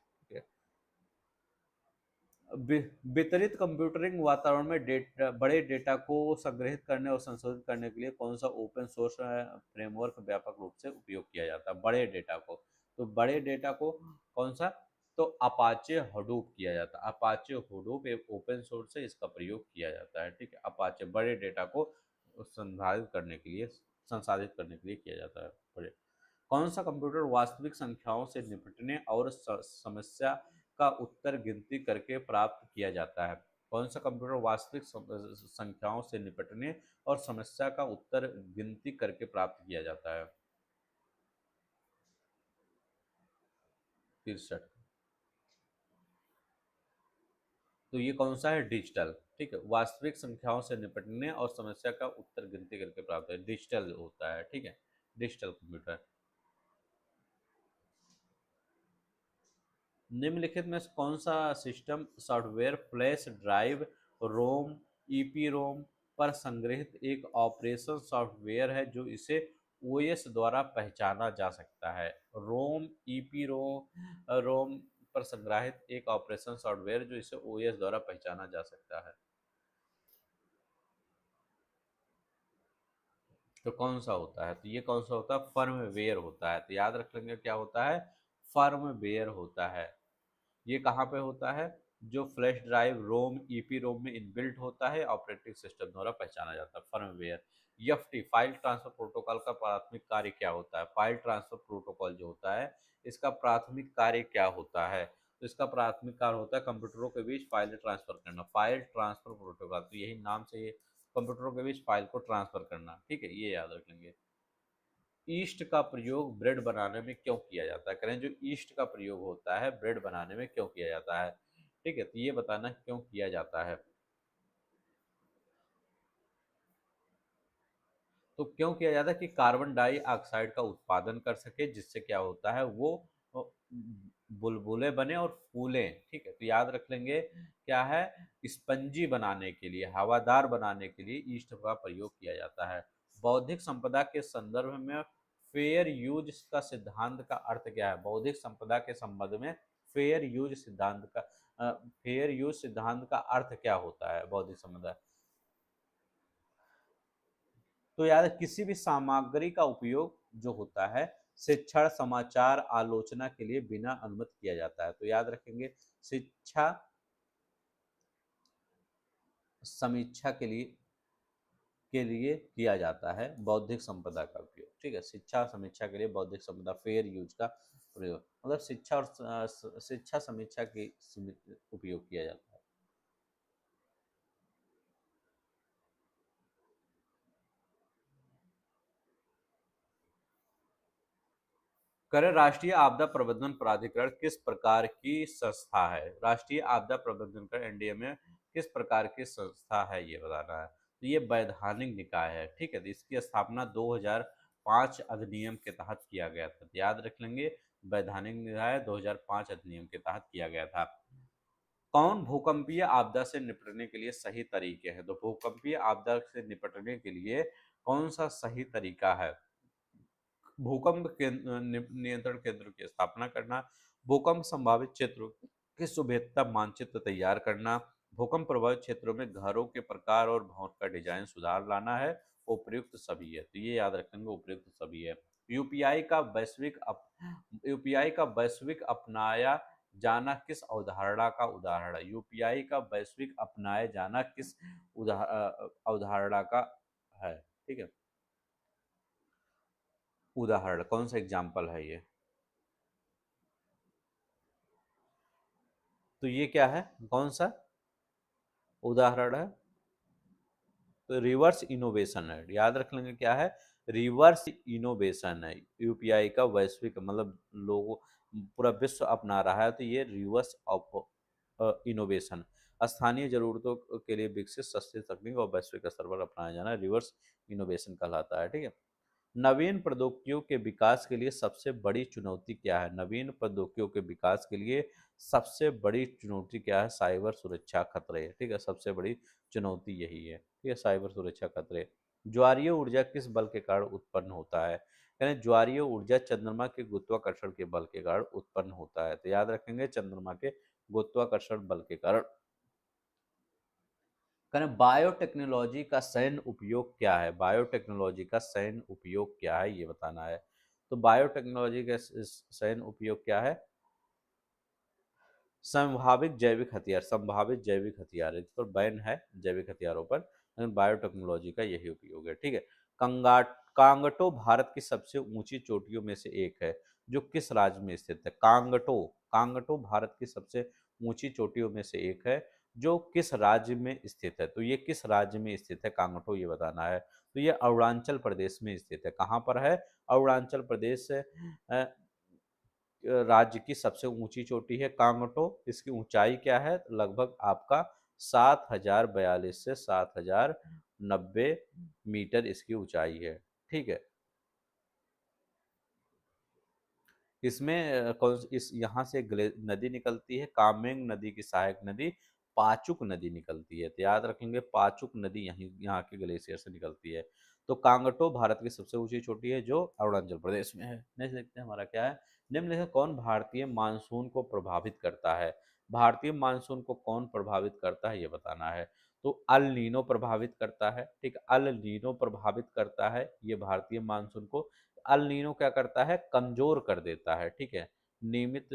वितरित कंप्यूटिंग वातावरण में बड़े डेटा को संग्रहित करने और संशोधित करने के लिए कौन सा ओपन सोर्स फ्रेमवर्क व्यापक रूप से उपयोग किया जाता है, बड़े डेटा को, तो बड़े डेटा को कौन सा, तो अपाचे हडूप किया जाता है। अपाचे हडूप एक ओपन सोर्स है, इसका प्रयोग किया जाता है, ठीक है। अपाचे बड़े डेटा को संसाधित करने के लिए किया जाता है। बड़े कौन सा कंप्यूटर वास्तविक संख्याओं से निपटने और समस्या का उत्तर गिनती करके प्राप्त किया जाता है? कौन सा कंप्यूटर वास्तविक संख्याओं से निपटने और समस्या का उत्तर गिनती करके प्राप्त किया जाता है? 63। तो ये कौन सा है, डिजिटल, ठीक है, वास्तविक संख्याओं से निपटने और समस्या का उत्तर गिनती करके प्राप्त है, डिजिटल होता है, ठीक है, डिजिटल कंप्यूटर। निम्नलिखित में से कौन सा सिस्टम सॉफ्टवेयर फ्लैश ड्राइव, रोम, ईपी रोम पर संग्रहित एक ऑपरेशन सॉफ्टवेयर है जो इसे ओएस द्वारा पहचाना जा सकता है? रोम, ईपी रोम पर संग्रहित एक ऑपरेशन सॉफ्टवेयर जो इसे ओएस द्वारा पहचाना जा सकता है, तो कौन सा होता है, तो ये कौन सा होता है, फर्मवेयर होता है। तो याद रख लेंगे क्या होता है, फर्मवेयर होता है। ये कहाँ पे होता है, जो फ्लैश ड्राइव, रोम, ईपी रोम में इनबिल्ट होता है, ऑपरेटिंग सिस्टम द्वारा पहचाना जाता है, firmware. FT file transfer protocol का प्राथमिक कार्य क्या होता है? फाइल ट्रांसफर प्रोटोकॉल जो होता है, इसका प्राथमिक कार्य क्या होता है? तो इसका प्राथमिक कार्य होता है कंप्यूटरों के बीच फाइल ट्रांसफर करना, फाइल ट्रांसफर प्रोटोकॉल, तो यही नाम से ये कंप्यूटरों के बीच फाइल को ट्रांसफर करना, ठीक है, ये याद रखेंगे। ईस्ट का प्रयोग ब्रेड बनाने में क्यों किया जाता है, करें, जो ईस्ट का प्रयोग होता है ब्रेड बनाने में क्यों किया जाता है? ठीक है, तो ये बताना क्यों किया जाता है। तो क्यों किया जाता है कि कार्बन डाइऑक्साइड का उत्पादन कर सके, जिससे क्या होता है वो बुलबुले बने और फूले। ठीक है, तो याद रख लेंगे क्या है, स्पंजी बनाने के लिए, हवादार बनाने के लिए ईस्ट का प्रयोग किया जाता है। बौद्धिक संपदा के संदर्भ में फेयर यूज का सिद्धांत का अर्थ क्या है। बौद्धिक संपदा के संबंध में फेयर यूज सिद्धांत का फेयर यूज सिद्धांत का अर्थ क्या होता है बौद्धिक संपदा। तो यार किसी भी सामग्री का उपयोग जो होता है शिक्षण समाचार आलोचना के लिए बिना अनुमति किया जाता है। तो याद रखेंगे शिक्षा समीक्षा के लिए किया जाता है बौद्धिक संपदा का उपयोग। ठीक है, शिक्षा समीक्षा के लिए बौद्धिक संपदा फेयर यूज का प्रयोग, मतलब शिक्षा और शिक्षा समीक्षा की उपयोग किया जाता है। करें, राष्ट्रीय आपदा प्रबंधन प्राधिकरण किस प्रकार की संस्था है। राष्ट्रीय आपदा प्रबंधन कर एनडीए में किस प्रकार की संस्था है ये बताना है। तो ये वैधानिक निकाय है। ठीक है, तो इसकी स्थापना 2005 अधिनियम के तहत किया गया था। तो याद रख लेंगे वैधानिक निकाय 2005 अधिनियम के तहत किया गया था। कौन भूकंपीय आपदा से निपटने के लिए सही तरीके हैं। तो भूकंपीय आपदा से निपटने के लिए कौन सा सही तरीका है। भूकंप नियंत्रण केंद्र की स्थापना करना, भूकंप संभावित क्षेत्रों की सुभेद्यता मानचित्र तैयार करना, भूकंप प्रभावित क्षेत्रों में घरों के प्रकार और भवन का डिजाइन सुधार लाना है, उपयुक्त सभी है। तो ये याद रखेंगे उपयुक्त सभी है। यूपीआई का वैश्विक यूपीआई का वैश्विक अपनाया जाना किस अवधारणा का उदाहरण है। यूपीआई का वैश्विक अपनाया जाना किस अवधारणा का है। ठीक है, उदाहरण कौन सा एग्जाम्पल है ये। तो ये क्या है, कौन सा उदाहरण है। तो रिवर्स इनोवेशन है, याद रख लेंगे क्या है, रिवर्स इनोवेशन है। यूपीआई का वैश्विक मतलब लोगों पूरा विश्व अपना रहा है, तो ये रिवर्स ऑफ इनोवेशन स्थानीय जरूरतों के लिए विकसित सस्ती तकनीक और वैश्विक स्तर पर अपनाया जाना रिवर्स इनोवेशन कहलाता है। ठीक है, नवीन प्रौद्योगिकियों के विकास के लिए सबसे बड़ी चुनौती क्या है। नवीन प्रौद्योगिकियों के विकास के लिए सबसे बड़ी चुनौती क्या है, साइबर सुरक्षा खतरे। ठीक है, सबसे बड़ी चुनौती यही है। ठीक है, साइबर सुरक्षा खतरे। ज्वारीय ऊर्जा किस बल के कारण उत्पन्न होता है। यानी ज्वारीय ऊर्जा चंद्रमा के गुरुत्वाकर्षण के बल के कारण उत्पन्न होता है। तो याद रखेंगे चंद्रमा के गुरुत्वाकर्षण बल के कारण। करें, बायोटेक्नोलॉजी का सैन्य उपयोग क्या है। बायोटेक्नोलॉजी का सैन्य उपयोग क्या है ये बताना है। तो बायोटेक्नोलॉजी का सैन्य उपयोग क्या है, संभावित जैविक हथियार। संभावित जैविक हथियार, इस पर बैन है जैविक हथियारों पर, लेकिन बायोटेक्नोलॉजी का यही उपयोग है। ठीक है, कांगटो भारत की सबसे ऊंची चोटियों में से एक है, जो किस राज्य में स्थित है। कांगटो कांगटो भारत की सबसे ऊंची चोटियों में से एक है, जो किस राज्य में स्थित है। तो ये किस राज्य में स्थित है कांगटो, ये बताना है। तो ये अरुणाचल प्रदेश में स्थित है। कहाँ पर है, अरुणाचल प्रदेश राज्य की सबसे ऊंची चोटी है कांगटो। इसकी ऊंचाई क्या है, लगभग आपका 7,042 से 7,090 मीटर इसकी ऊंचाई है। ठीक है, इसमें कौन इस यहाँ से नदी निकलती है, कामेंग नदी की सहायक नदी पाचुक नदी निकलती है। तो याद रखेंगे पाचुक नदी यहीं यहाँ के ग्लेशियर से निकलती है। तो कांगटो भारत की सबसे ऊंची चोटी है, जो अरुणाचल प्रदेश में है। नेक्स्ट देखते हैं हमारा क्या है। निम्नलिखित कौन भारतीय मानसून को प्रभावित करता है। भारतीय मानसून को कौन प्रभावित करता है ये बताना है। तो अल नीनो प्रभावित करता है। ठीक, अल नीनो प्रभावित करता है ये भारतीय मानसून को। अल नीनो क्या करता है, कमजोर कर देता है। ठीक है, नियमित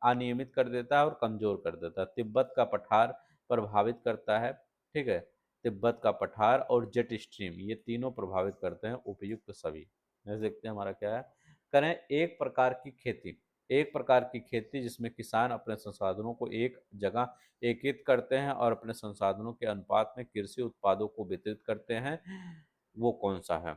अनियमित कर देता है और कमजोर कर देता है। तिब्बत का पठार प्रभावित करता है। ठीक है, तिब्बत का पठार और जेट स्ट्रीम ये तीनों प्रभावित करते हैं, उपयुक्त सभी। जैसे देखते हैं हमारा क्या है। करें, एक प्रकार की खेती जिसमें किसान अपने संसाधनों को एक जगह एकीकृत करते हैं और अपने संसाधनों के अनुपात में कृषि उत्पादों को वितरित करते हैं, वो कौन सा है।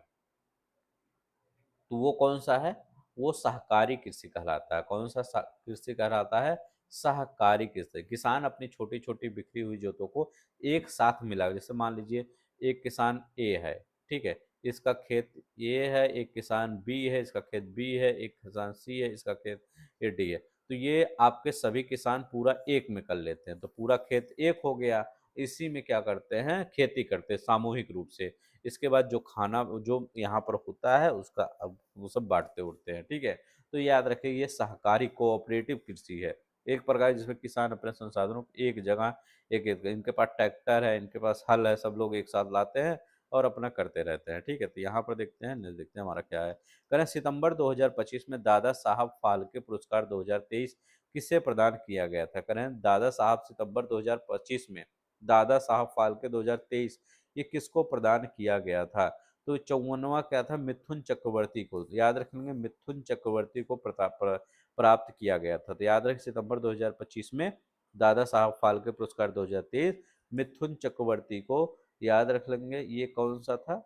तो वो कौन सा है, वो सहकारी कृषि कहलाता है। कौन सा कृषि कहलाता है, सहकारी किस्त, किसान अपनी छोटी छोटी बिखरी हुई जोतों को एक साथ मिला, जैसे मान लीजिए एक किसान ए है, ठीक है, इसका खेत ए है, एक किसान बी है, इसका खेत बी है, एक किसान सी है, इसका खेत ए डी है। तो ये आपके सभी किसान पूरा एक में कर लेते हैं, तो पूरा खेत एक हो गया। इसी में क्या करते हैं, खेती करते हैं सामूहिक रूप से। इसके बाद जो खाना जो यहाँ पर होता है उसका अब वो सब बांटते उड़ते हैं, ठीक है। तो याद रखिए ये सहकारी कोऑपरेटिव कृषि है, एक प्रकार जिसमें किसान अपने संसाधनों को एक जगह एक इनके पास ट्रैक्टर है, इनके पास हल है, सब लोग एक साथ लाते हैं और अपना करते रहते हैं, ठीक है। तो यहाँ पर देखते हैं, नेक्स्ट देखते हैं हमारा क्या है। करें सितंबर 2025 में दादा साहब फाल्के पुरस्कार 2023 किसे प्रदान किया गया था। करें दादा साहब सितंबर 2025 में दादा साहब फाल्के 2023 ये किसको प्रदान किया गया था। तो 54वां क्या था, मिथुन चक्रवर्ती को, याद रखेंगे मिथुन चक्रवर्ती को प्राप्त किया गया था। तो याद रखें सितंबर 2025 में दादा साहब फाल्के पुरस्कार 2023 मिथुन चक्रवर्ती को याद रख लेंगे। ये कौन सा था,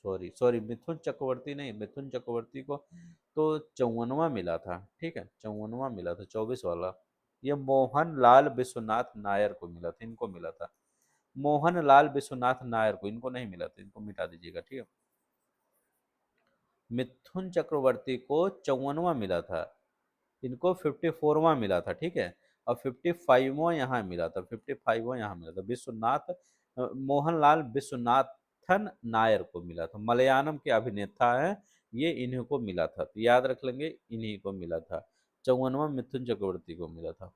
सॉरी सॉरी, मिथुन चक्रवर्ती नहीं, मिथुन चक्रवर्ती को तो 54वां मिला था, ठीक है, 54वां मिला था, 24 वाला ये मोहन लाल विश्वनाथ नायर को मिला था, इनको मिला था मोहन लाल विश्वनाथ नायर को, इनको नहीं मिला था, इनको मिटा दीजिएगा, ठीक है। मिथुन चक्रवर्ती को 54वां मिला था, इनको 54वां मिला था, ठीक है। और 55वां यहाँ मिला था, 55वां यहाँ मिला था विश्वनाथ मोहनलाल विश्वनाथन नायर को मिला था, मलयालम के अभिनेता हैं ये, इन्हीं को मिला था, तो याद रख लेंगे इन्हीं को मिला था। 54वां मिथुन चक्रवर्ती को मिला था।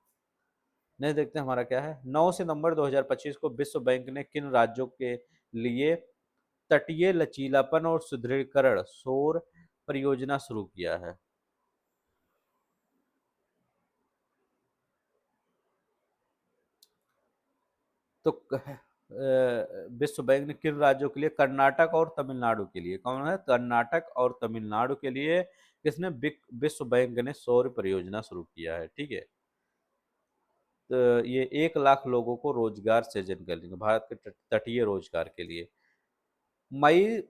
नहीं, देखते हैं हमारा क्या है। 9 सितंबर 2025 को विश्व बैंक ने किन राज्यों के लिए तटीय लचीलापन और सुदृढ़ीकरण सौर परियोजना शुरू किया है। तो विश्व बैंक ने किन राज्यों के लिए, कर्नाटक और तमिलनाडु के लिए, कौन है, कर्नाटक और तमिलनाडु के लिए किसने, विश्व बैंक ने सौर परियोजना शुरू किया है, ठीक है। तो ये 1 लाख लोगों को रोजगार सृजन करेंगे भारत के तटीय रोजगार के लिए। मई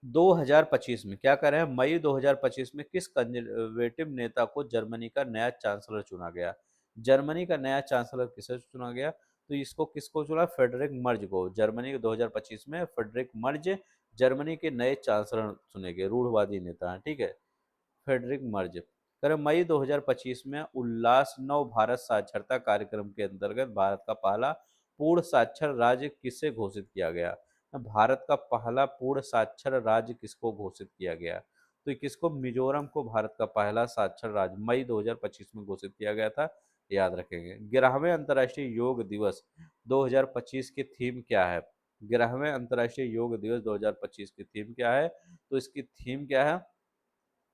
2025 में क्या कर रहे हैं, मई 2025 में किस कंजर्वेटिव नेता को जर्मनी का नया चांसलर चुना गया। जर्मनी का नया चांसलर किसे चुना गया, तो इसको किसको चुना, फेडरिक मर्ज को। जर्मनी के 2025 में फेडरिक मर्ज जर्मनी के नए चांसलर चुने गए, रूढ़वादी नेता हैं, ठीक है, फेडरिक मर्ज। कर मई 2025 में उल्लास नव भारत साक्षरता कार्यक्रम के अंतर्गत भारत का पहला पूर्ण साक्षर राज्य किसे घोषित किया गया। भारत का पहला पूर्ण साक्षर राज्य किसको घोषित किया गया, तो किसको, मिजोरम को भारत का पहला साक्षर राज्य मई 2025 में घोषित किया गया था, याद रखेंगे। 11वें अंतर्राष्ट्रीय योग दिवस 2025 की थीम क्या है। 11वें अंतर्राष्ट्रीय योग दिवस 2025 की थीम क्या है, तो इसकी थीम क्या है,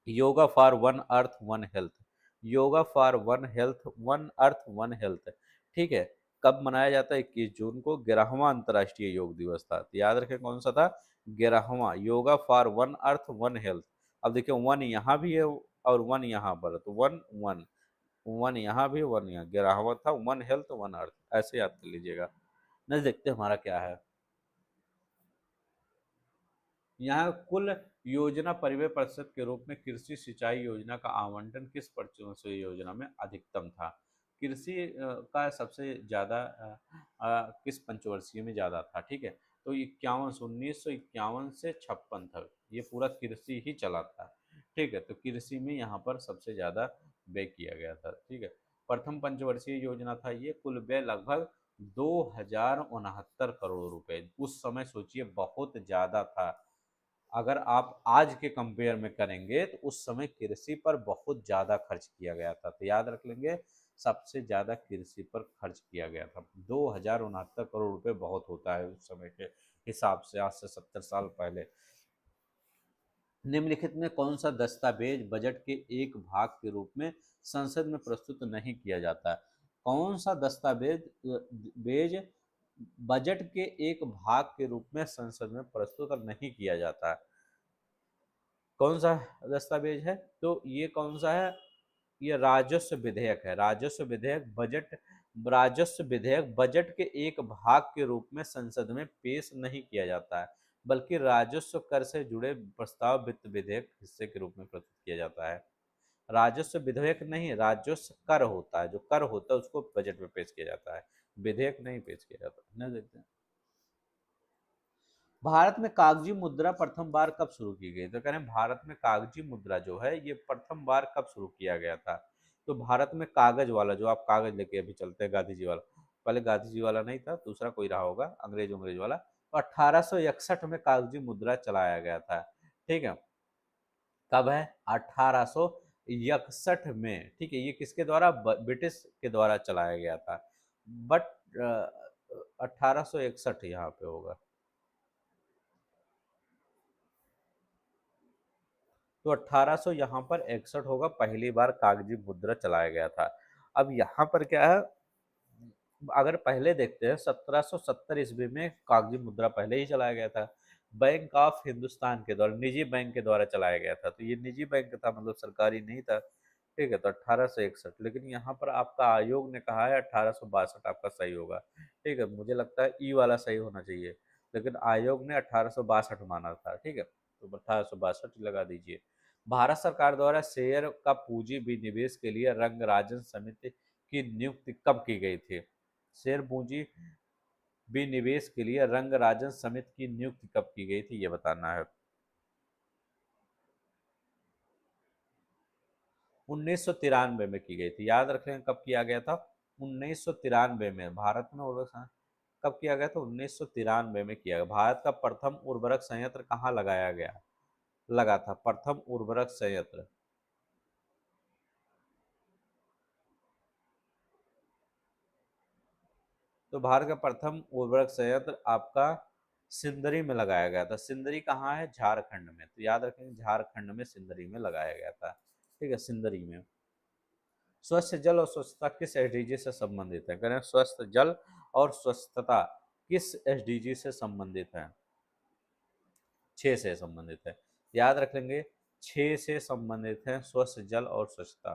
yoga for one earth one health, yoga for one earth one health, ठीक है। कब मनाया जाता है, 21 जून को, 11वां अंतर्राष्ट्रीय योग दिवस था, तो याद रखें कौन सा था, 11वां, yoga for one earth one health. अब देखिए वन यहाँ भी है और वन यहाँ पर, तो वन वन, वन यहाँ भी वन यहाँ, 11वां था वन हेल्थ वन अर्थ, ऐसे याद कर लीजिएगा। नेक्स्ट देखते हैं हमारा क्या है। यहाँ कुल योजना परिव्यय प्रतिशत के रूप में कृषि सिंचाई योजना का आवंटन किस पंचवर्षीय योजना में अधिकतम था। कृषि का सबसे ज्यादा किस पंचवर्षीय में ज्यादा था, ठीक है। तो 1951 से 56 तक ये पूरा कृषि ही चला था, ठीक है। तो कृषि में यहाँ पर सबसे ज्यादा व्यय किया गया था, ठीक है। प्रथम पंचवर्षीय योजना था ये, कुल व्यय लगभग 2069 करोड़ रुपए, उस समय सोचिए बहुत ज्यादा था। अगर आप आज के कंपेयर में करेंगे तो उस समय कृषि पर बहुत ज्यादा खर्च किया गया था, तो याद रख लेंगे सबसे ज्यादा कृषि पर खर्च किया गया था। 2069 करोड़ रुपए बहुत होता है उस समय के हिसाब से, आज से 70 साल पहले। निम्नलिखित में कौन सा दस्तावेज बजट के एक भाग के रूप में संसद में प्रस्तुत नहीं किया जाता है। कौन सा दस्तावेज बेज बजट के एक भाग के रूप में संसद में प्रस्तुत नहीं किया जाता है, कौन सा दस्तावेज है, तो ये कौन सा है, ये राजस्व विधेयक है। राजस्व विधेयक बजट, राजस्व विधेयक बजट के एक भाग के रूप में संसद में पेश नहीं किया जाता है, बल्कि राजस्व कर से जुड़े प्रस्ताव वित्त विधेयक हिस्से के रूप में प्रस्तुत किया जाता है। राजस्व विधेयक नहीं, राजस्व कर होता है, जो कर होता है उसको बजट में पेश किया जाता है, विधेयक नहीं पेश किया जाता। ना देखते हैं भारत में कागजी मुद्रा प्रथम बार कब शुरू की गई, तो कह रहे हैं भारत में कागजी मुद्रा जो है ये प्रथम बार कब शुरू किया गया था। तो भारत में कागज वाला, जो आप कागज लेके अभी चलते हैं गांधी जी वाला, पहले गांधी जी वाला नहीं था, दूसरा कोई रहा होगा, अंग्रेज वाला, तो 1861 में कागजी मुद्रा चलाया गया था। ठीक है, कब है, 1861 में। ठीक है, ये किसके द्वारा, ब्रिटिश के द्वारा चलाया गया था, बट 1861 यहाँ पे होगा। तो 1800 यहाँ पर 61 होगा, पहली बार कागजी मुद्रा चलाया गया था। अब यहाँ पर क्या है, अगर पहले देखते हैं 1770 ईस्वी में कागजी मुद्रा पहले ही चलाया गया था, बैंक ऑफ हिंदुस्तान के द्वारा, निजी बैंक के द्वारा चलाया गया था, तो ये निजी बैंक था, मतलब सरकारी नहीं था। ठीक है, तो 1861, लेकिन यहाँ पर आपका आयोग ने कहा है 1862 आपका सही होगा। ठीक है, मुझे लगता है ई वाला सही होना चाहिए, लेकिन आयोग ने 1862 माना था। ठीक है, तो 1862 लगा दीजिए। भारत सरकार द्वारा शेयर का पूंजी विनिवेश के लिए रंगराजन समिति की नियुक्ति कब की गई थी। शेयर पूंजी विनिवेश के लिए रंगराजन समिति की नियुक्ति कब की गई थी, ये बताना है। 1993 में की गई थी, याद रखें कब किया गया था, 1993 में। भारत में उर्वरक कब किया गया था, 1993 में किया गया। भारत का प्रथम उर्वरक संयंत्र कहाँ लगाया गया, लगा था प्रथम उर्वरक संयंत्र। तो भारत का प्रथम उर्वरक संयंत्र आपका सिंदरी में लगाया गया था। सिंदरी कहाँ है, झारखंड में, तो याद रखेंगे झारखंड में सिंदरी में लगाया गया था। ठीक है, सिंदरी में। स्वच्छ जल और स्वच्छता किस एसडीजी से संबंधित है, करें स्वस्थ जल और स्वच्छता किस एसडीजी से संबंधित है, 6 से संबंधित है, याद रख लेंगे, 6 से संबंधित है स्वच्छ जल और स्वच्छता।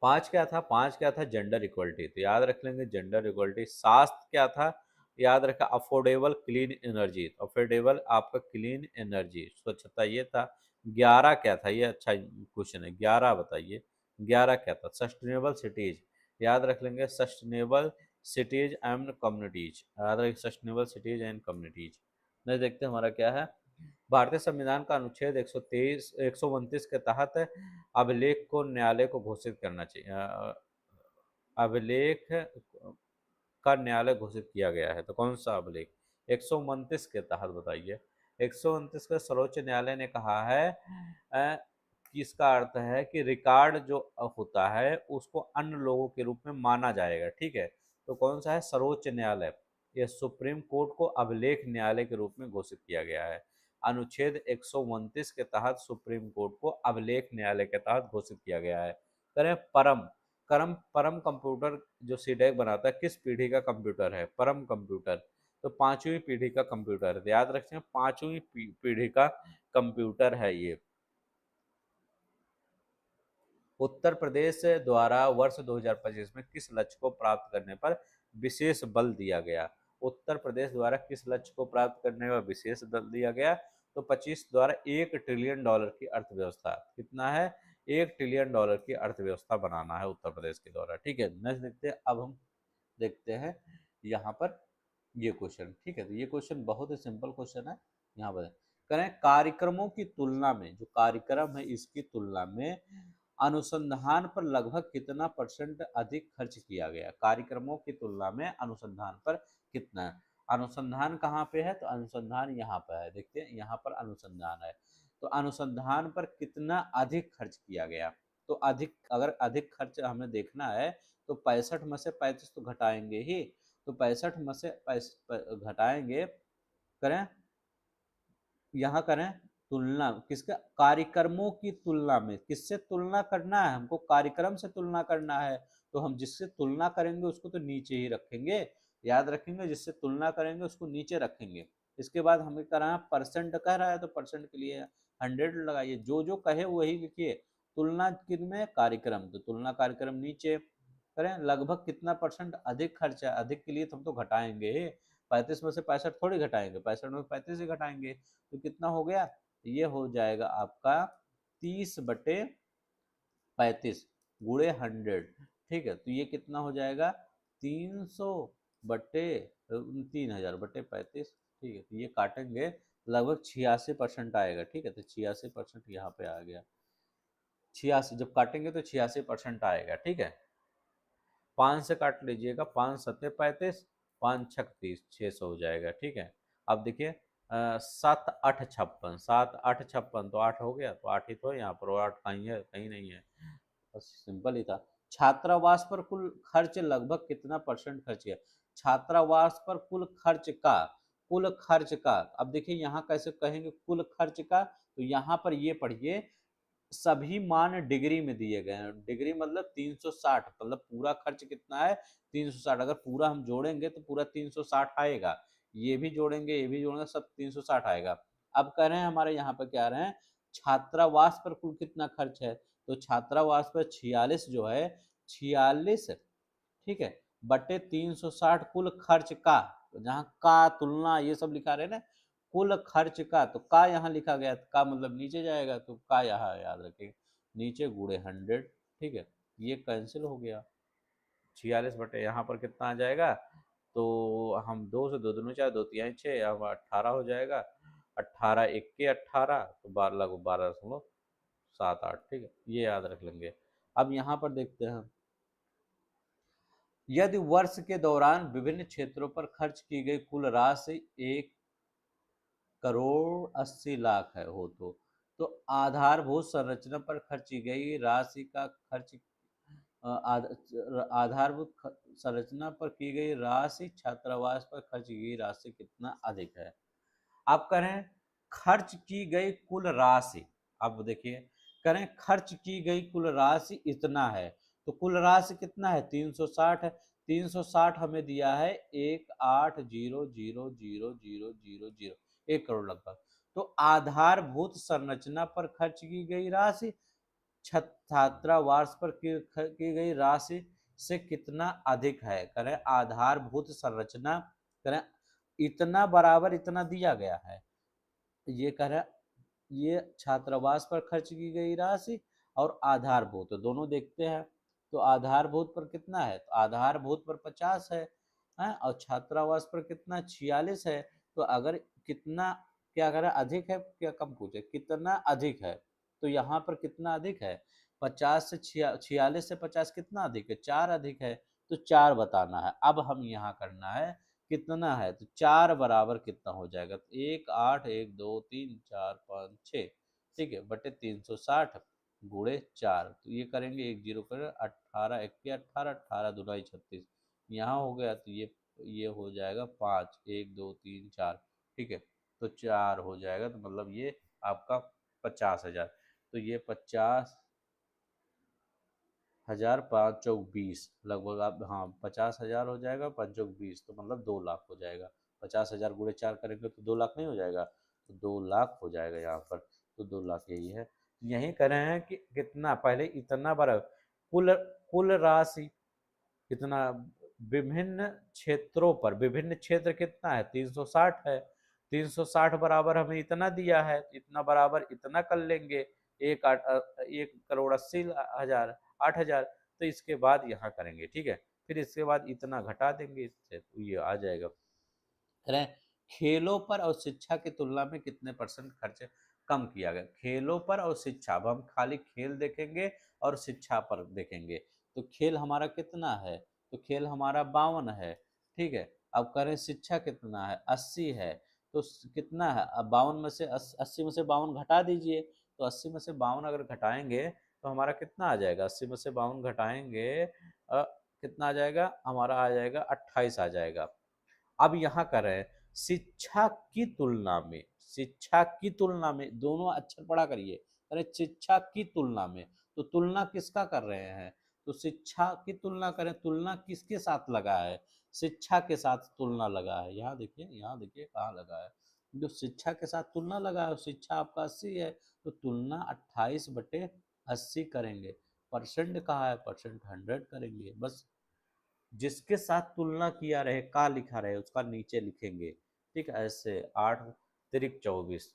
5 क्या था, 5 क्या था, जेंडर इक्वलिटी, तो याद रख लेंगे जेंडर इक्वलिटी। स्वास्थ्य क्या था, याद रखा अफोर्डेबल क्लीन एनर्जी, अफोर्डेबल आपका क्लीन एनर्जी, स्वच्छता ये था। 11 क्या था, ये अच्छा क्वेश्चन है, 11 बताइए, 11 क्या था, सस्टेनेबल सिटीज, याद रख लेंगे सस्टेनेबल सिटीज एंड कम्युनिटीज, याद रखिए सस्टेनेबल सिटीज एंड कम्युनिटीज। नहीं, देखते हैं हमारा क्या है। भारतीय संविधान का अनुच्छेद 123 129 के तहत अभिलेख को न्यायालय को घोषित करना चाहिए, अभिलेख का न्यायालय घोषित किया गया है, तो कौन सा अभिलेख, 129 के तहत बताइए। 129 का सर्वोच्च न्यायालय ने कहा है कि इसका अर्थ है कि रिकॉर्ड जो होता है उसको अन्य लोगों के रूप में माना जाएगा। ठीक है, तो कौन सा है, सर्वोच्च न्यायालय, यह सुप्रीम कोर्ट को अभिलेख न्यायालय के रूप में घोषित किया गया है। अनुच्छेद 129 के तहत सुप्रीम कोर्ट को अभिलेख न्यायालय के तहत घोषित किया गया है। करें परम, परम कंप्यूटर जो सीडेक बनाता है किस पीढ़ी का कंप्यूटर है, परम कंप्यूटर, तो 5वीं पीढ़ी का कंप्यूटर है, याद रखें 5वीं पीढ़ी का कंप्यूटर है ये। उत्तर प्रदेश द्वारा वर्ष 2025 में किस लक्ष्य को प्राप्त करने पर विशेष बल दिया गया, उत्तर प्रदेश द्वारा किस लक्ष्य को प्राप्त करने पर विशेष बल दिया गया, तो 25 द्वारा $1 ट्रिलियन की अर्थव्यवस्था, कितना है, $1 ट्रिलियन की अर्थव्यवस्था बनाना है उत्तर प्रदेश के द्वारा। ठीक है, नेक्स्ट देखते हैं, अब हम देखते हैं यहाँ पर ये क्वेश्चन। ठीक है, तो ये क्वेश्चन बहुत ही सिंपल क्वेश्चन है। यहाँ पर करें, कार्यक्रमों की तुलना में, जो कार्यक्रम है इसकी तुलना में अनुसंधान पर लगभग कितना परसेंट अधिक खर्च किया गया, कार्यक्रमों की तुलना में अनुसंधान पर कितना, अनुसंधान कहाँ पे है, तो अनुसंधान यहाँ पर है, देखते हैं यहाँ पर अनुसंधान है, तो अनुसंधान पर कितना अधिक खर्च किया गया। तो अधिक, अगर अधिक खर्च हमें देखना है तो 65 में से 35 तो घटाएंगे ही, तो 65 में से घटाएंगे, करें, यहाँ करें तुलना, किसका, कार्यक्रमों की तुलना में, किससे तुलना करना है हमको, कार्यक्रम से तुलना करना है, तो हम जिससे तुलना करेंगे उसको तो नीचे ही रखेंगे, याद रखेंगे, जिससे तुलना करेंगे उसको नीचे रखेंगे। इसके बाद हमें करना परसेंट कह रहा है, तो परसेंट के लिए 100 लगाइए, जो जो कहे वही लिखिए। तुलना किन में, कार्यक्रम, तो तुलना कार्यक्रम नीचे। करें, लगभग कितना परसेंट अधिक खर्च है, अधिक के लिए तो हम तो घटाएंगे ही, 35 में से 65 थोड़ी घटाएंगे, 65 में 35 ही घटाएंगे, तो कितना हो गया, ये हो जाएगा आपका 30/65। 35 गुणे 100, ठीक है, तो ये कितना हो जाएगा 300 बटे 3000 बटे 35, ठीक है, तो ये काटेंगे लगभग 86% आएगा, ठीक है, तो 86% यहाँ पे आ गया, 86 जब काटेंगे तो 86% आएगा, ठीक है। 5 से काट लीजिएगा, 5 सत्ते 35, 5 36, 600 हो जाएगा, ठीक है। अब देखिए 7 8 56, 7 8 56 तो 8 हो गया, तो 8 ही तो है यहाँ पर, और 8 कहीं है, कहीं नहीं है, बस सिंपल ही था। छात्रावास पर कुल खर्च लगभग कितना परसेंट खर्च किया? छात्रावास पर कुल खर्च का अब देखिए यहाँ कैसे कहेंगे कुल खर्च का, तो यहाँ पर ये पढ़िए सभी मान डिग्री में दिए गए हैं, डिग्री मतलब 360, मतलब पूरा खर्च कितना है 360, अगर पूरा हम जोड़ेंगे तो पूरा 360 आएगा, ये भी जोड़ेंगे ये भी जोड़ेंगे सब 360 आएगा। अब कह रहे हैं हमारे यहाँ पर क्या रहे हैं, छात्रावास पर कुल कितना खर्च है, तो छात्रावास पर 46 जो है, 46, ठीक है, बटे 360 कुल खर्च का, तो जहाँ का तुलना ये सब लिखा रहे ना, कुल खर्च का, तो का यहाँ लिखा गया, का मतलब नीचे जाएगा, तो का यहाँ याद रखें नीचे गुणे 100, ठीक है, ये कैंसिल हो गया, 46 बटे यहाँ पर कितना आ जाएगा, तो हम दो से दो दोनों चार, दो तिहाई 6, अब 18 हो जाएगा, 18 इक्के 18, तो 12,12.78, ठीक है, ये याद रख लेंगे। अब यहाँ पर देखते हैं, यदि वर्ष के दौरान विभिन्न क्षेत्रों पर खर्च की गई कुल राशि 1,80,00,000 है हो तो आधारभूत संरचना पर खर्च की गई राशि का खर्च आधारभूत संरचना पर की गई राशि छात्रावास पर खर्च की गई राशि कितना अधिक है। आप करें खर्च की गई कुल राशि, अब देखिए करें खर्च की गई कुल राशि इतना है, तो कुल राशि कितना है 360 है, 360 हमें दिया है 1,80,000,000 1 करोड़ लगभग, तो आधारभूत संरचना पर खर्च की गई राशि छात्रावास पर की गई राशि से कितना अधिक है, करें आधारभूत संरचना, करें इतना बराबर इतना दिया गया है, ये कह रहा ये छात्रावास पर खर्च की गई राशि और आधारभूत तो दोनों देखते हैं, तो आधारभूत पर कितना है, तो आधारभूत पर 50 है और छात्रावास पर कितना 46 है, तो अगर कितना क्या करें अधिक है क्या कम पूछे कितना अधिक है, तो यहाँ पर कितना अधिक है 50 से 46 से 50 कितना अधिक है 4 अधिक है, तो 4 बताना है। अब हम यहाँ करना है कितना है, तो 4 बराबर कितना हो जाएगा, तो 1 8 1 2 3 4 5 6, ठीक है, बटे 360 गुणे 4, तो ये करेंगे 1 0 करें 18 इक्के 18, 18 दूनाई 36, यहाँ हो गया, तो ये हो जाएगा 5 1 2 3 4, ठीक है, तो 4 हो जाएगा, तो मतलब ये आपका 50,000, तो ये 50,000 5 चौक 20 लगभग, आप हाँ 50,000 हो जाएगा 5 चौक 20, तो मतलब 2 लाख हो जाएगा, 50,000 गुणे 4 करेंगे तो 2 लाख नहीं हो जाएगा, तो 2 लाख हो जाएगा यहाँ पर, तो 2 लाख यही है, यही कर रहे हैं कि कितना पहले इतना बड़ा कुल कुल राशि कितना विभिन्न क्षेत्रों पर, विभिन्न क्षेत्र कितना है 360 है, 360 बराबर हमें इतना दिया है, इतना बराबर इतना कर लेंगे 1,80,00,000 8,000, तो इसके बाद यहाँ करेंगे, ठीक है, फिर इसके बाद इतना घटा देंगे इससे, तो ये आ जाएगा। करें खेलों पर और शिक्षा की तुलना में कितने परसेंट खर्च कम किया गया, खेलों पर और शिक्षा, अब हम खाली खेल देखेंगे और शिक्षा पर देखेंगे, तो खेल हमारा कितना है, तो खेल हमारा 52 है, ठीक है, अब करें शिक्षा कितना है 80 है, तो कितना है अब 52 में से 80 में से 52 घटा दीजिए, तो 80 में से 52 अगर घटाएंगे तो हमारा कितना आ जाएगा, 80 में से 52 घटाएंगे कितना आ जाएगा, हमारा आ जाएगा 28 आ जाएगा। अब यहाँ कर रहे हैं शिक्षा की तुलना में, शिक्षा की तुलना में दोनों अक्षर पढ़ा करिए, अरे शिक्षा की तुलना में, तो तुलना किसका कर रहे हैं, तो शिक्षा की तुलना करें, तुलना किसके साथ लगा है, शिक्षा के साथ तुलना लगा है, यहाँ देखिए कहाँ लगा है, जो शिक्षा के साथ तुलना लगा है, शिक्षा आपका 80 है, तो तुलना 28/80 करेंगे, परसेंट कहाँ है, परसेंट 100 करेंगे, बस जिसके साथ तुलना किया रहे का लिखा रहे उसका नीचे लिखेंगे, ठीक है, ऐसे 8 तिरिक 24,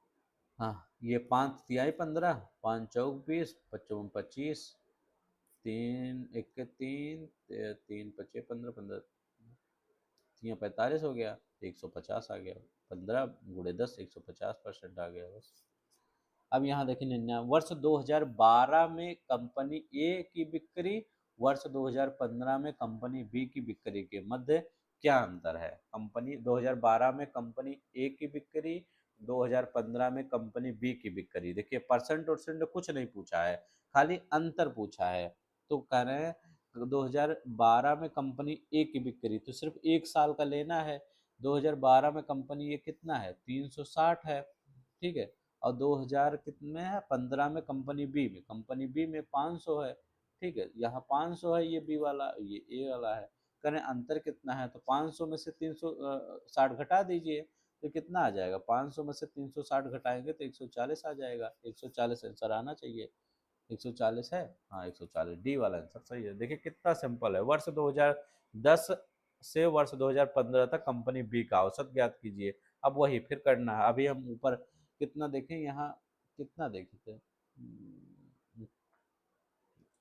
हाँ, ये 5 तिहाई 15, 5 चौक 20, 55 25, 3 एक 3, 3 पचे 15, 15 तियाँ 45 हो गया, 150 आ गया। 15 गुणे 10, 150% आ गया बस। अब यहाँ देखिए 99 वर्ष 2012 में कंपनी ए की बिक्री वर्ष 2015 में कंपनी बी की बिक्री के मध्य क्या अंतर है। कंपनी 2012 में कंपनी ए की बिक्री, 2015 में कंपनी बी की बिक्री। देखिए परसेंट परसेंट कुछ नहीं पूछा है, खाली अंतर पूछा है। तो कह रहे हैं 2012 में कंपनी ए की बिक्री, तो सिर्फ एक साल का लेना है। 2012 में कंपनी ए कितना है, 360 है, ठीक है। और 2000 कितने है, 15 में कंपनी बी में 500 है, ठीक है। यहाँ 500 है, ये बी वाला, ये ए वाला है। करें अंतर कितना है, तो 500 में से 360 घटा दीजिए, तो कितना आ जाएगा, 500 में से 360 घटाएंगे तो 140 आ जाएगा। 140 आंसर आना चाहिए। 140 है, हाँ 140, डी वाला आंसर सही है। देखिए कितना सिंपल है। वर्ष 2010 से वर्ष 2015 तक कंपनी बी का औसत ज्ञात कीजिए। अब वही फिर करना है। अभी हम ऊपर कितना देखें, यहाँ कितना देखे थे,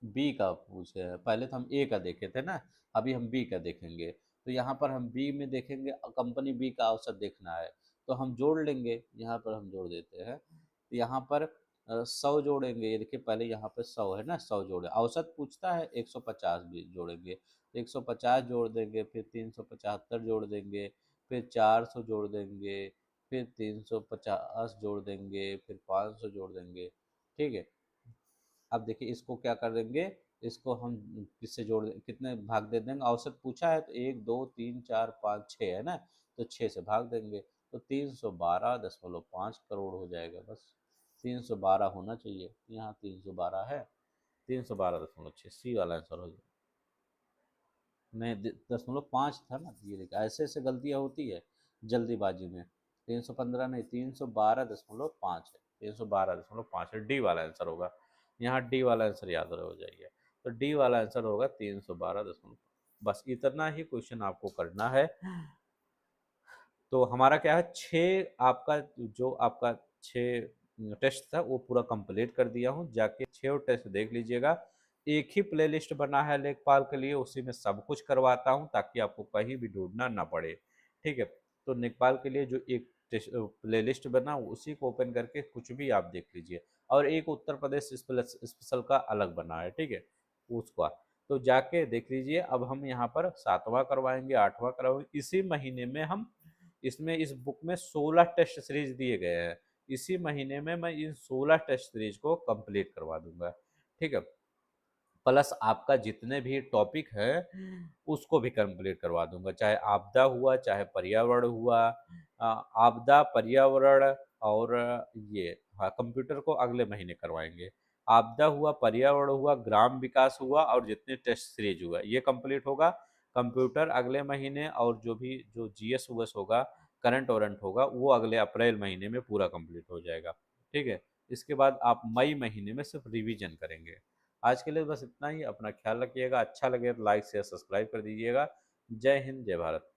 बी का पूछे हैं, पहले तो हम ए का देखे थे ना, अभी हम बी का देखेंगे। तो यहाँ पर हम बी में देखेंगे, कंपनी बी का औसत देखना है, तो हम जोड़ लेंगे। यहाँ पर हम जोड़ देते हैं, तो यहाँ पर 100 जोड़ेंगे। ये देखिए पहले यहाँ पे 100 है ना, 100 जोड़े, औसत पूछता है 150 भी जोड़ेंगे, 150 जोड़ देंगे, फिर 375 जोड़ देंगे, फिर 400 जोड़ देंगे, फिर 350 जोड़ देंगे, फिर 500 जोड़ देंगे, ठीक है। अब देखिए इसको क्या कर देंगे, इसको हम किससे जोड़ दें, कितने भाग दे देंगे, औसत पूछा है तो 1 2 3 4 5 6 है ना, तो 6 से भाग देंगे, तो 312.5 करोड़ हो जाएगा बस। 312 होना चाहिए, यहाँ 312 है, 312.6, सी वाला आंसर हो जाएगा। नहीं 0.5 था ना, ये देखिए ऐसे ऐसे गलतियाँ होती है जल्दीबाजी में। 315 नहीं, 312.5 है, 312.5 है, डी वाला आंसर होगा। यहाँ डी वाला आंसर याद हो जाइए, तो डी वाला आंसर होगा 312.5। बस इतना ही क्वेश्चन आपको करना है। तो हमारा क्या है, छः आपका, जो आपका 6 टेस्ट था वो पूरा कंप्लीट कर दिया हूँ। जाके 6 टेस्ट देख लीजिएगा। एक ही प्लेलिस्ट बना है लेखपाल के लिए, उसी में सब कुछ करवाता हूँ ताकि आपको कहीं भी ढूंढना ना पड़े, ठीक है। तो लेखपाल के लिए जो एक प्ले लिस्ट बना उसी को ओपन करके कुछ भी आप देख लीजिए। और एक उत्तर प्रदेश स्पेशल का अलग बना है, ठीक है, उसका तो जाके देख लीजिए। अब हम यहाँ पर 7वां करवाएंगे, 8वां करवाएंगे इसी महीने में। हम इसमें इस बुक में 16 टेस्ट सीरीज दिए गए हैं। इसी महीने में मैं इन 16 टेस्ट सीरीज को कंप्लीट करवा दूंगा, ठीक है। प्लस आपका जितने भी टॉपिक है उसको भी कंप्लीट करवा दूंगा, चाहे आपदा हुआ चाहे पर्यावरण हुआ। आपदा, पर्यावरण और ये, हाँ कंप्यूटर को अगले महीने करवाएंगे। आपदा हुआ, पर्यावरण हुआ, ग्राम विकास हुआ और जितने टेस्ट सीरीज हुआ ये कंप्लीट होगा। कंप्यूटर अगले महीने, और जो भी जो जीएस ऊएस होगा, करंट वारंट होगा, वो अगले अप्रैल महीने में पूरा कंप्लीट हो जाएगा, ठीक है। इसके बाद आप मई महीने में सिर्फ रिवीजन करेंगे। आज के लिए बस इतना ही। अपना ख्याल रखिएगा। अच्छा लगे तो लाइक शेयर सब्सक्राइब कर दीजिएगा। जय हिंद, जय भारत।